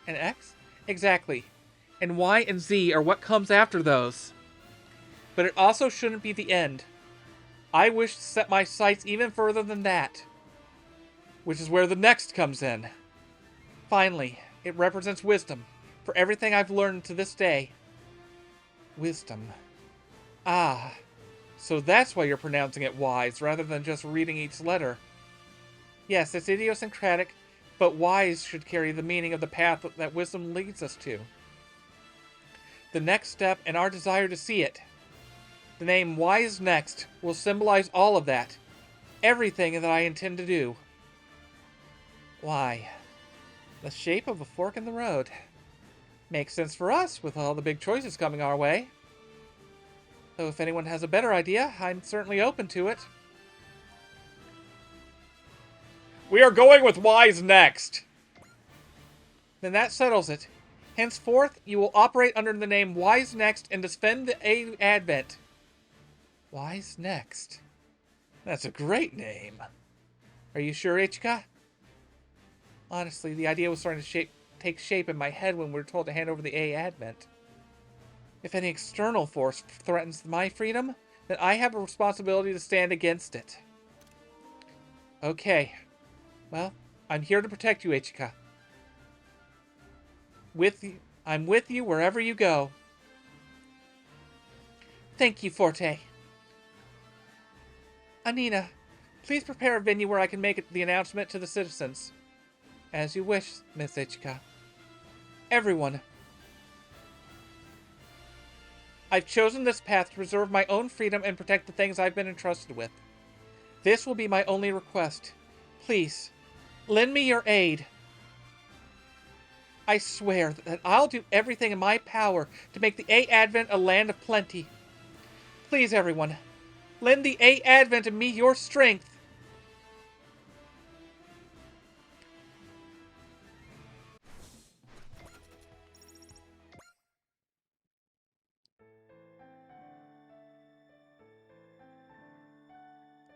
[SPEAKER 1] And X? Exactly. And Y and Z are what comes after those. But it also shouldn't be the end. I wish to set my sights even further than that. Which is where the next comes in. Finally, it represents wisdom. For everything I've learned to this day. Wisdom. Ah. So that's why you're pronouncing it wise, rather than just reading each letter. Yes, it's idiosyncratic, but wise should carry the meaning of the path that wisdom leads us to. The next step and our desire to see it. The name Wise Next will symbolize all of that. Everything that I intend to do. Why? The shape of a fork in the road. Makes sense for us with all the big choices coming our way. Though if anyone has a better idea, I'm certainly open to it. We are going with Wise Next. Then that settles it. Henceforth, you will operate under the name Wise Next and defend the A Advent. Wise Next. That's a great name. Are you sure, Ichika? Honestly, the idea was starting to take shape in my head when we were told to hand over the A Advent. If any external force threatens my freedom, then I have a responsibility to stand against it. Okay. Well, I'm here to protect you, Ichika. I'm with you wherever you go. Thank you, Forte. Anina, please prepare a venue where I can make the announcement to the citizens. As you wish, Miss Ichika. Everyone. I've chosen this path to preserve my own freedom and protect the things I've been entrusted with. This will be my only request. Please, Lend me your aid. I swear that I'll do everything in my power to make the A Advent a land of plenty. Please, everyone, lend the A Advent and me your strength.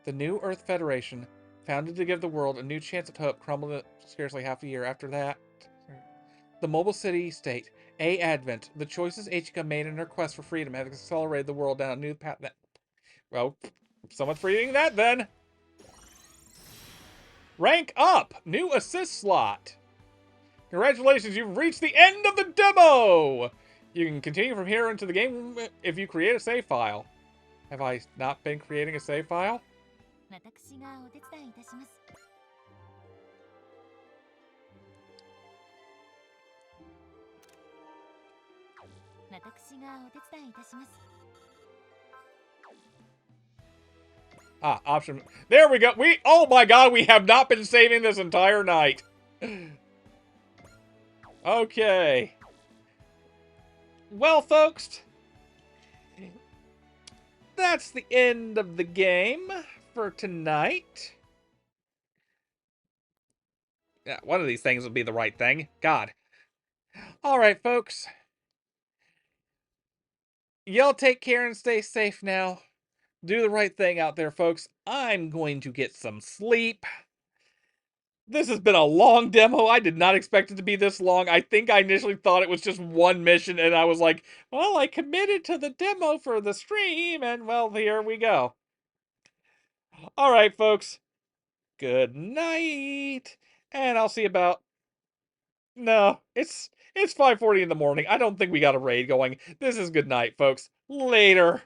[SPEAKER 1] The New Earth Federation, founded to give the world a new chance at hope, crumbled scarcely half a year after that. The mobile city state, A Advent, the choices Ichika made in her quest for freedom have accelerated the world down a new path that... Well, someone's reading that then. Rank up! New assist slot. Congratulations, you've reached the end of the demo! You can continue from here into the game if you create a save file. Have I not been creating a save file?
[SPEAKER 2] 私がお手伝いいたします。私がお手伝いいたします。
[SPEAKER 1] Ah, option. There we go. Oh my god, we have not been saving this entire night. Okay. Well, folks, that's the end of the game for tonight. Yeah, one of these things will be the right thing. God. All right, folks. Y'all take care and stay safe now. Do the right thing out there, folks. I'm going to get some sleep. This has been a long demo. I did not expect it to be this long. I think I initially thought it was just one mission, and I was like, well, I committed to the demo for the stream, and well, here we go. All right, folks. Good night. And I'll see you about... No, it's 5:40 in the morning. I don't think we got a raid going. This is good night, folks. Later.